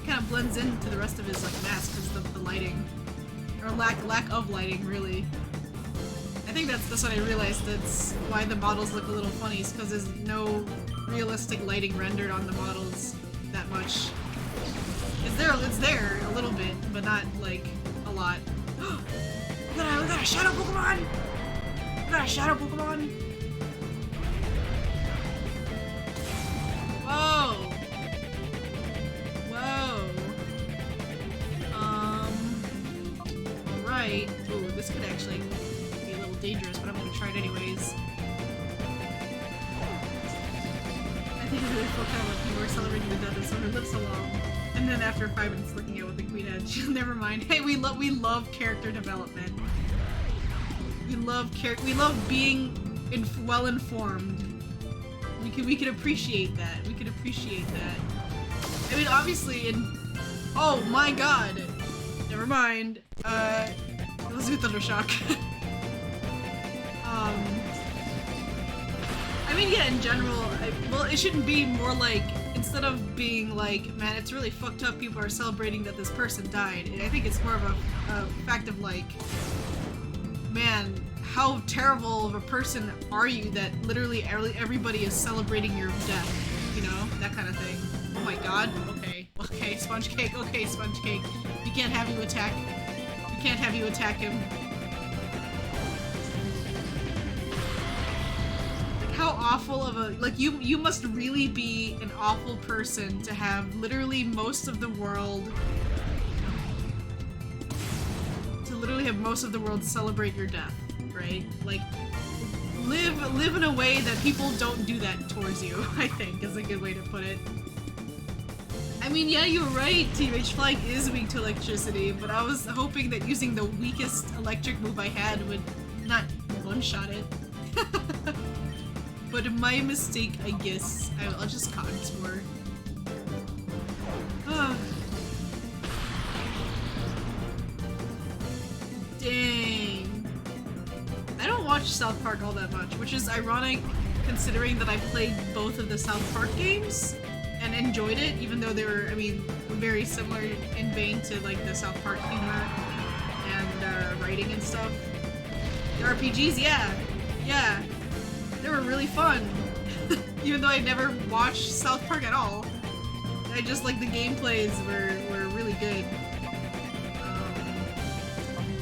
Speaker 1: kind of blends into the rest of his like mask because of the lighting. Or lack of lighting, really. I think that's what I realized. That's why the models look a little funny, is because there's no realistic lighting rendered on the models. that much. It's there a little bit, but not like a lot. We got a shadow Pokemon! We got a shadow Pokemon! Whoa! Whoa! Alright. Ooh, this could actually be a little dangerous, but I'm gonna try it anyways. I think it's really full time when people were celebrating the death of someone who lived so long. And then after 5 minutes looking at what the queen had, never mind. Hey, we love character development. We love being well informed. We could appreciate that. We could appreciate that. I mean, obviously, oh my god. Never mind. Let's do Thundershock. I mean, yeah, in general, well, it shouldn't be more like, instead of being like, man, it's really fucked up, people are celebrating that this person died. I think it's more of a fact of like, man, how terrible of a person are you that literally everybody is celebrating your death, you know? That kind of thing. Oh my god, okay, Sponge Cake, okay, Sponge Cake. We can't have you attack. We can't have you attack him. How awful of a, like, you must really be an awful person to have literally most of the world celebrate your death, right? Like, live in a way that people don't do that towards you, I think is a good way to put it. I mean, yeah, you're right, TMH Flag is weak to electricity, but I was hoping that using the weakest electric move I had would not one-shot it. But my mistake, I guess. I'll just contour. Dang. I don't watch South Park all that much, which is ironic considering that I played both of the South Park games and enjoyed it, even though they were, I mean, very similar in vein to like the South Park humor and writing and stuff. The RPGs, yeah. They were really fun. Even though I never watched South Park at all. I just like the gameplays were really good.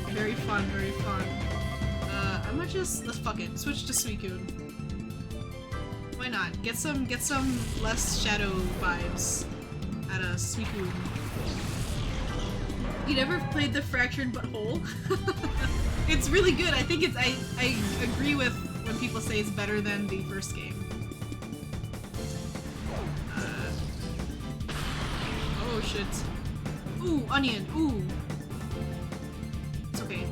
Speaker 1: Very fun, very fun. I'm gonna just, let's fuck it. Switch to Suicune. Why not? Get some less shadow vibes out of Suicune. You never played the Fractured But Whole? It's really good. I think I agree with when people say it's better than the first game. Oh shit. Ooh, onion, ooh. It's okay.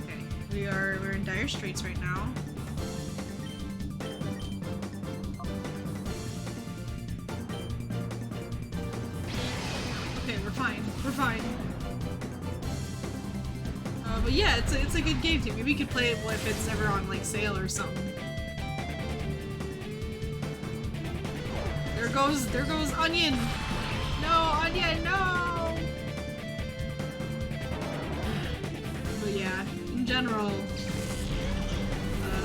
Speaker 1: Okay, we're in dire straits right now. Okay, we're fine. But yeah, it's a good game too. Maybe you could play it if it's ever on like sale or something. There goes Onion! No, Onion, no! But yeah, in general,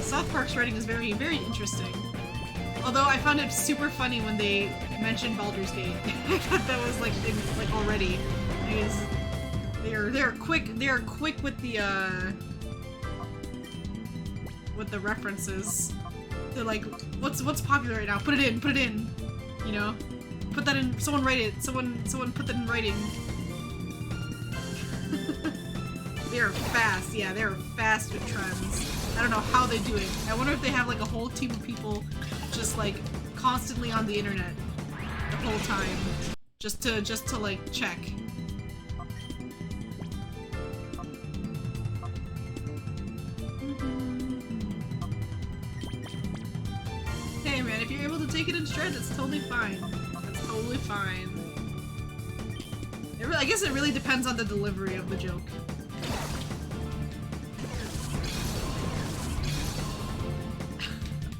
Speaker 1: South Park's writing is very, very interesting. Although I found it super funny when they mentioned Baldur's Gate. I thought that was like already. Because they're quick with the references. They're like, what's popular right now? Put it in. You know? Put that in, someone write it. Someone put that in writing. They are fast, yeah, they are fast with trends. I don't know how they do it. I wonder if they have like a whole team of people just like constantly on the internet the whole time. Just to like check. Hey man, if you're able to take it in stride, that's totally fine. That's totally fine. I guess it really depends on the delivery of the joke.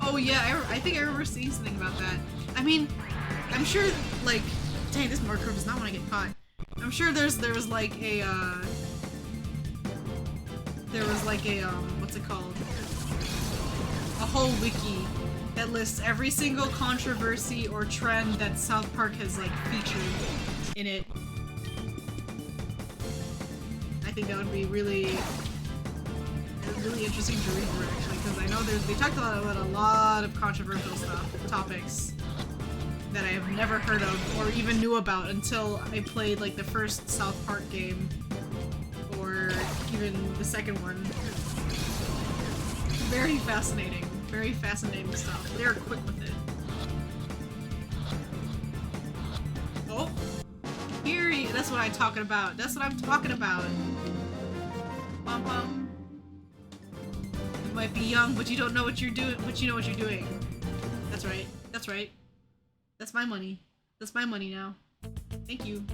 Speaker 1: Oh yeah, I think I remember seeing something about that. I mean, I'm sure, like, dang, this marker does not want to get caught. I'm sure there was like a, what's it called? A whole wiki that lists every single controversy or trend that South Park has like featured in it. I think that would be really interesting to read through actually, because I know they talked about a lot of controversial topics that I have never heard of or even knew about until I played like the first South Park game or even the second one. Very fascinating stuff. They're quick with it. Oh, here, that's what I'm talking about. That's what I'm talking about. Bum bum. You might be young, but you don't know what you're doing. But you know what you're doing. That's right. That's right. That's my money. That's my money now. Thank you.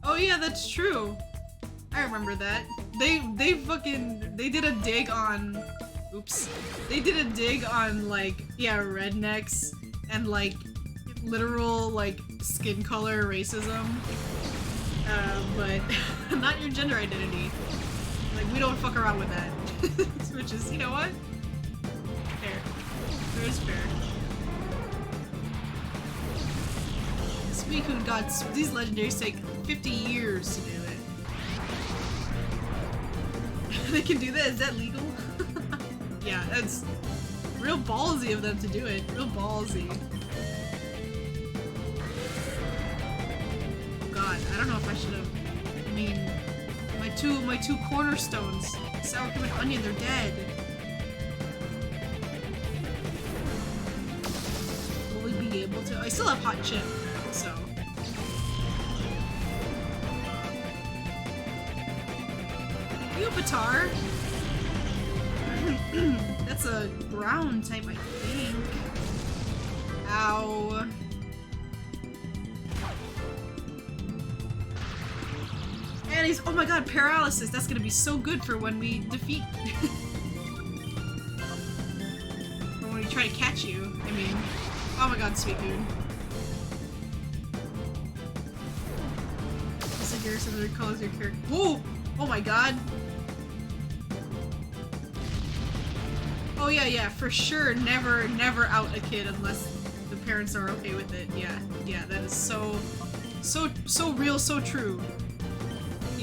Speaker 1: Oh yeah, that's true. I remember that. They did a dig on, oops. They did a dig on like, yeah, rednecks and like literal like skin color racism. But not your gender identity. Like, we don't fuck around with that. Which is, you know what? Fair. Fair is fair. Suicune got these legendaries take 50 years to do it. They can do that? Is that legal? Yeah, that's real ballsy of them to do it. Real ballsy. God, I don't know if I should have. I mean, my two cornerstones, sour cream and onion, they're dead. Will we be able to? I still have hot chip, so. You Batar. That's a brown type, I think. Ow. And he's, oh my god, paralysis. That's gonna be so good for when we defeat. Or when we try to catch you. I mean, oh my god, Suicune. This is your something that calls your character. Whoa! Oh my god. Oh yeah, for sure. Never out a kid unless the parents are okay with it. Yeah, that is so real, so true.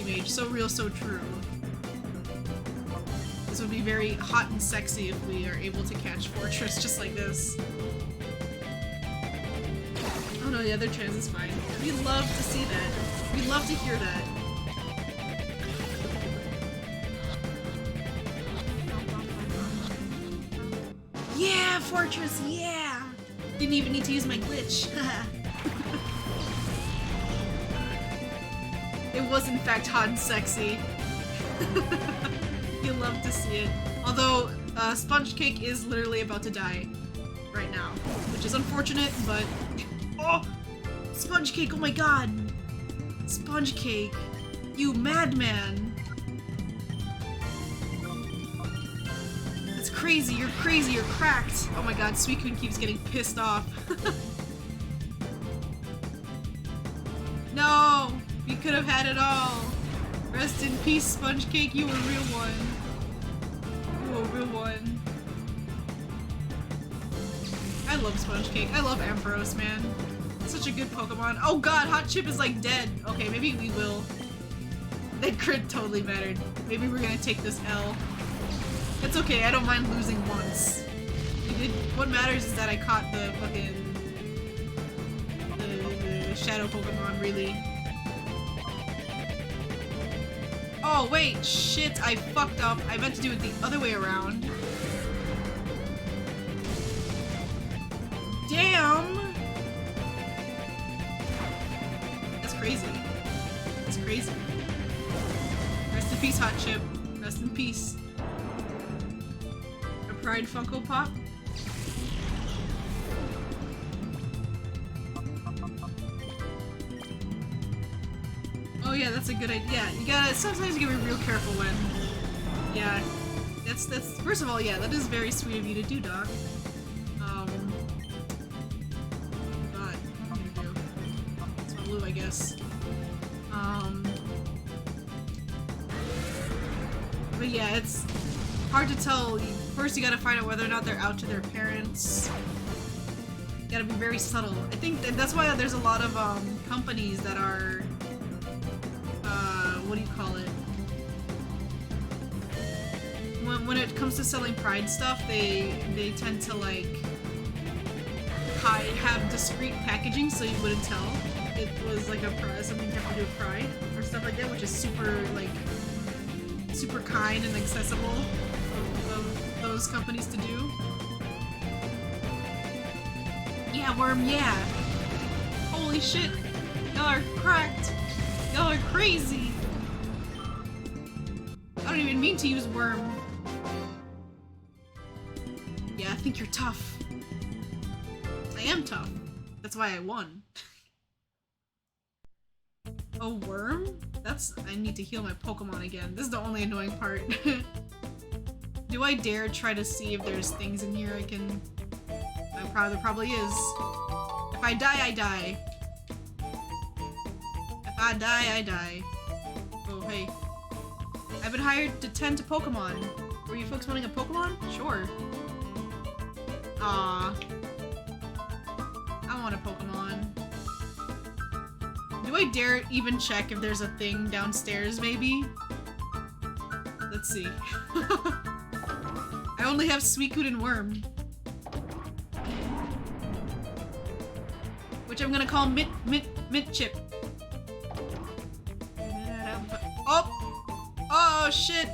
Speaker 1: Mage. So real, so true. This would be very hot and sexy if we are able to catch Fortress just like this. Oh no, the other trans is fine. We'd love to see that. We'd love to hear that. Yeah, Fortress, yeah! Didn't even need to use my glitch. It was in fact hot and sexy. You'll love to see it. Although, Sponge Cake is literally about to die right now, which is unfortunate, but... Oh! Sponge Cake, oh my god! Sponge Cake, you madman! That's crazy, you're cracked! Oh my god, Suicune keeps getting pissed off. No! You could have had it all. Rest in peace, Sponge Cake. You were a real one. You were a real one. I love Sponge Cake. I love Ampharos, man. Such a good Pokemon. Oh god, Hot Chip is like dead. Okay, maybe we will. That crit totally mattered. Maybe we're gonna take this L. It's okay, I don't mind losing once. What matters is that I caught the fucking... the Shadow Pokemon, really. Oh, wait, shit, I fucked up. I meant to do it the other way around. Damn! That's crazy. That's crazy. Rest in peace, Hot Chip. Rest in peace. A Pride Funko Pop? Oh yeah, that's a good idea. You gotta, sometimes you gotta be real careful when, yeah, that's, first of all, yeah, that is very sweet of you to do, Doc. God, what am I gonna do? blue, I guess. But yeah, it's hard to tell. First, you gotta find out whether or not they're out to their parents. You gotta be very subtle. I think that's why there's a lot of companies that are, what do you call it? When it comes to selling Pride stuff, they tend to like have discreet packaging so you wouldn't tell it was like something you have to do with Pride or stuff like that, which is super kind and accessible of those companies to do. Yeah, Worm, yeah. Holy shit. Y'all are cracked. Y'all are crazy. I don't even mean to use Worm. Yeah, I think you're tough. I am tough. That's why I won. A worm? I need to heal my Pokemon again. This is the only annoying part. Do I dare try to see if there's things in here I can... There probably is. If I die, I die. If I die, I die. Oh, hey. I've been hired to tend to Pokemon. Were you folks wanting a Pokemon? Sure. Aww. I want a Pokemon. Do I dare even check if there's a thing downstairs, maybe? Let's see. I only have Suicune and Worm. Which I'm gonna call Mitchip. Oh! Oh, shit!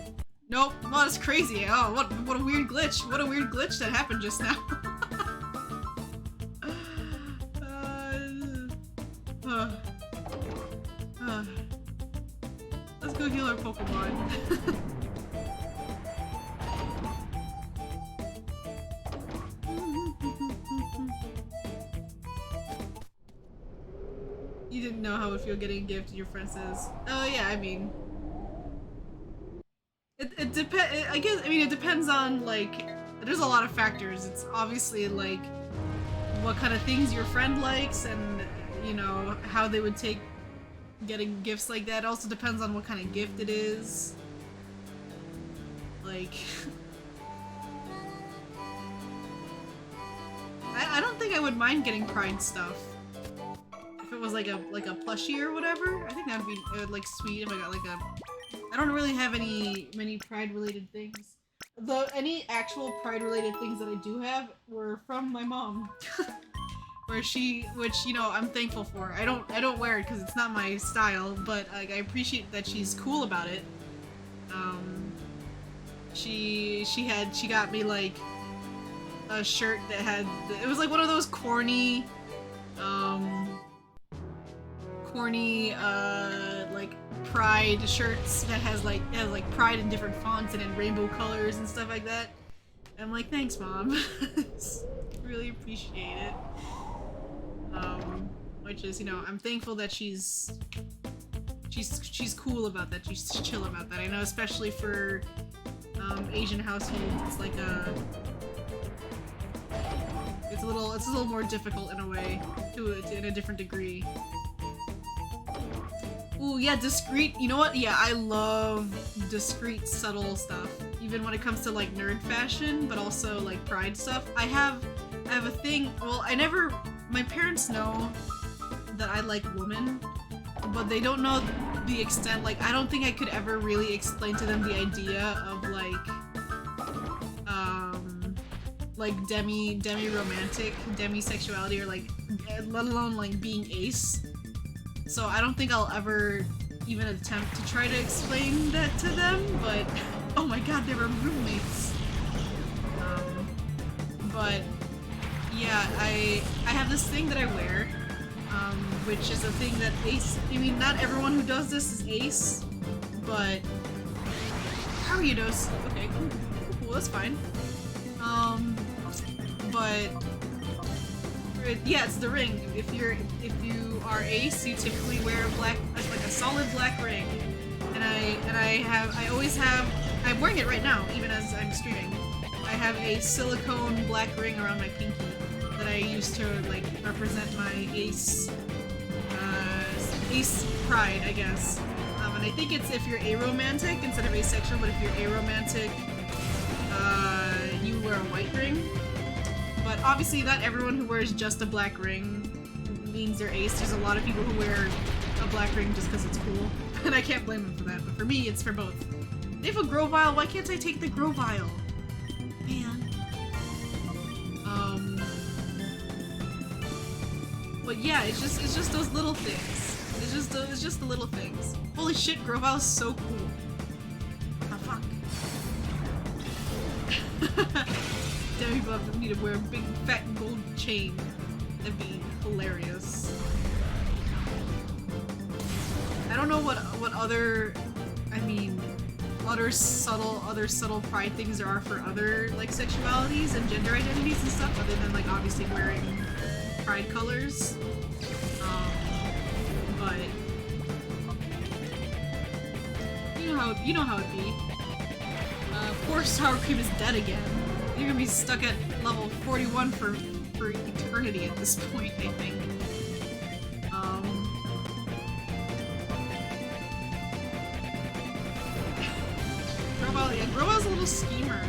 Speaker 1: Nope. Oh, that's crazy. Oh, what a weird glitch. What a weird glitch that happened just now. Let's go heal our Pokemon. You didn't know how it would feel getting a gift and your friend says, oh yeah, I mean... It depends, I guess, I mean, it depends on, like, there's a lot of factors. It's obviously, like, what kind of things your friend likes and, you know, how they would take getting gifts like that. It also depends on what kind of gift it is. Like... I don't think I would mind getting Pride stuff. If it was like a plushie or whatever, I think that'd be like sweet if I got like a... I don't really have many Pride related things. Though any actual Pride related things that I do have were from my mom. Which, you know, I'm thankful for. I don't wear it because it's not my style, but like, I appreciate that she's cool about it. She got me like a shirt that had, it was like one of those corny like Pride shirts that has like Pride in different fonts and in rainbow colors and stuff like that. And I'm like, thanks, Mom. Really appreciate it. Which is, you know, I'm thankful that she's cool about that. She's chill about that. I know, especially for Asian households, it's like it's a little more difficult in a way, in a different degree. Ooh, yeah, discreet. You know what? Yeah, I love discreet, subtle stuff. Even when it comes to like nerd fashion, but also like Pride stuff. I have a thing. Well, my parents know that I like women, but they don't know the extent. Like, I don't think I could ever really explain to them the idea of like demi-romantic, demisexuality, or like, let alone like being ace. So I don't think I'll ever even attempt to try to explain that to them, but oh my god, they were roommates. But yeah, I have this thing that I wear, which is a thing that ace, I mean, not everyone who does this is ace, but how are you, Dos? Okay, cool, that's fine. But yeah, it's the ring. If you are ace, you typically wear like a solid black ring. And I always have, I'm wearing it right now, even as I'm streaming. I have a silicone black ring around my pinky that I use to like represent my ace ace pride, I guess. And I think it's if you're aromantic instead of asexual, but if you're aromantic, you wear a white ring. But obviously not everyone who wears just a black ring means they're ace. There's a lot of people who wear a black ring just because it's cool. And I can't blame them for that, but for me, it's for both. They have a Grovile, why can't I take the Grovile? Man. But yeah, it's just those little things. It's just the little things. Holy shit, Grovile is so cool. Oh fuck. Damn, people need to wear a big fat gold chain. That'd be hilarious. I don't know what other, I mean, other subtle pride things there are for other like sexualities and gender identities and stuff, other than like obviously wearing pride colors. But you know how it be. Poor sour cream is dead again. You're gonna be stuck at level 41 for eternity at this point, I think. Groval's a little schemer.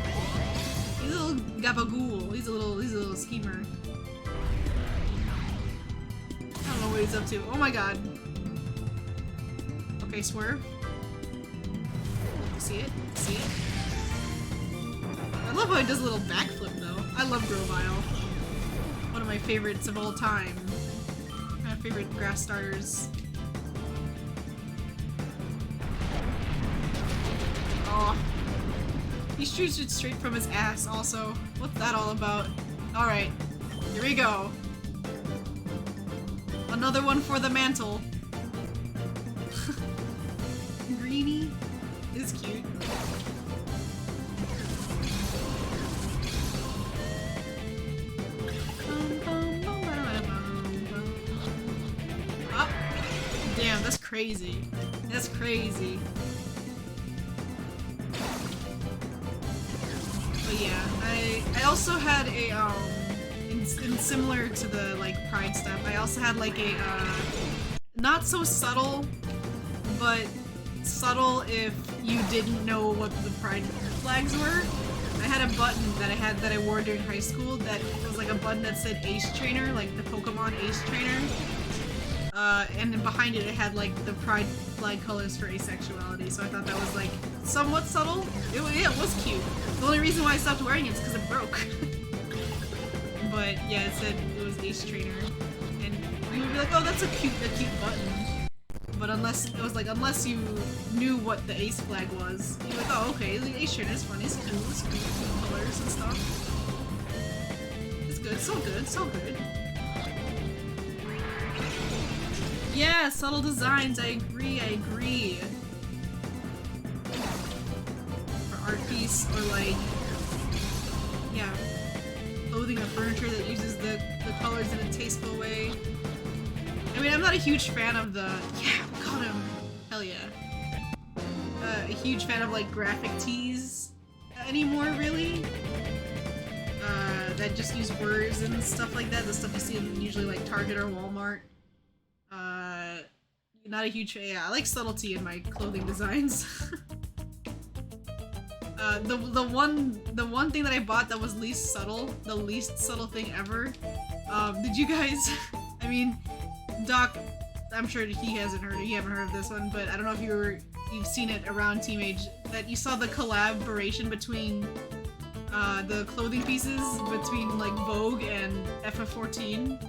Speaker 1: He's a little gabagool. He's a little schemer. I don't know what he's up to. Oh my god. Okay, swerve. See it? See it? I love how he does a little backflip though. I love Grovile. One of my favorites of all time. My favorite grass starters. Oh. He shoots it straight from his ass also. What's that all about? Alright. Here we go. Another one for the mantle. Greenie is cute. Oh, damn, that's crazy. That's crazy. But yeah, I also had a in similar to the like pride stuff, I also had like a not so subtle, but subtle if you didn't know what the pride flags were. I had a button that I wore during high school that was like a button that said Ace Trainer, like the Pokemon Ace Trainer. And then behind it, it had like the pride flag colors for asexuality, so I thought that was like somewhat subtle. Yeah, it was cute. The only reason why I stopped wearing it is because it broke. But yeah, it said it was Ace Trainer, and you would be like, oh, that's a cute button. But unless you knew what the Ace flag was, you're like, oh, okay, the Ace Trainer is fun, it's cool, cute colors and stuff. It's good, so good, so good. Yeah, subtle designs, I agree. For art piece, or like, yeah, clothing or furniture that uses the colors in a tasteful way. I mean, I'm not a huge fan of the, yeah, got him, hell yeah. A huge fan of like graphic tees anymore, really. That just use words and stuff like that, the stuff you see in usually like Target or Walmart. Not a huge fan. Yeah, I like subtlety in my clothing designs. The one thing that I bought that was least subtle, the least subtle thing ever. Did you guys? I mean, Doc, I'm sure he haven't heard of this one, but I don't know if you've seen it around Team Age, that you saw the collaboration between the clothing pieces between like Vogue and FF14.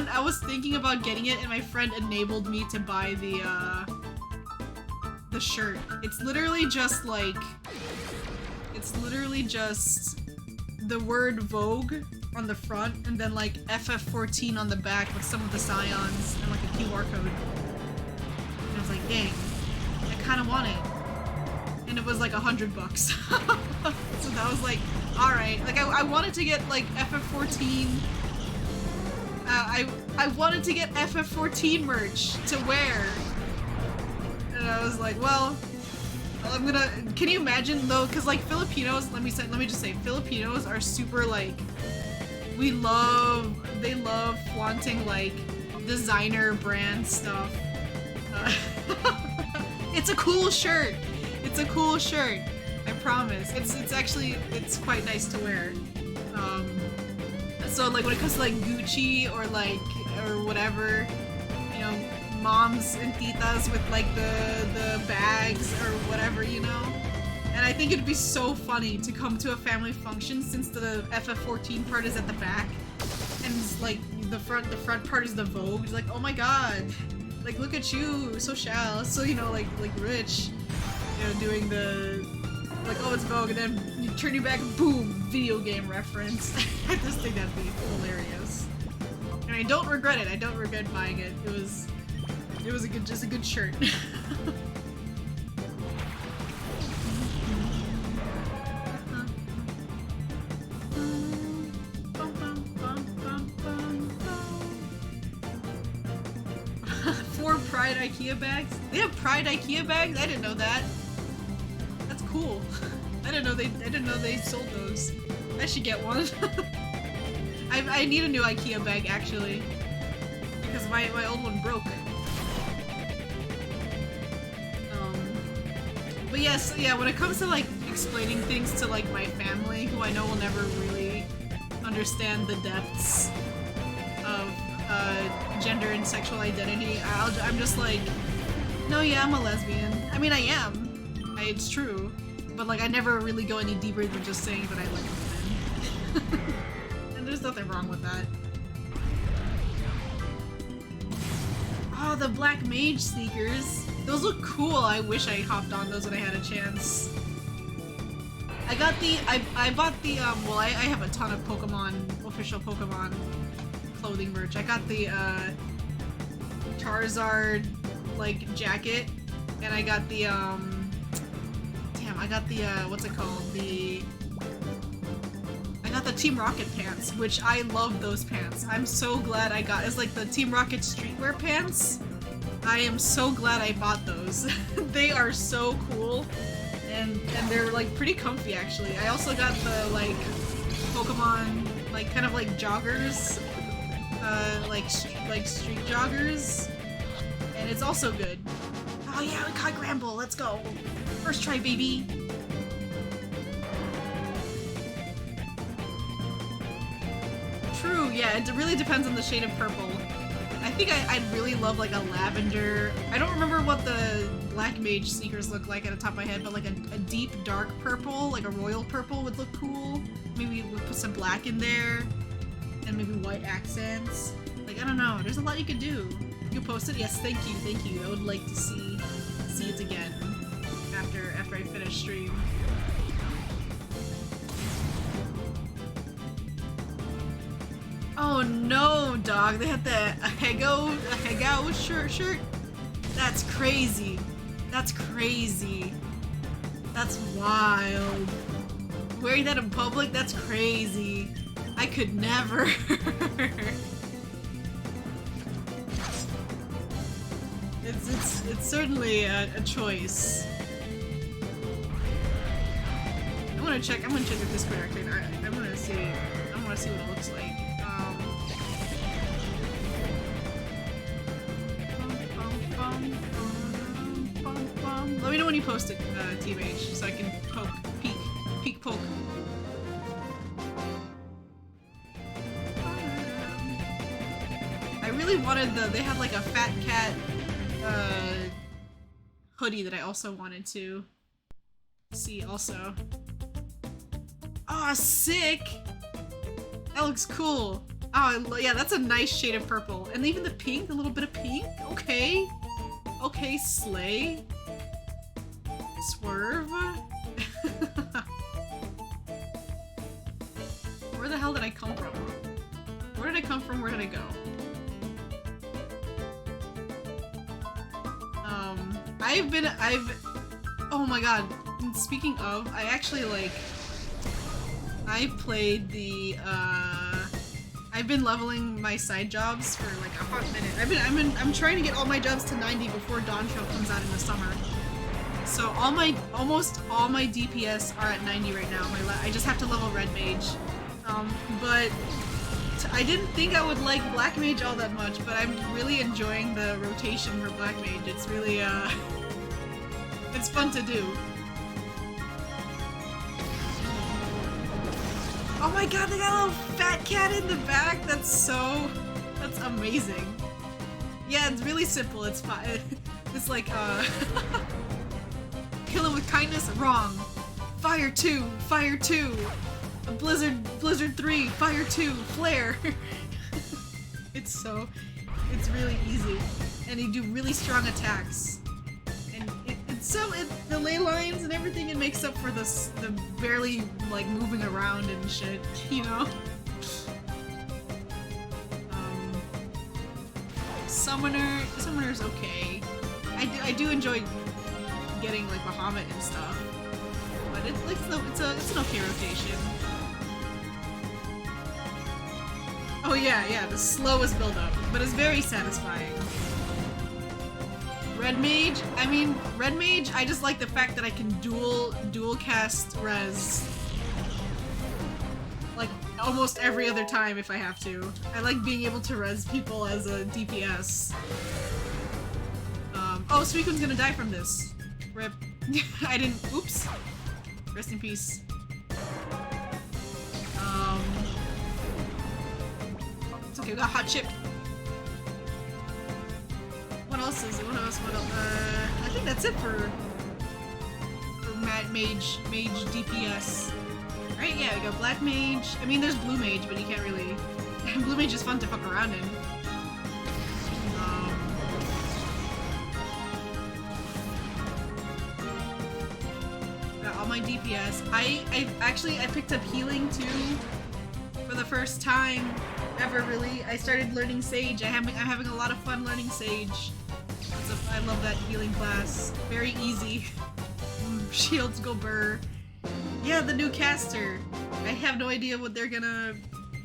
Speaker 1: I was thinking about getting it, and my friend enabled me to buy the shirt. It's literally just the word Vogue on the front, and then like FF14 on the back with some of the scions and like a QR code. And I was like, dang, I kind of want it. And it was like $100. So that was like, alright. Like I wanted to get like FF14. I wanted to get FF14 merch to wear. And I was like, well, I'm gonna, can you imagine though, cause like Filipinos, let me just say, Filipinos are super like, they love flaunting like, designer brand stuff. It's a cool shirt. It's a cool shirt. I promise. It's actually quite nice to wear. So like when it comes to like Gucci or whatever, you know, moms and titas with like the bags or whatever, you know. And I think it'd be so funny to come to a family function since the FF14 part is at the back, and it's like the front part is the Vogue. It's like, oh my god, like look at you, so so you know, like rich, you know, doing the like, oh it's Vogue, and then you turn your back, boom, video game reference. I just think that'd be hilarious, and I don't regret it. I don't regret buying it. It was just a good shirt. Pride IKEA bags? They have Pride IKEA bags? I didn't know that. That's cool. I didn't know they sold those. I should get one. I need a new IKEA bag actually, because my old one broke. But yes, yeah, when it comes to like explaining things to like my family, who I know will never really understand the depths of gender and sexual identity, I'm just like, no, yeah, I'm a lesbian. I mean, I am. It's true. But like, I never really go any deeper than just saying that I like women. And there's nothing wrong with that. Oh, the Black Mage sneakers. Those look cool. I wish I hopped on those when I had a chance. I got the, I bought the, well, I have a ton of official Pokemon clothing merch. I got the Charizard like jacket, and I got the damn, I got the what's it called? I got the Team Rocket pants, which I love those pants. I'm so glad I got. It's like the Team Rocket streetwear pants. I am so glad I bought those. They are so cool, and they're like pretty comfy actually. I also got the like Pokemon like kind of like joggers. Like street joggers, and it's also good. Oh yeah, we caught Gramble. Let's go. First try, baby. True. Yeah, it really depends on the shade of purple. I think I'd really love like a lavender. I don't remember what the Black Mage sneakers look like at the top of my head, but like a deep dark purple, like a royal purple would look cool. Maybe we'll put some black in there. And maybe white accents. Like, I don't know. There's a lot you could do. You post it? Yes, thank you, thank you. I would like to see it again after I finish stream. Oh no, dog. They had the Hego shirt. That's crazy. That's crazy. That's wild. Wearing that in public? That's crazy. I could never. It's certainly a choice. I'm gonna check the Discord arcade. I wanna see what it looks like. Let me know when you post it, Team H, so I can peek poke. I really wanted they had like a Fat Cat hoodie that I also wanted to see also. Oh, sick! That looks cool. Oh, yeah, that's a nice shade of purple. And even the pink, a little bit of pink? Okay. Okay, slay. Swerve. Where the hell did I come from? Where did I come from? Where did I go? Oh my god. Speaking of, I actually I've played I've been leveling my side jobs for like a hot minute. I'm trying to get all my jobs to 90 before Dawn Show comes out in the summer. So almost all my DPS are at 90 right now. I just have to level Red Mage. But I didn't think I would like Black Mage all that much, but I'm really enjoying the rotation for Black Mage. It's really, it's fun to do. Oh my god, they got a little fat cat in the back! That's amazing. Yeah, it's really simple, it's fine. It's like, kill him with kindness? Wrong. Fire 2! Fire 2! Blizzard 3! Fire 2! Flare! It's really easy. And you do really strong attacks. And the ley lines and everything, it makes up for the barely, like, moving around and shit, you know? Summoner's okay. I do enjoy getting, like, Bahamut and stuff. But it's an okay rotation. Oh yeah, the slowest build-up, but it's very satisfying. Red Mage, I just like the fact that I can dual cast res. Like, almost every other time if I have to. I like being able to res people as a DPS. Oh, Suikun's gonna die from this. Rip. I didn't- oops. Rest in peace. It's okay, we got hot chip. What else is it? What else? I think that's it for mage DPS. Right? Yeah, we got Black Mage. I mean, there's Blue Mage, but you can't really. Blue Mage is fun to fuck around in. Got all my DPS. I picked up healing too for the first time ever. Really, I started learning Sage. I'm having a lot of fun learning Sage. I love that healing class. Very easy. Shields go burr. Yeah, the new caster. I have no idea what they're gonna.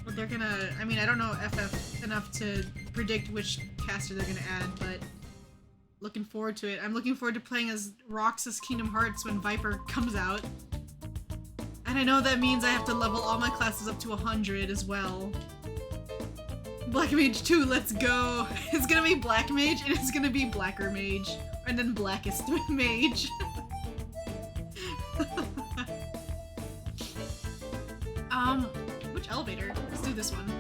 Speaker 1: I mean, I don't know FF enough to predict which caster they're gonna add, but looking forward to it. I'm looking forward to playing as Roxas Kingdom Hearts when Viper comes out. And I know that means I have to level all my classes up to 100 as well. Black Mage 2, let's go! It's gonna be Black Mage, and it's gonna be Blacker Mage. And then Blackest Mage. Which elevator? Let's do this one.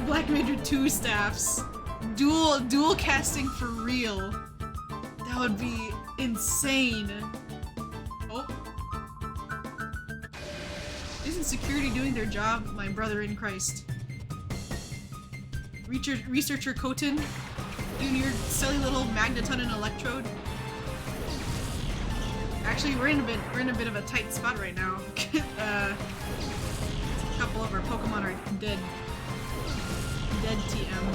Speaker 1: Black Mage with 2 staffs. Dual casting for real. That would be insane. Oh. Isn't security doing their job, my brother in Christ? Researcher Koten, doing your silly little magneton and electrode. Actually, we're in a bit of a tight spot right now. A couple of our Pokemon are dead. Dead TM.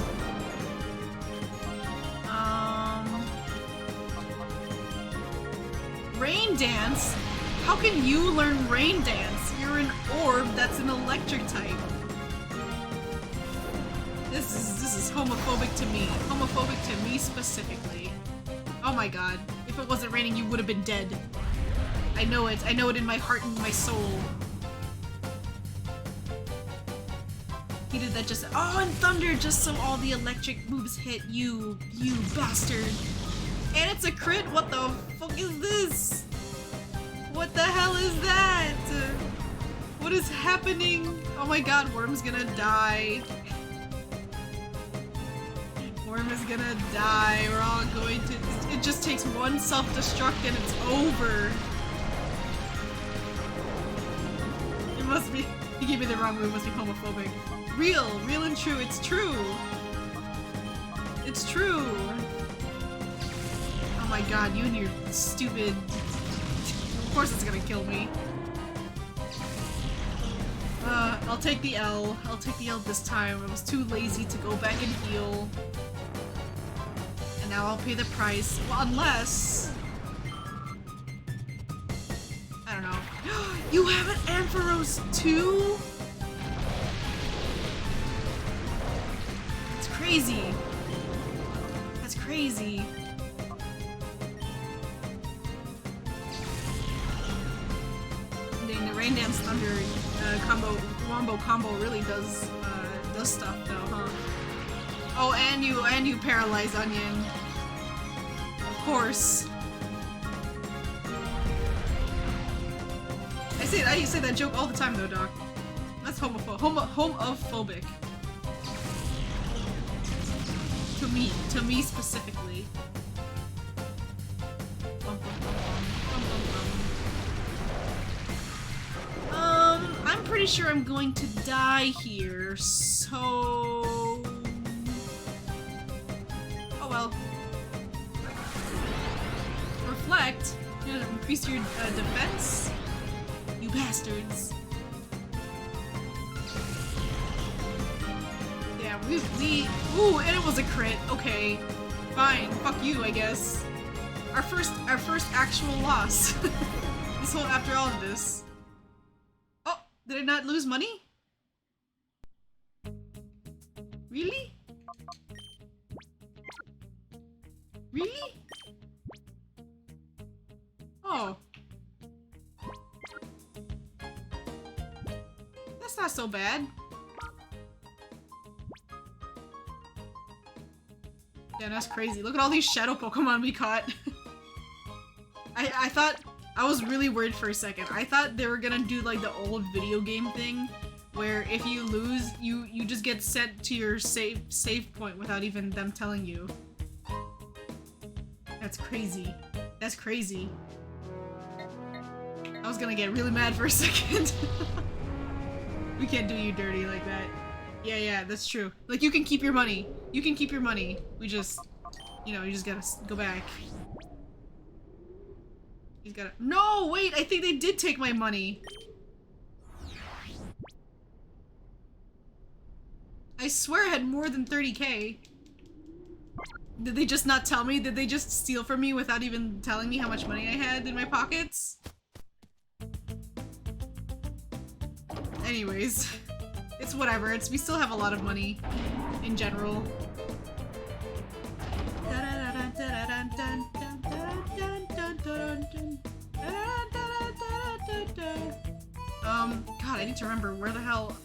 Speaker 1: Rain Dance? How can you learn Rain Dance? You're an orb that's an electric type. This is homophobic to me. Homophobic to me specifically. Oh my god. If it wasn't raining, you would have been dead. I know it. I know it in my heart and my soul. He did that just- oh, and thunder just so all the electric moves hit you bastard. And it's a crit? What the fuck is this? What the hell is that? What is happening? Oh my god, Worm's gonna die. Worm is gonna die. We're all going to- it just takes one self-destruct and it's over. It must be- he gave me the wrong move, it must be homophobic. Real and true, it's true. It's true. Oh my god, you and your stupid- of course it's gonna kill me. I'll take the L. I'll take the L this time. I was too lazy to go back and heal. And now I'll pay the price. Well, unless... I don't know. You have an Ampharos too? That's crazy. That's crazy. Dang, the Rain Dance Thunder wombo combo really does stuff though, huh? Oh, and you paralyze Onion. Of course. I say that joke all the time though, Doc. That's homophobic. To me specifically. I'm pretty sure I'm going to die here, so... Oh well. Reflect? You know, increase your defense? You bastards. Yeah, ooh, and it was a crit. Okay. Fine. Fuck you, I guess. Our first actual loss. After all of this. Oh, did I not lose money? Really? Really? Oh. That's not so bad. Yeah, that's crazy. Look at all these shadow Pokemon we caught. I thought... I was really worried for a second. I thought they were gonna do like the old video game thing, where if you lose, you just get sent to your save point without even them telling you. That's crazy. That's crazy. I was gonna get really mad for a second. We can't do you dirty like that. Yeah, that's true. Like, you can keep your money. You can keep your money. We just, you know, you just gotta go back. He's gotta— No, wait, I think they did take my money. I swear I had more than 30k. Did they just not tell me? Did they just steal from me without even telling me how much money I had in my pockets? Anyways, it's whatever. We still have a lot of money in general. God, I need to remember where the hell—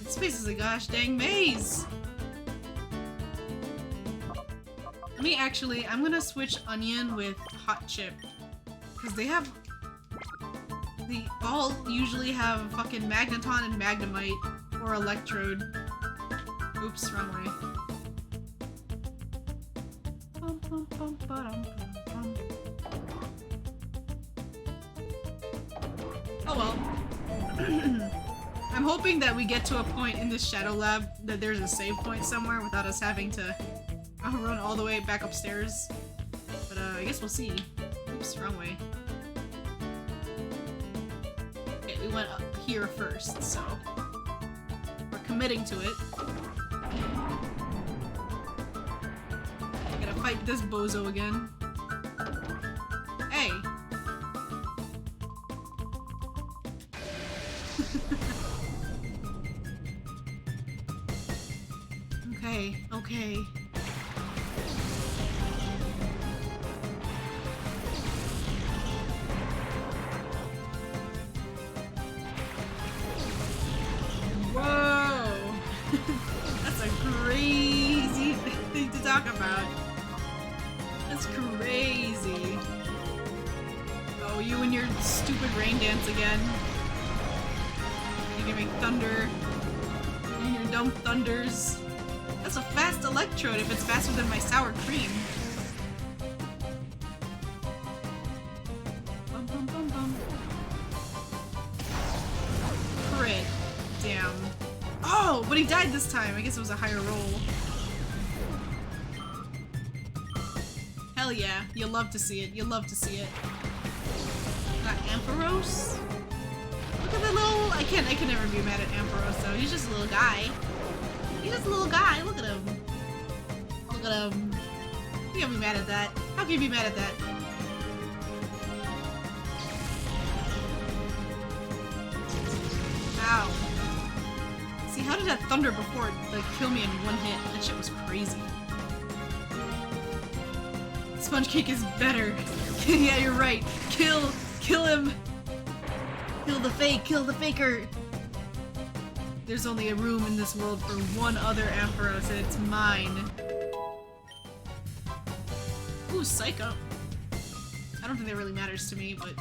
Speaker 1: this place is a gosh dang maze! I'm gonna switch Onion with Hot Chip. Because they all usually have fucking Magneton and Magnemite, or Electrode. Oops, wrong way. Oh well. I'm hoping that we get to a point in this Shadow Lab that there's a save point somewhere without us having to run all the way back upstairs. But I guess we'll see. Oops, wrong way. Okay, we went up here first, so we're committing to it. I gotta fight this bozo again. Hey! Okay. Whoa! That's a crazy thing to talk about. That's crazy. Oh, you and your stupid rain dance again. You're giving thunder. You and your dumb thunders. That's a fast Electrode if it's faster than my sour cream. Bum, bum, bum, bum. Crit. Damn. Oh, but he died this time. I guess it was a higher roll. Hell yeah. You'll love to see it. You'll love to see it. Got Ampharos? Look at the little— I can never be mad at Ampharos though. He's just a little guy. He's just a little guy. Look at him. Look at him. You can't be mad at that. How can you be mad at that? Ow. See, how did that thunder before like kill me in one hit? That shit was crazy. Sponge Cake is better. Yeah, you're right. Kill him. Kill the fake, kill the faker! There's only a room in this world for one other Ampharos, and it's mine. Ooh, Psycho. I don't think that really matters to me, but...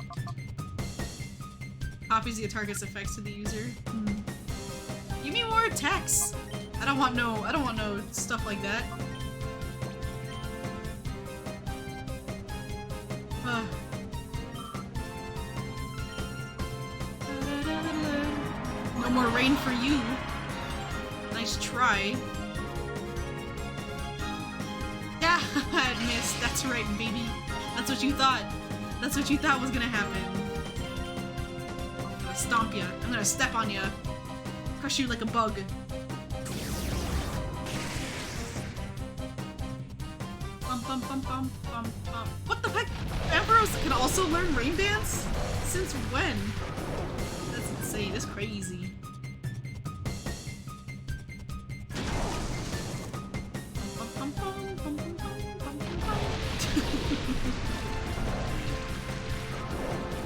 Speaker 1: Copies the target's effects to the user. Give me more attacks! I don't want no stuff like that. No more rain for you. Nice try. Yeah, I missed. That's right, baby. That's what you thought. That's what you thought was gonna happen. I'm gonna stomp ya. I'm gonna step on ya. Crush you like a bug. Bum, bum, bum, bum, bum. What the heck? Ampharos can also learn Rain Dance? Since when? That's insane. That's crazy. Bum, bum, bum, bum, bum, bum, bum, bum.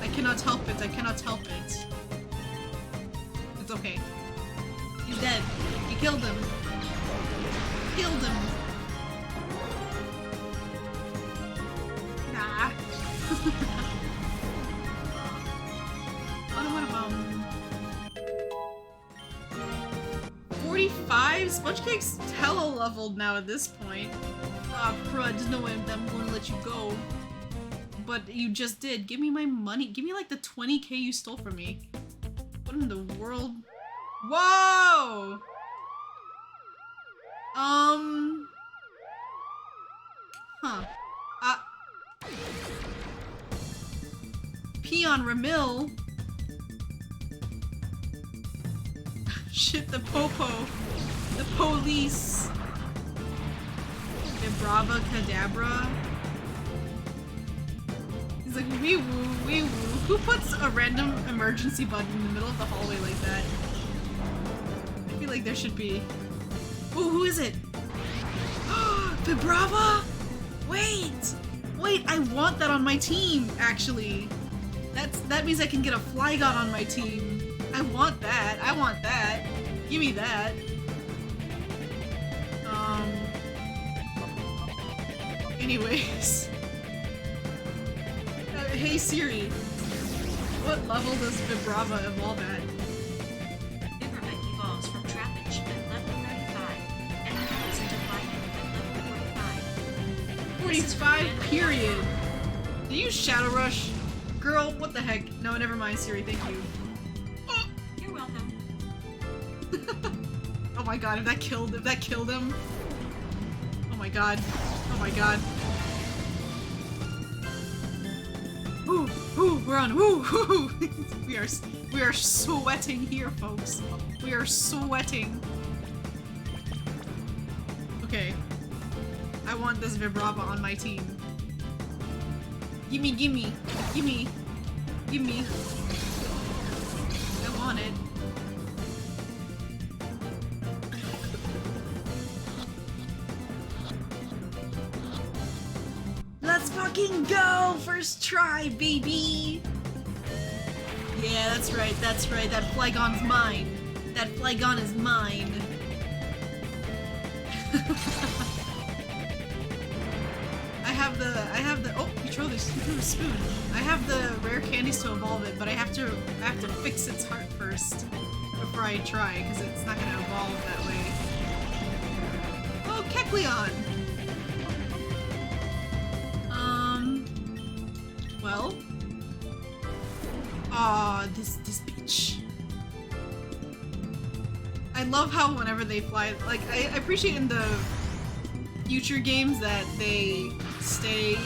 Speaker 1: I cannot help it. I cannot help it. It's okay. He's dead. You killed him. Killed him. Nah. 45? Sponge Cake's hella leveled now at this point. Ah, crud, there's no way I'm gonna let you go. But you just did. Give me my money. Give me like the 20k you stole from me. What in the world? Whoa! Huh. Peon Ramil? Shit, the popo. The police. Vibrava Cadabra. He's like, wee woo, wee woo. Who puts a random emergency button in the middle of the hallway like that? I feel like there should be. Ooh, who is it? Vibrava? Wait! Wait, I want that on my team, actually. That means I can get a Flygon on my team. I want that. I want that. Give me that. Anyways. Hey Siri. What level does Vibrava evolve at?
Speaker 2: Vibrava evolves from Trapinch at level 35 and evolves into Flygon at level 45.
Speaker 1: 45, period. Do you Shadow Rush? Girl, what the heck? No, never mind, Siri, thank you.
Speaker 2: You're welcome.
Speaker 1: Oh my god, if that killed him. Oh my god. Oh my god. Ooh, ooh, we're on, ooh, ooh. we are sweating here, folks. We are sweating. Okay. I want this Vibrava on my team. Gimme, gimme, gimme, gimme. I want it. Let's fucking go! First try, baby! Yeah, that's right, that's right. That Flygon's mine. That Flygon is mine. I have the oh, you threw the spoon. I have the rare candies to evolve it, but I have to fix its heart first before I try, because it's not gonna evolve that way. Oh, Kecleon! Well. Aw, this bitch. I love how whenever they fly, like, I appreciate in the future games that they stay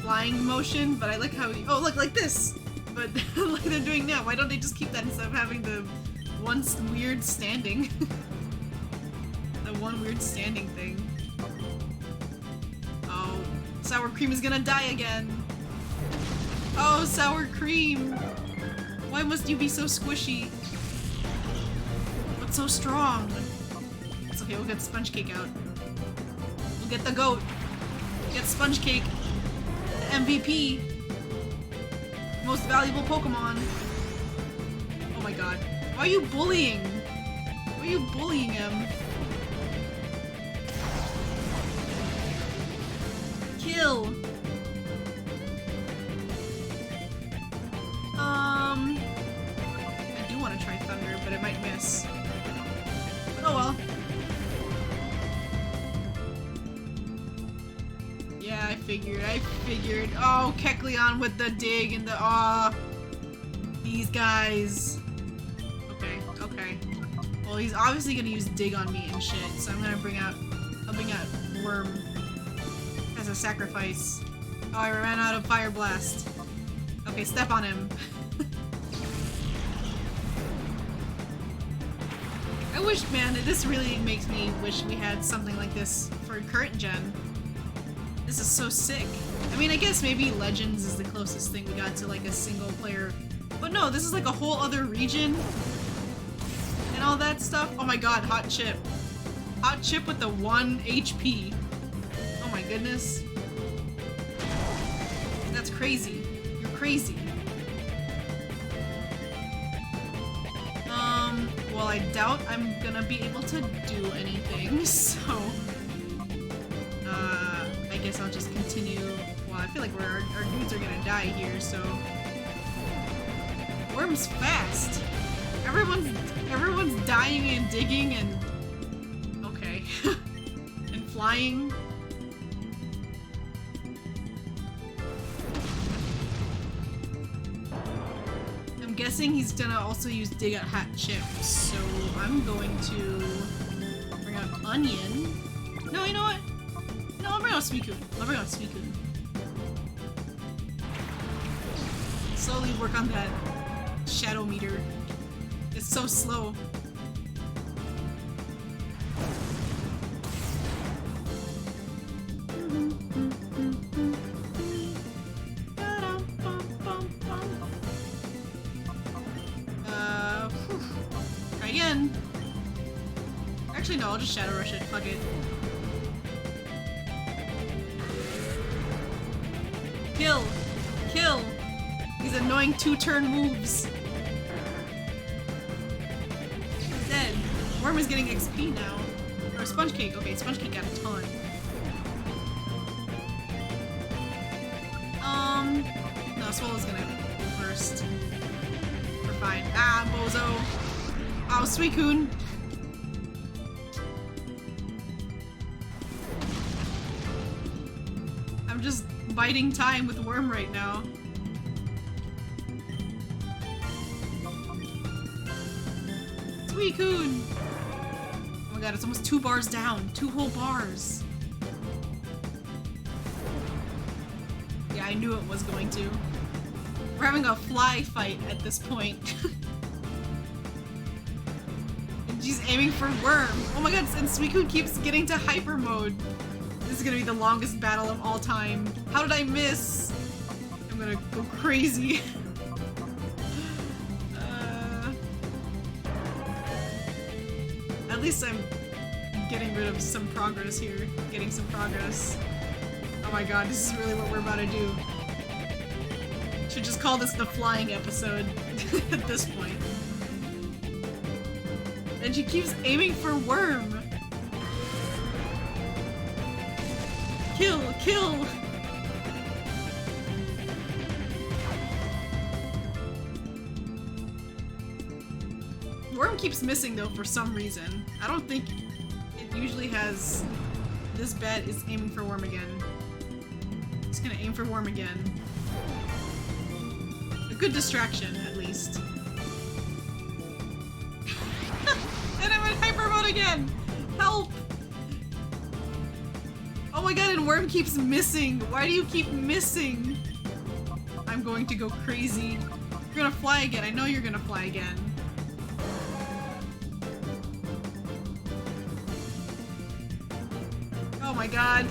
Speaker 1: flying motion, but I like how, oh look, like this! But like they're doing now, why don't they just keep that instead of having the one weird standing? The one weird standing thing. Oh, Sour Cream is gonna die again! Oh, Sour Cream! Why must you be so squishy? But so strong? It's okay, we'll get Sponge Cake out. We'll get the goat. Get Sponge Cake. The MVP. Most valuable Pokemon. my god. Why are you bullying? Why are you bullying him? Kill. I do want to try thunder, but it might miss. Oh well. Yeah, I figured. Oh, Kecleon with the dig and the these guys. Okay. Well, he's obviously gonna use dig on me and shit, so I'll bring out Worm as a sacrifice. Oh, I ran out of Fire Blast. Okay, step on him. I wish, man, this really makes me wish we had something like this for current gen. This is so sick. I mean, I guess maybe Legends is the closest thing we got to like a single player. But no, this is like a whole other region. And all that stuff. Oh my god, Hot Chip. Hot Chip with the 1 HP. Oh my goodness. That's crazy. You're crazy. Well, I doubt I'm gonna be able to do anything, so... I guess I'll just continue. Well, I feel like our dudes are gonna die here, so... Worm's fast! Everyone's dying and digging and... Okay. And flying. I'm guessing he's gonna also use dig at Hot Chip, so I'm going to bring out Onion. No, you know what? No, I'll bring out Suicune. Slowly work on that shadow meter. It's so slow. Try again. Actually, no, I'll just Shadow Rush it. Fuck it. Kill! Kill! These annoying 2-turn moves. Dead. Worm is getting XP now. Or Sponge Cake. Okay, Sponge Cake got a ton. No, Swallow's gonna go first. We're fine. Ah, Bozo. Oh, Suicune. I'm just biding time with Worm right now. Suicune! Oh my god, it's almost 2 bars down. 2 whole bars. Yeah, I knew it was going to. We're having a fly fight at this point. And she's aiming for Worm. Oh my god, and Suicune keeps getting to hyper mode. This is gonna be the longest battle of all time. How did I miss? I'm gonna go crazy. At least I'm getting rid of some progress here. Getting some progress. Oh my god, this is really what we're about to do. Should just call this the flying episode at this point. And she keeps aiming for Worm. Kill! Kill! Worm keeps missing though for some reason. I don't think it usually has... This bet is aiming for Worm again. It's gonna aim for Worm again. A good distraction, at least. And I'm in hyper mode again! Help! Oh my god, and Worm keeps missing! Why do you keep missing? I'm going to go crazy. You're gonna fly again. I know you're gonna fly again. Oh my god.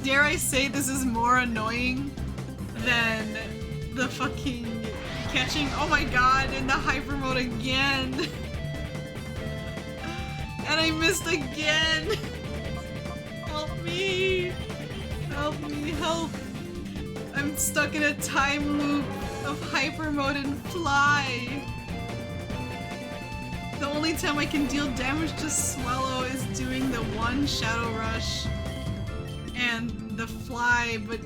Speaker 1: Dare I say this is more annoying than the fucking catching? Oh my god, in the hyper mode again. And I missed again. Help me. Help me, help. I'm stuck in a time loop of hyper mode and fly. The only time I can deal damage to Swallow is doing the one Shadow Rush and the fly, but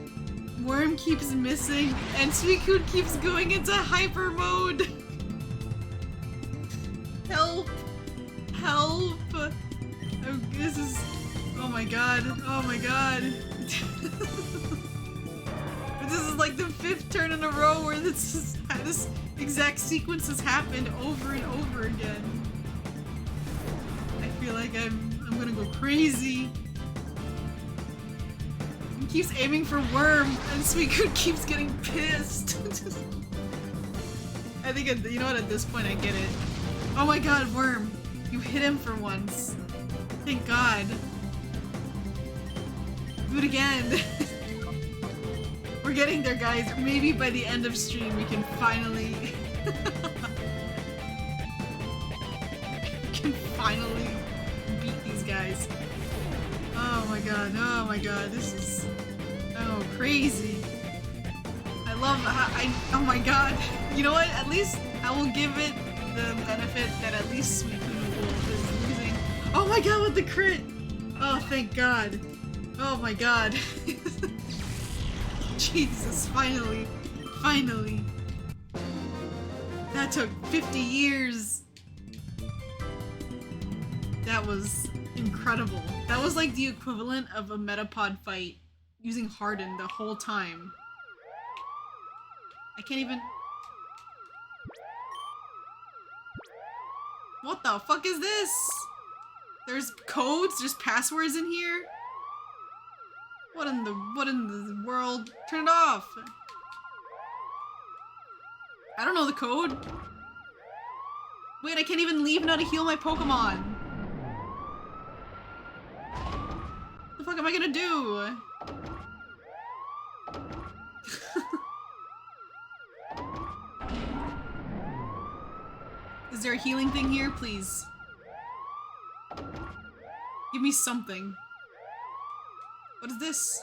Speaker 1: Worm keeps missing and Suicune keeps going into hyper mode. Help! Help! Oh, this is... Oh my god. Oh my god. But this is like the 5th turn in a row where this exact sequence has happened over and over again. I feel like I'm gonna go crazy. He keeps aiming for Worm, and Suicune keeps getting pissed. I think, you know what, at this point I get it. Oh my god, Worm! You hit him for once. Thank god. Do it again. We're getting there, guys. Maybe by the end of stream we can finally... we can finally beat these guys. Oh my god, oh my god, this is... oh, crazy. I love how oh my god. You know what? At least I will give it the benefit that at least Suicune is losing. Oh my god, with the crit! Oh, thank god. Oh my god. Jesus, finally. Finally. That took 50 years. That was incredible. That was like the equivalent of a Metapod fight using Harden the whole time. I can't even... What the fuck is this? There's codes? There's passwords in here? What in the world? Turn it off! I don't know the code. Wait, I can't even leave now to heal my Pokemon. What the fuck am I gonna do? Is there a healing thing here? Please. Give me something. What is this?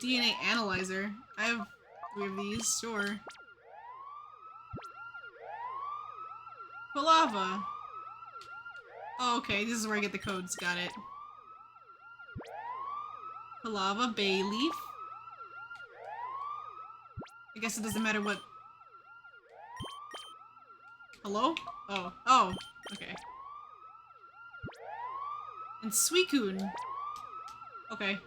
Speaker 1: DNA analyzer. We have these, sure. Palava. Oh, okay, this is where I get the codes, got it. Palava, Bayleaf. I guess it doesn't matter what... Hello? Oh, oh, okay. And Suicune. Okay.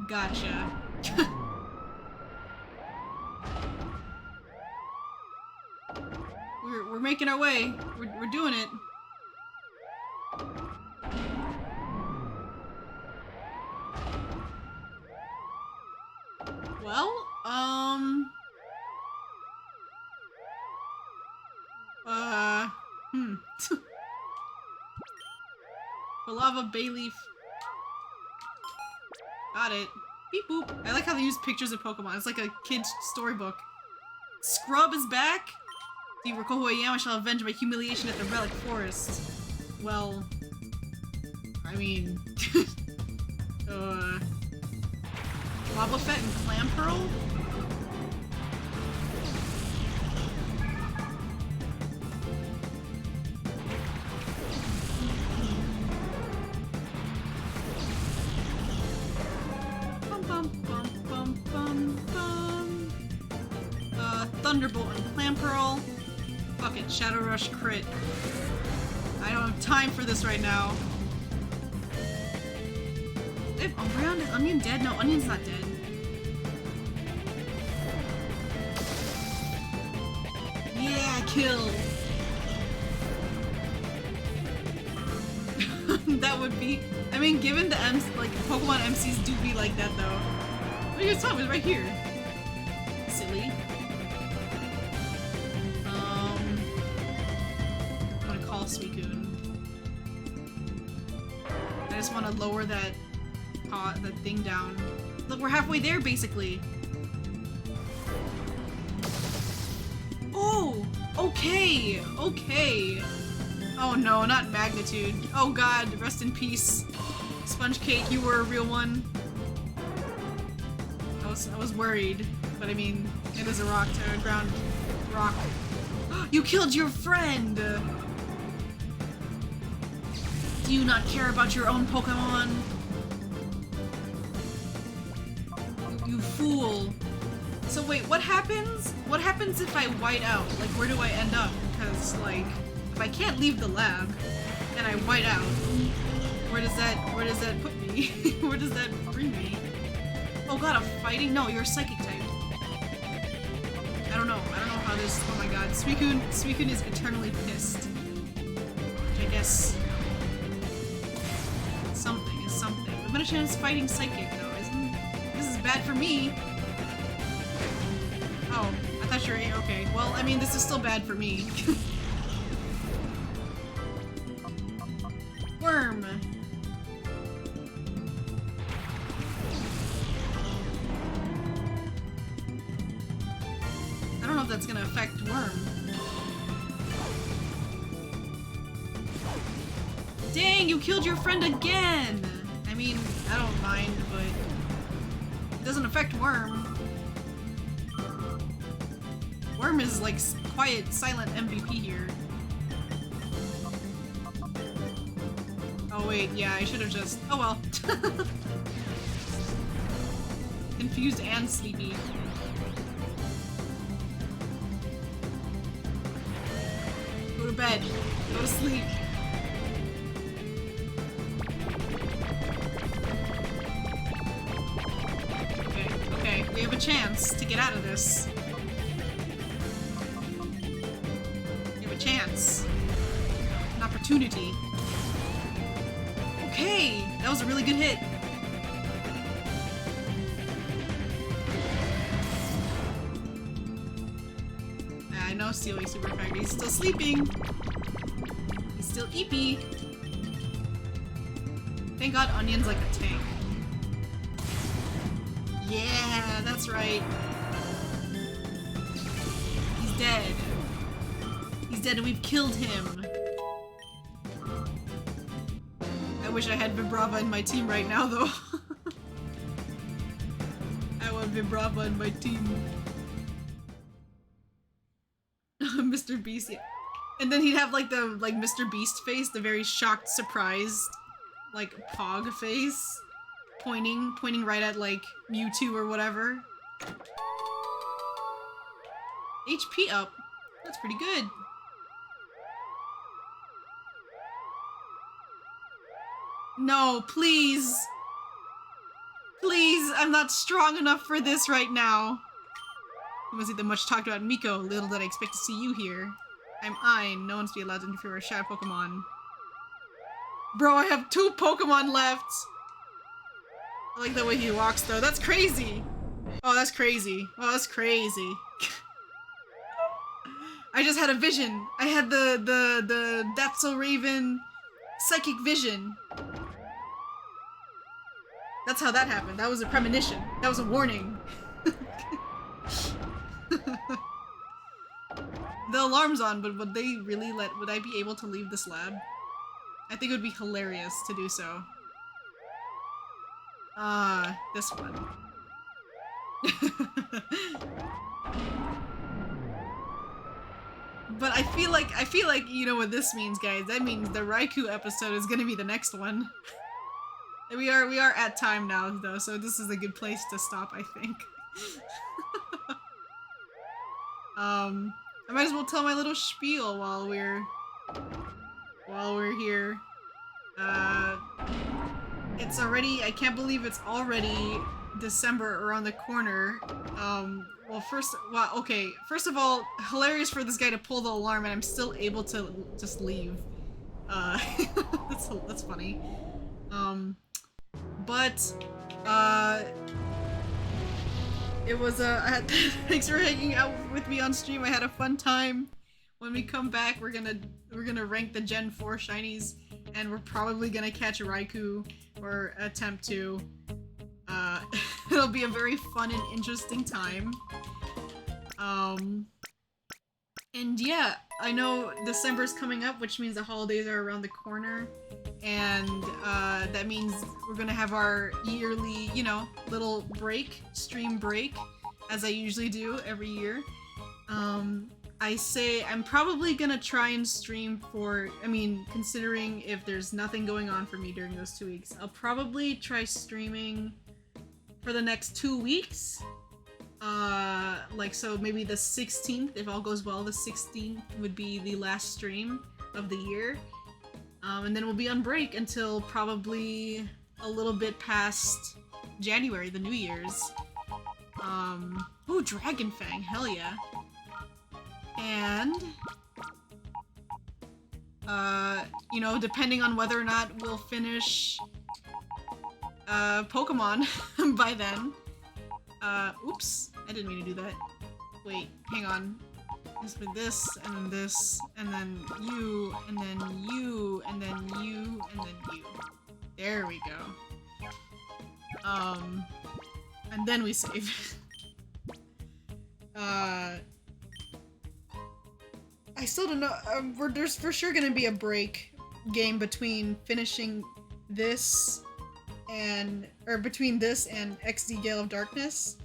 Speaker 1: Gotcha. We're making our way. We're doing it. Well, Palava, Bayleaf. Got it. Beep boop. I like how they use pictures of Pokemon. It's like a kid's storybook. Scrub is back? Do you recall who I am? I shall avenge my humiliation at the Relic Forest. Well... I mean... Wobbuffet and Clamperl? Thunderbolt and Clamperl. Fuck it, Shadow Rush crit. I don't have time for this right now. If Umbreon, is Onion dead? No, Onion's not dead. Yeah, kill! That would be... I mean, given the like, Pokemon MCs do be like that, though. What are you guys talking about? It's right here. Silly. I'm gonna call Suicune. I just want to lower that thing down. Look, we're halfway there, basically. Oh! Okay! Okay! Oh no, not magnitude. Oh god, rest in peace. Sponge Cake, you were a real one. I was worried, but I mean, it is a rock to ground rock. You killed your friend! Do you not care about your own Pokemon? You fool. So wait, what happens? What happens if I white out? Like, where do I end up? Because, like, if I can't leave the lab and I white out, where does that put me? Where does that bring me? Oh god, I'm fighting? No, you're a psychic type. I don't know how this, oh my god. Suicune is eternally pissed. Which I guess something is something. But Medicine is fighting psychic though, isn't this is bad for me. Oh, I thought you were okay. Well, I mean, this is still bad for me. Worm. I don't know if that's gonna affect Worm. Dang, you killed your friend again! I mean, I don't mind, but it doesn't affect Worm. Worm is like quiet, silent MVP here. Oh wait, yeah, I should have just... Oh well. Confused and sleepy. Go to bed. Go to sleep. Okay, we have a chance to get out of this. Chance. An opportunity. Okay! That was a really good hit. I know Steely super effective. He's still sleeping. He's still eepy. Thank god Onion's like a tank. Yeah, that's right. He's dead. He's dead and we've killed him. I wish I had Vibrava in my team right now though. I want Vibrava in my team. Mr. Beast, yeah. And then he'd have like the Mr. Beast face, the very shocked, surprised, like Pog face. Pointing right at like Mewtwo or whatever. HP up. That's pretty good. No, please. Please, I'm not strong enough for this right now. You must see the much talked about Miko. Little did I expect to see you here. I'm Ein. No one's be allowed to interfere with Shadow Pokemon. Bro, I have 2 Pokemon left. I like the way he walks though. That's crazy. Oh, that's crazy. Oh, that's crazy. I just had a vision. I had the That's So Raven psychic vision. That's how that happened. That was a premonition. That was a warning. The alarm's on, but would they really would I be able to leave this lab? I think it would be hilarious to do so. This one. But I feel like, you know what this means, guys. That means the Raikou episode is gonna be the next one. We are at time now, though, so this is a good place to stop, I think. I might as well tell my little spiel while we're here. It's already, I can't believe it's already December around the corner. First of all, hilarious for this guy to pull the alarm and I'm still able to just leave. That's funny. It was thanks for hanging out with me on stream. I had a fun time. When we come back, we're gonna rank the Gen 4 shinies, and we're probably gonna catch a Raikou or attempt to. It'll be a very fun and interesting time. And yeah, I know December's coming up, which means the holidays are around the corner. And that means we're gonna have our yearly, little break, stream break, as I usually do every year. I say I'm probably gonna try and stream considering if there's nothing going on for me during those 2 weeks, I'll probably try streaming for the next 2 weeks. So maybe the 16th, if all goes well, the 16th would be the last stream of the year. And then we'll be on break until probably a little bit past January, the New Year's. Ooh, Dragon Fang, hell yeah. And, depending on whether or not we'll finish, Pokemon by then. Oops, I didn't mean to do that. Wait, hang on. This with this, and then this, and then you, and then you, and then you, and then you. There we go. And then we save. I still don't know. There's for sure gonna be a break game between finishing this between this and XD Gale of Darkness.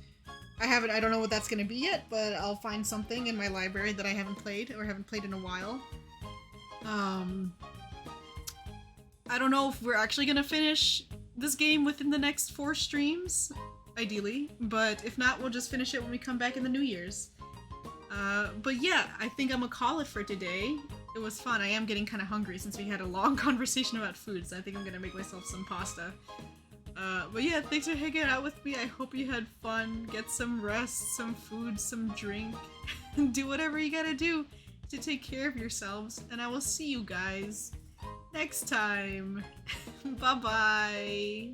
Speaker 1: I don't know what that's gonna be yet, but I'll find something in my library that I haven't played or haven't played in a while. I don't know if we're actually gonna finish this game within the next 4 streams, ideally, but if not, we'll just finish it when we come back in the New Year's. But yeah, I think I'm gonna call it for today. It was fun. I am getting kind of hungry since we had a long conversation about food, so I think I'm gonna make myself some pasta. But yeah, thanks for hanging out with me. I hope you had fun. Get some rest, some food, some drink, and do whatever you gotta do to take care of yourselves. And I will see you guys next time. Bye-bye.